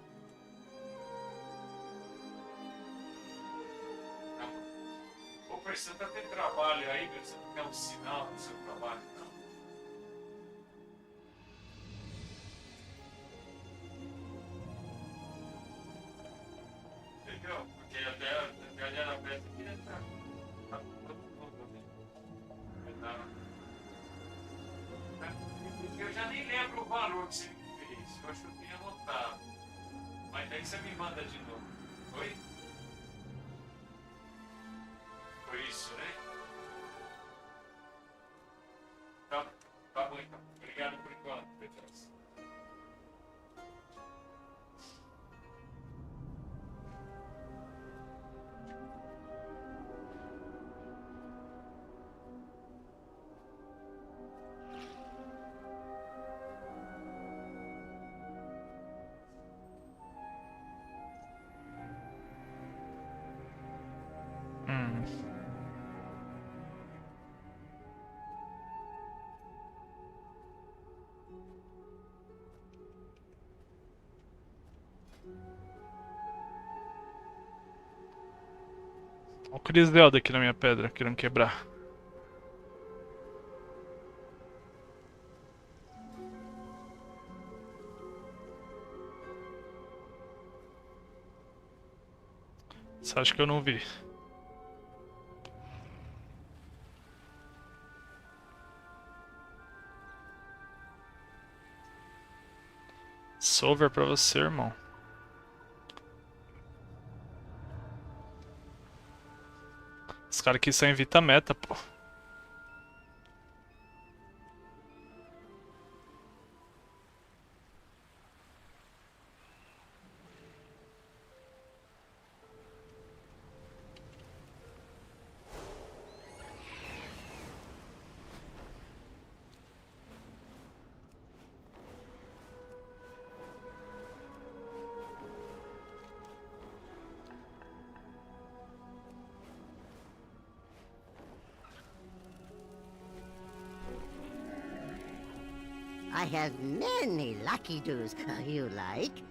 Vou precisando ter trabalho aí, você não quer um sinal do seu trabalho, não? Entendeu? Porque até ali na festa aqui tá todo mundo. Eu já nem lembro o valor que você me fez. Eu acho que eu tinha anotado. Mas daí você me manda de novo. Oi? Foi isso, né? Tá bom então. Obrigado por enquanto, Petras. Olha o Crisdelda aqui na minha pedra, querendo quebrar. Você acha que eu não vi? Solver pra você, irmão. Os caras aqui só evitam meta, pô. I have many lucky doos you like.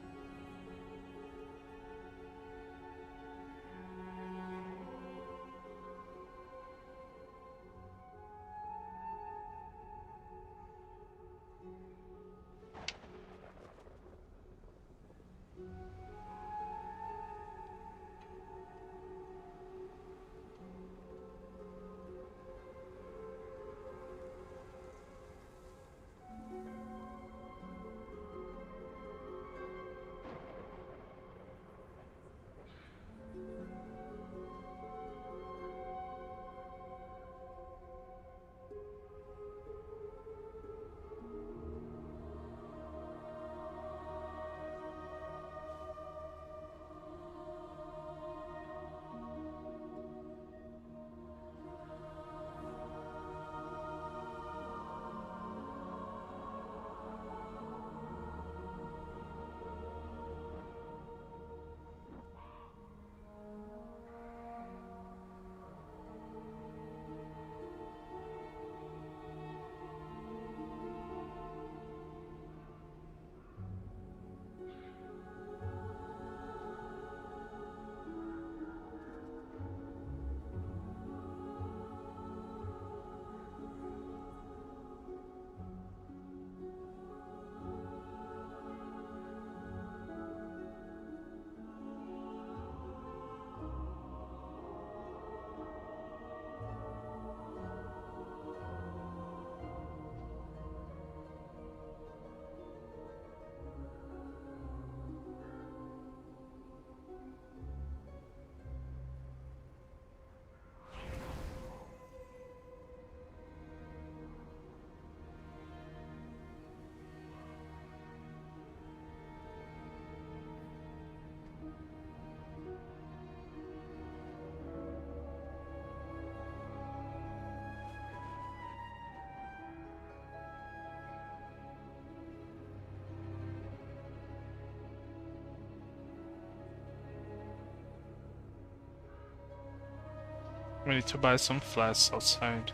We need to buy some flats outside.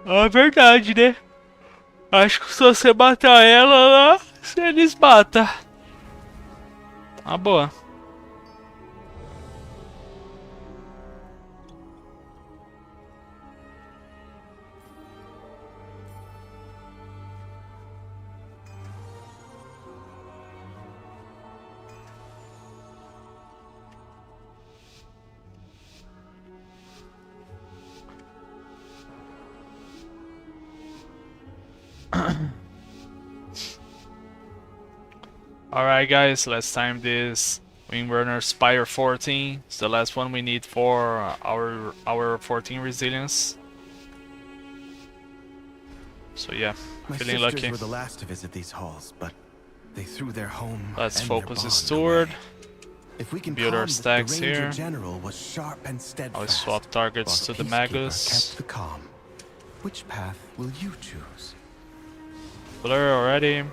É verdade, né? Acho que se você matar ela lá, eles matam. Ah, boa. Alright guys, let's time this Windrunner Spire 14. It's the last one we need for our 14 resilience. So yeah, My feeling sisters lucky. were the last to visit these halls, but they threw their home. Let's and focus their the bond steward. away. If we can Build our calm stacks the Ranger here. General was sharp and steadfast. I'll swap targets while to the Peacekeeper Magus. kept the calm. Which path will you choose? Blur already.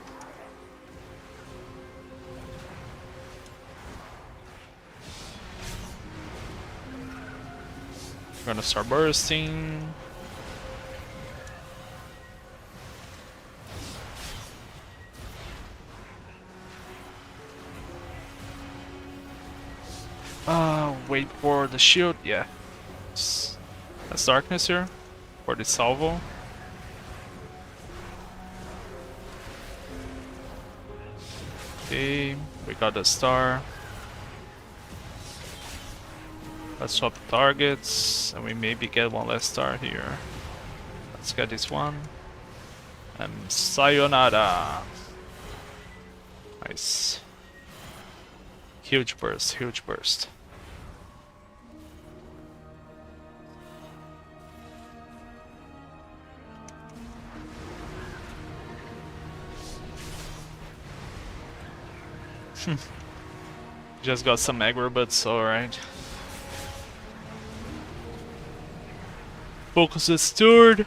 We're gonna start bursting. Wait for the shield. Yeah. That's darkness here for the salvo. Okay, we got the star. Let's swap targets, and we maybe get one less star here. Let's get this one. And sayonara! Nice. Huge burst, huge burst. Just got some aggro, but it's alright. Focus is steward.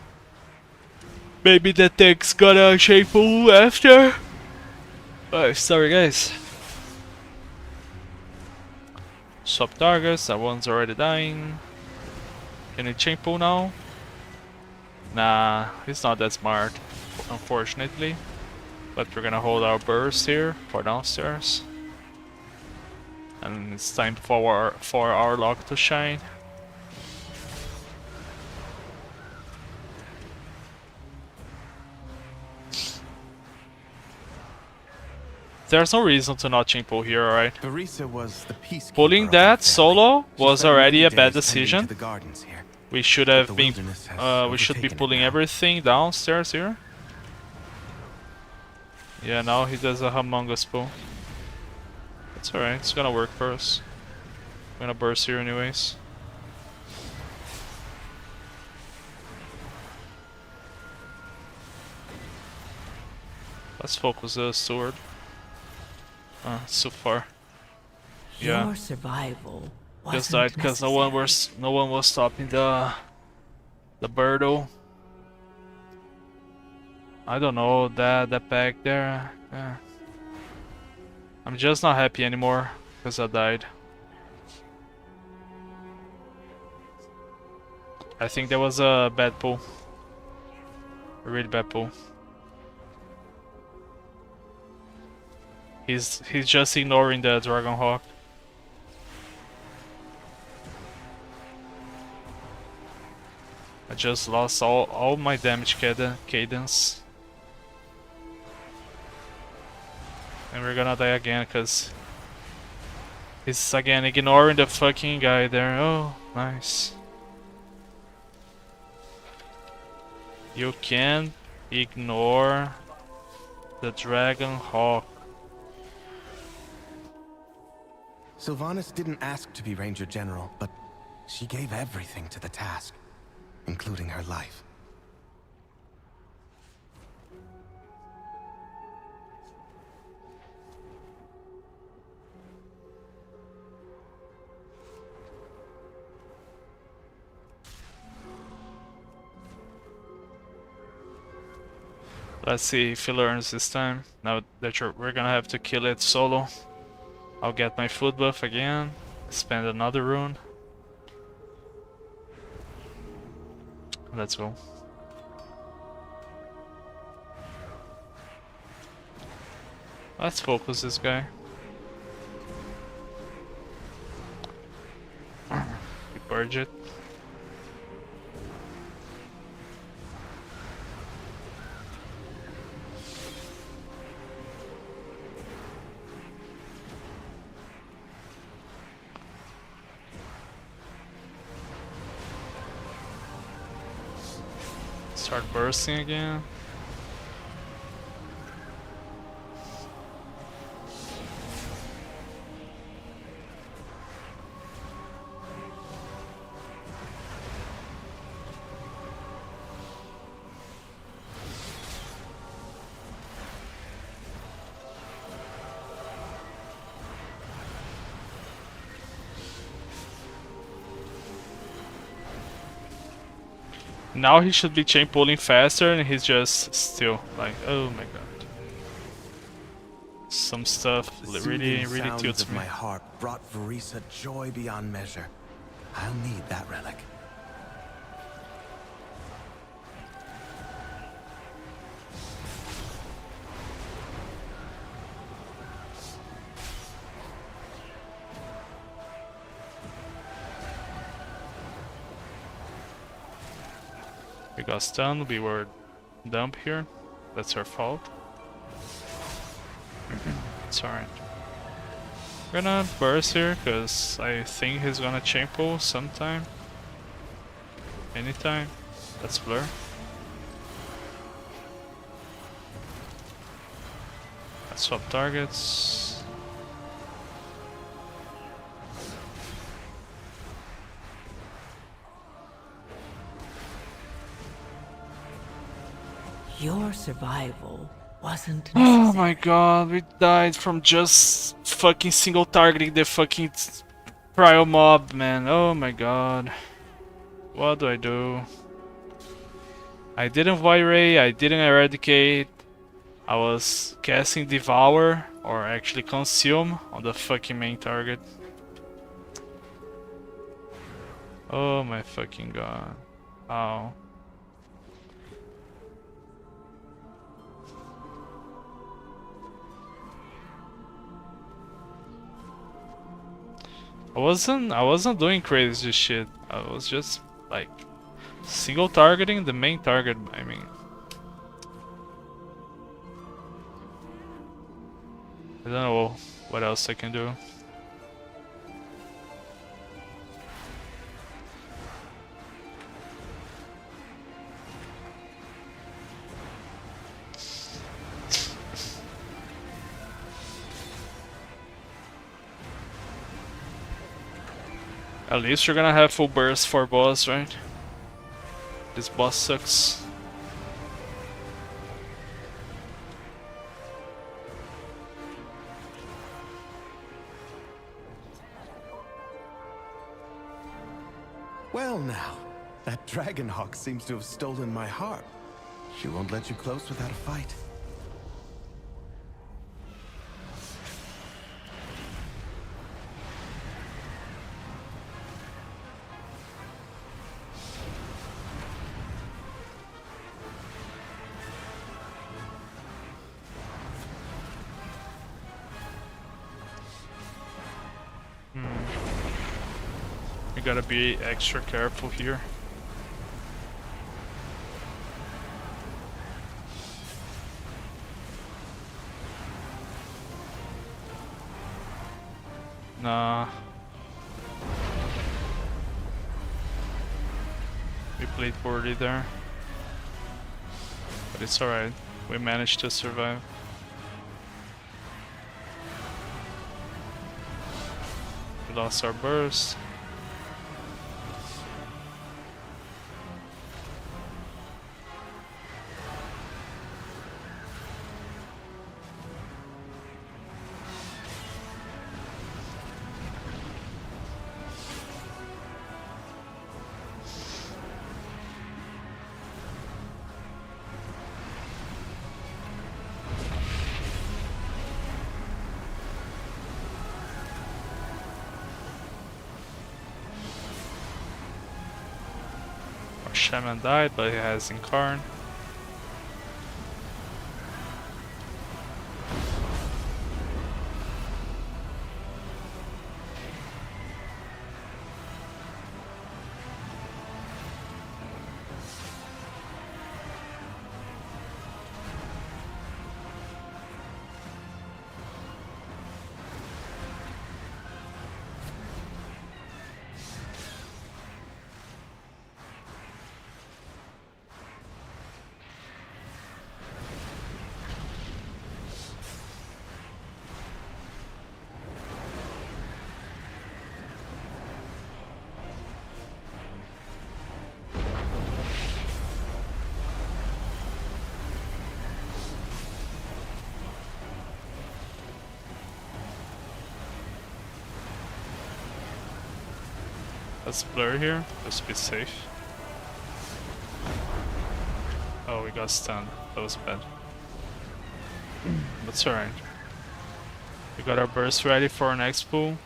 Maybe the tank's gonna shameful after. Oh, sorry guys. Swap targets, that one's already dying. Can we chain pull now? Nah, he's not that smart, unfortunately. But we're gonna hold our burst here for downstairs. And it's time for our lock to shine. There's no reason to not chain pull here, alright? Pulling that solo was already a bad decision. We should have been we should be pulling everything downstairs here. Yeah, now he does a humongous pull. It's alright, it's gonna work for us. I'm gonna burst here anyways. Let's focus the sword. So far. Yeah. Your survival Just died because no one was stopping the birdo. I don't know that pack there. I'm just not happy anymore because I died. I think that was a bad pull. A really bad pull. He's just ignoring the Dragon Hawk. I just lost all my damage cadence. And we're gonna die again because he's again ignoring the fucking guy there. Oh, nice. You can't ignore the Dragon Hawk. Sylvanas didn't ask to be Ranger General, but she gave everything to the task, including her life. Let's see if he learns this time. Now that we're gonna have to kill it solo. I'll get my food buff again, spend another rune. Let's go. Let's focus this guy. We purge it. Start bursting again. Now he should be chain pulling faster, and he's just still like, oh my god. Some stuff really tilts me. My heart brought Verisa joy beyond measure. I'll need that relic. We got stunned, we were dump here. That's her fault. It's alright. Gonna burst here, cause I think he's gonna chain pull sometime. Anytime. That's blur. Let's swap targets. Your survival wasn't Oh my god, we died from just fucking single targeting the fucking Prio mob, man. Oh my god. What do I do? I didn't Virate, I didn't Eradicate. I was casting Devour, or actually Consume, on the fucking main target. Oh my fucking god. Oh. I wasn't doing crazy shit. I was just like single targeting the main target, I mean. I don't know what else I can do. At least you're gonna have full burst for boss, right? This boss sucks. Well now, that Dragonhawk seems to have stolen my heart. She won't let you close without a fight. You gotta be extra careful here. Nah. We played poorly there. But it's alright. We managed to survive. We lost our burst. Shaman died, but he has Incarn. Let's blur here, just to be safe. Oh, we got stunned. That was bad. That's alright. We got our burst ready for our next pool.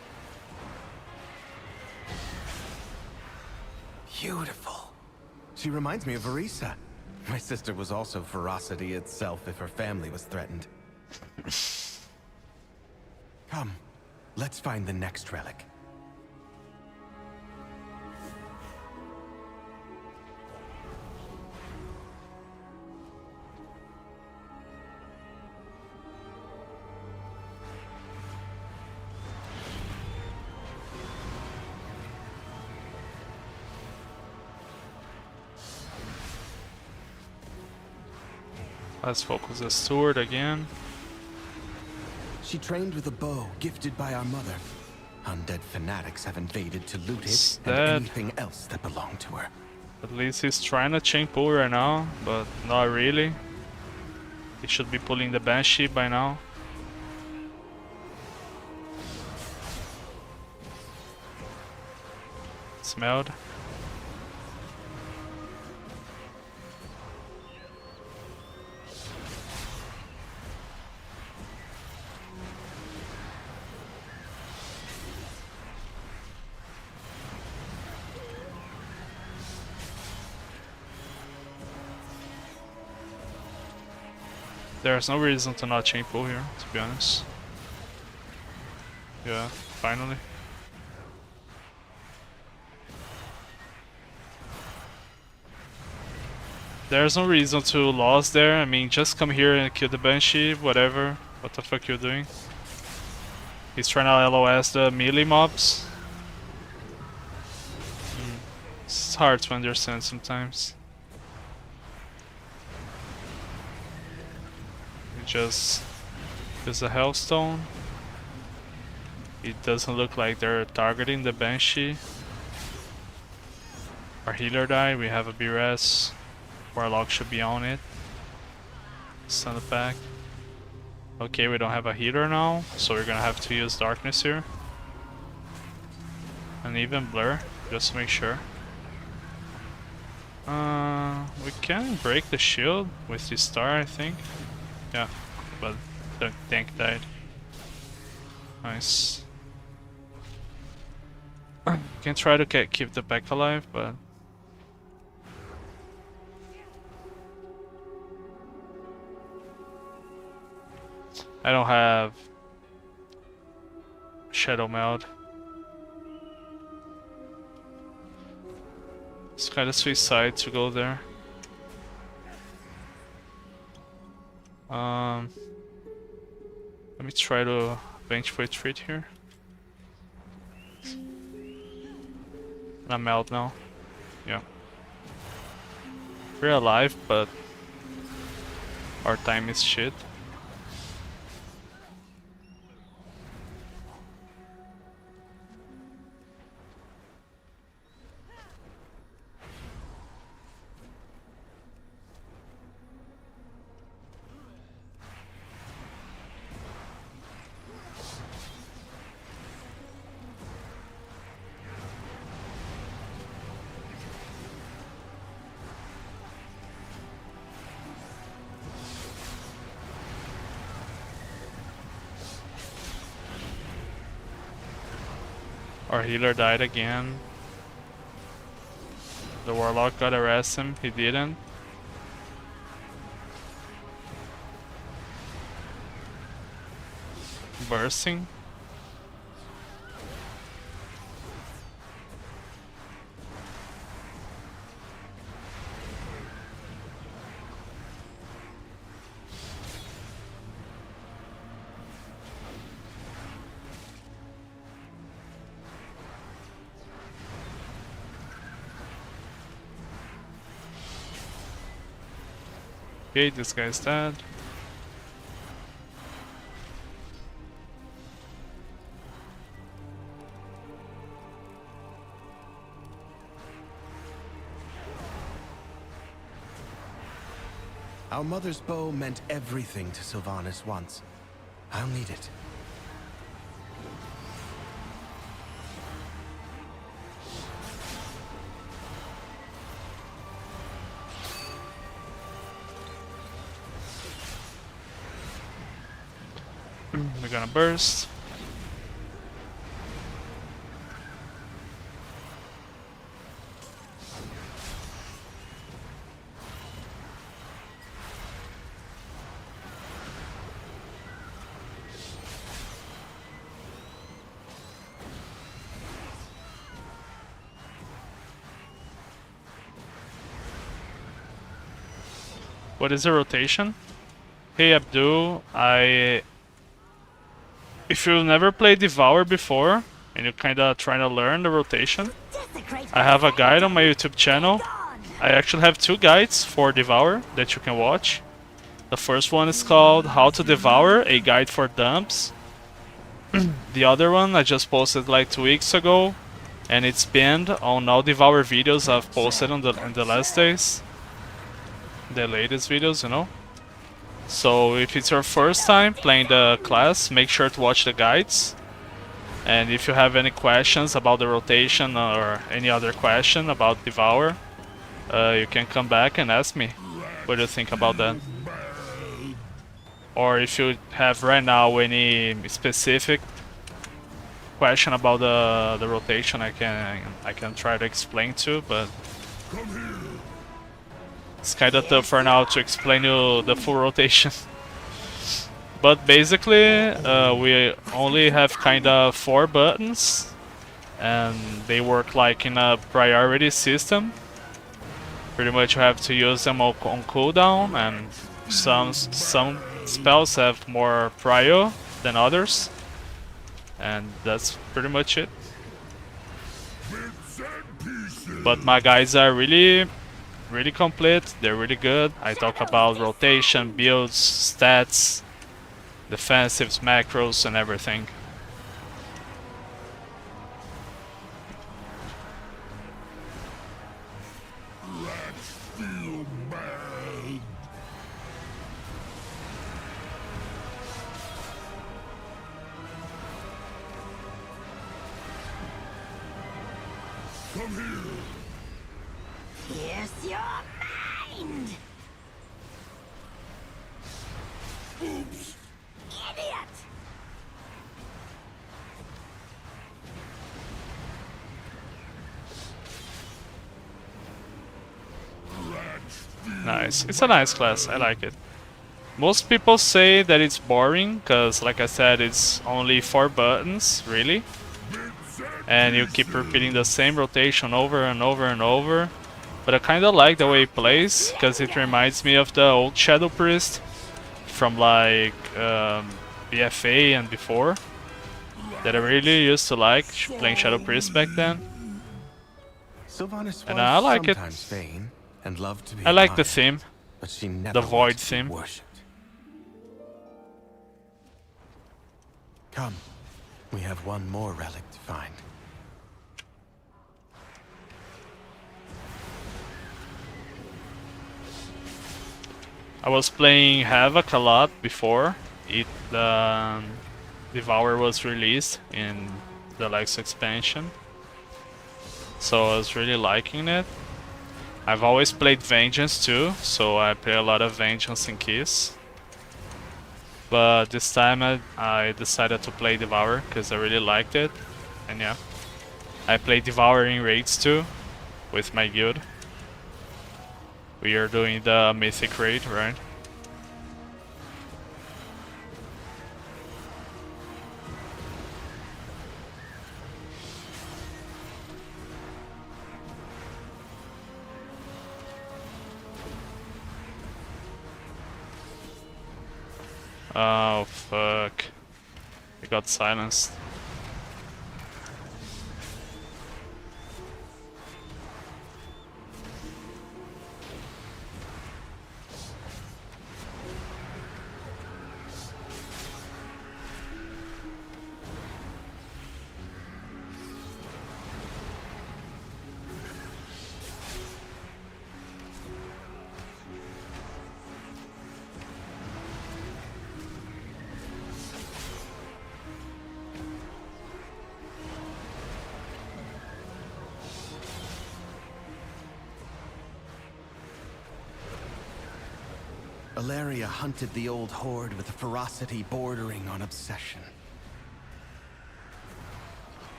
Beautiful. She reminds me of Arisa. My sister was also ferocity itself if her family was threatened. Come, let's find the next relic. Let's focus the sword again. She trained with a bow gifted by our mother. Undead fanatics have invaded to loot it and anything else that belonged to her. At least he's trying to chain pull right now, but not really. He should be pulling the Banshee by now. Smelled. There's no reason to not chain pull here, to be honest. Yeah, finally. There's no reason to lose there. I mean, just come here and kill the Banshee, whatever. What the fuck you're doing? He's trying to LOS the melee mobs. It's hard to understand sometimes. Just use a Hellstone. It doesn't look like they're targeting the Banshee. Our healer died, we have a BRS. Warlock should be on it. Stun it back. Okay, we don't have a healer now, so we're gonna have to use Darkness here. And even Blur, just to make sure. We can break the shield with this star, I think. Yeah, but the tank died. Nice. Can try to keep the pack alive, but I don't have Shadow Meld. It's kind of suicide to go there. Let me try to bench for a treat here. I'm out now. Yeah. We're alive, but our time is shit. Our healer died again. The Warlock got arrest him, he didn't. Bursting. Okay, this guy's dead. Our mother's bow meant everything to Sylvanas once. I'll need it. We're gonna burst. What is the rotation? Hey Abdul, if you've never played Devour before, and you're kinda trying to learn the rotation, I have a guide on my YouTube channel. I actually have 2 guides for Devour that you can watch. The first one is called How to Devour, a Guide for Dumps. The other one I just posted like 2 weeks ago, and it's pinned on all Devour videos I've posted in the last days. The latest videos, you know. So if it's your first time playing the class, make sure to watch the guides. And if you have any questions about the rotation or any other question about Devour, you can come back and ask me what do you think about that. Or if you have right now any specific question about the rotation, I can try to explain too, but it's kind of tough for now to explain you the full rotation. But basically, we only have kind of 4 buttons, and they work like in a priority system. Pretty much you have to use them on cooldown, and some spells have more prio than others, and that's pretty much it. But my guides are really complete, they're really good. I talk about rotation, builds, stats, defensives, macros, and everything. Here's your mind! Oops! Idiot! Nice. It's a nice class, I like it. Most people say that it's boring, because like I said, it's only 4 buttons, really. And you keep repeating the same rotation over and over and over. But I kinda like the way it plays, because it reminds me of the old Shadow Priest from like BFA and before. That I really used to like playing Shadow Priest back then. And I like it. And loved to be I like the admired, theme, but she never the Void wanted to be theme. worshipped. Come, we have one more relic to find. I was playing Havoc a lot before Devour was released in the Lex expansion, so I was really liking it. I've always played Vengeance too, so I play a lot of Vengeance and Kiss. But this time I decided to play Devour because I really liked it, and yeah. I play Devour in raids too, with my guild. We are doing the Mythic raid, right? Oh fuck. I got silenced. Valeria hunted the old horde with a ferocity bordering on obsession.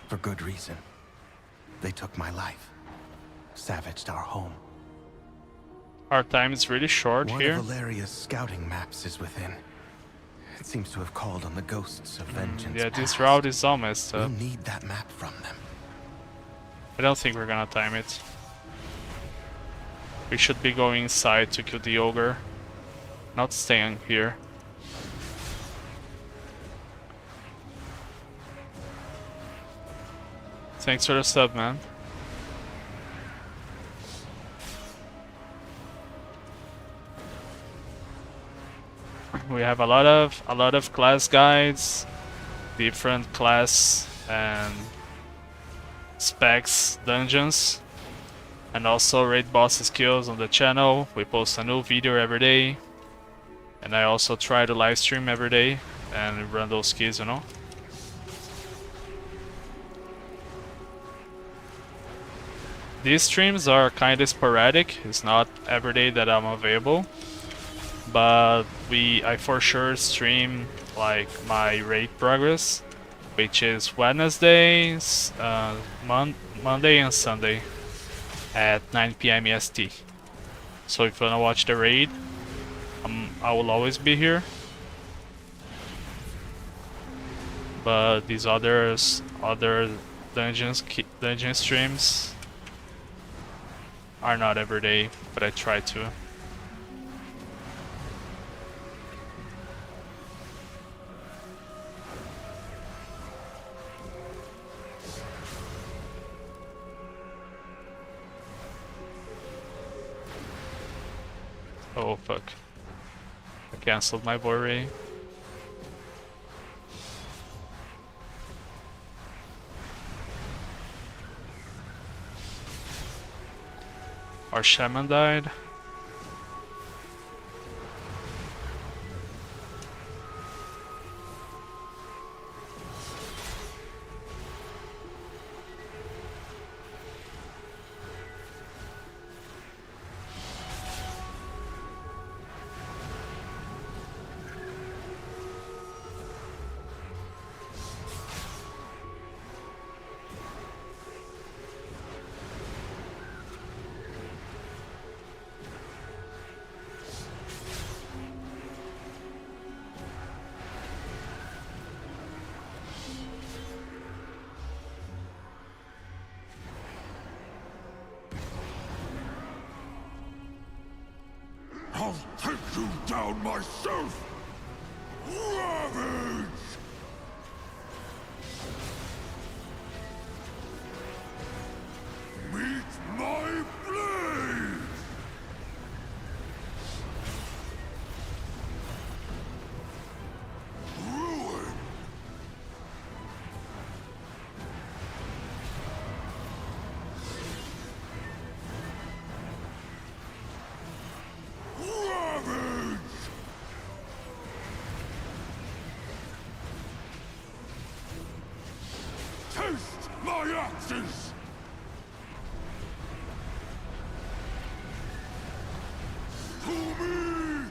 For good reason. They took my life, savaged our home. Our time is really short One here. of Valeria's scouting maps is within. It seems to have called on the ghosts of vengeance. Yeah, this past. route is all messed up. We'll need that map from them. I don't think we're gonna time it. We should be going inside to kill the ogre, not staying here. Thanks for the sub, man. We have a lot of class guides, different class and specs dungeons, and also raid boss skills on the channel. We post a new video every day, and I also try to live stream every day and run those keys, you know. These streams are kind of sporadic. It's not every day that I'm available, but I for sure stream like my raid progress, which is Wednesdays, Monday and Sunday at 9 PM EST. So if you wanna watch the raid, I will always be here. But these other dungeon streams are not every day, but I try to. Oh fuck. I cancelled my Borre. Our shaman died. I'll take you down myself! Ravage! Meet my blade! Ruin! Ravage! Taste my axes! To me!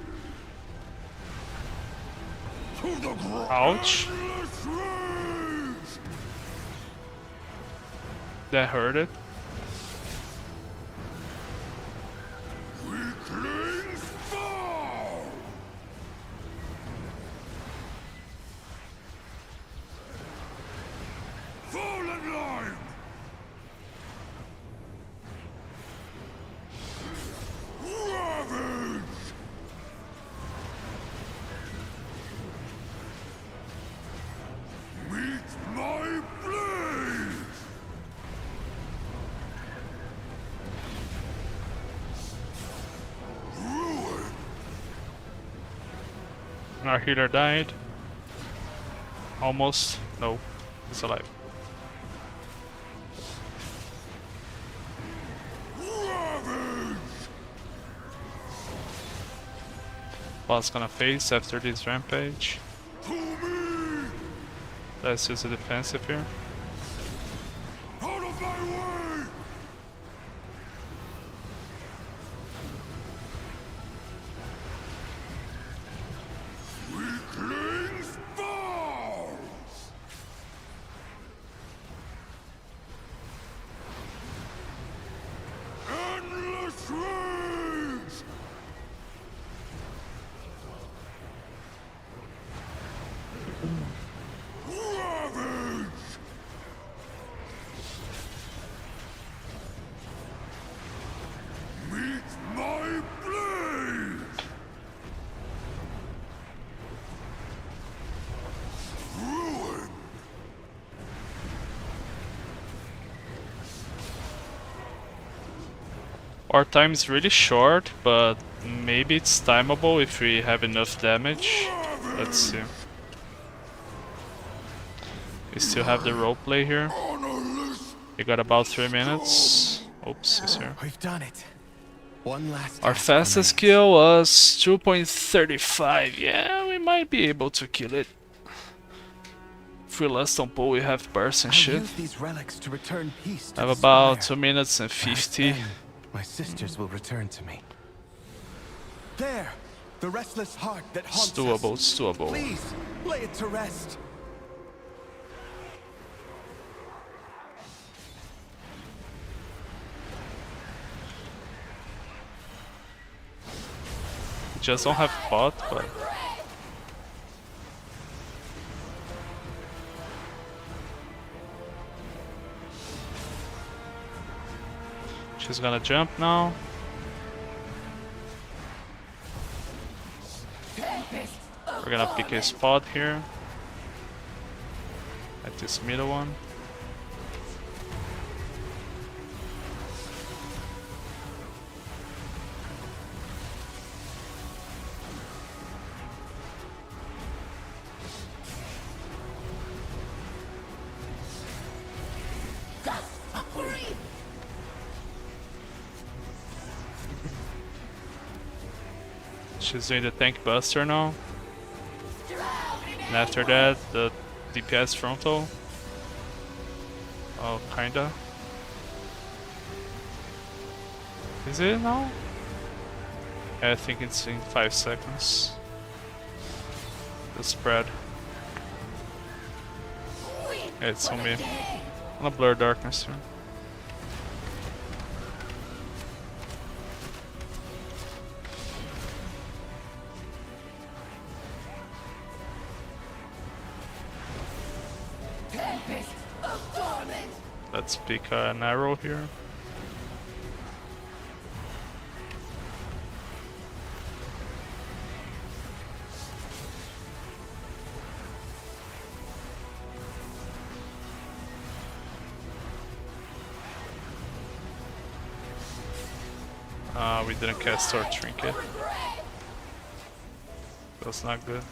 To the ground! Ouch. Endless rage! That hurt it. Weaklings fall! Fall in line! Ravage! Meet my blade! Ruin! Our healer died. Almost. No, he's alive. Ravage! Boss gonna face after this rampage. To me! Let's use the defensive here. Out of my way! Weaklings fall! Endless rage! Ravage! Meet my blade! Ruin! Our time is really short, but Maybe it's timeable if we have enough damage. Let's see. We still have the roleplay here. We got about 3 minutes. Oops, he's here. We've done it. One last Our task fastest remains. kill was 2.35. Yeah, we might be able to kill it. If we last on pull, we have burst and I'll shit. use these relics to return peace to I the have about spire. 2 minutes and Perhaps 50. then my sisters will return to me. There, the restless heart that haunts It's doable, us. it's doable. Please, lay it to rest. We just don't have pot, but she's gonna jump now. We're gonna pick a spot here. At this middle one. She's doing the tank buster now. And after that, the DPS frontal. Oh, kinda. Is it now? Yeah, I think it's in 5 seconds. The spread. Yeah, it's on me. I'm gonna blur darkness here. Let's pick an arrow here. We didn't cast our trinket. That's not good.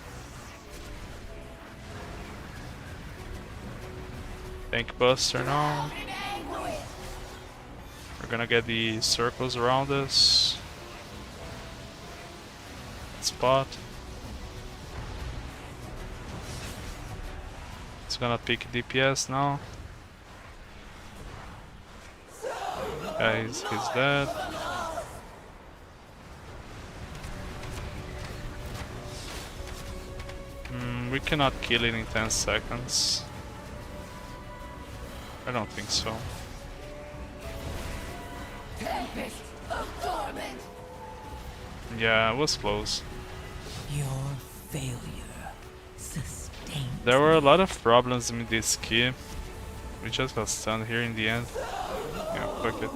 Tank buster now. We're gonna get the circles around us. Spot. It's gonna pick DPS now. Yeah, he's dead. We cannot kill it in 10 seconds. I don't think so. Yeah, it was close. Your failure sustains. There were a lot of problems with this key. We just got stunned here in the end. Yeah, fuck it.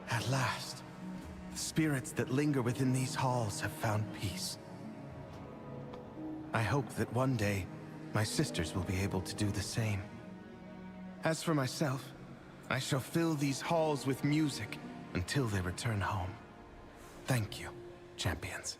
At last, the spirits that linger within these halls have found peace. I hope that one day, my sisters will be able to do the same. As for myself, I shall fill these halls with music until they return home. Thank you, champions.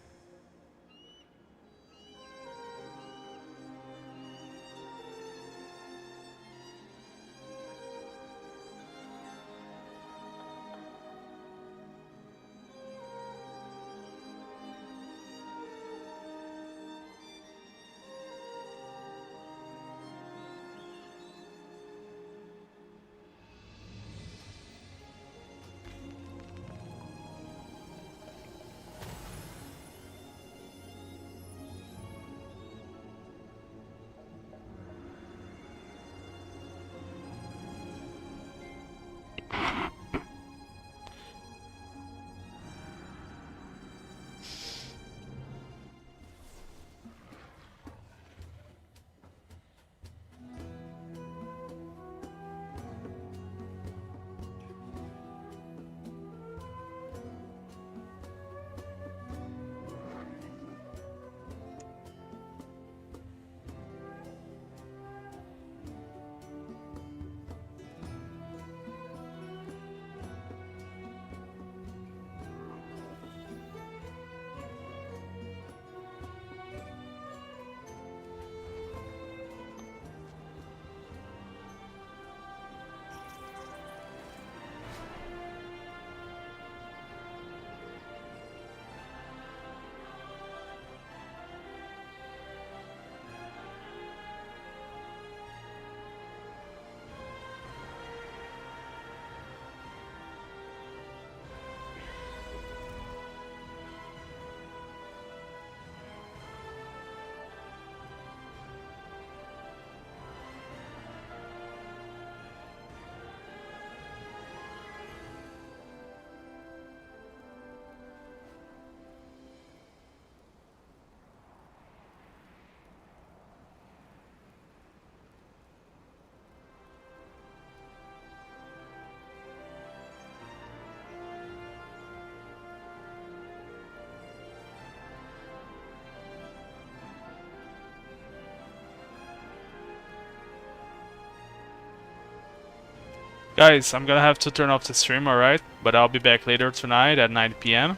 Guys, I'm gonna have to turn off the stream, alright? But I'll be back later tonight at 9 PM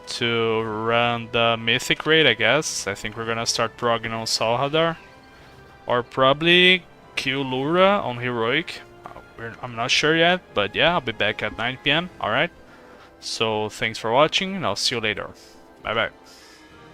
to run the Mythic raid, I guess. I think we're gonna start progging on Salhadar. Or probably kill Lura on Heroic. I'm not sure yet, but yeah, I'll be back at 9 PM, alright? So thanks for watching, and I'll see you later. Bye bye.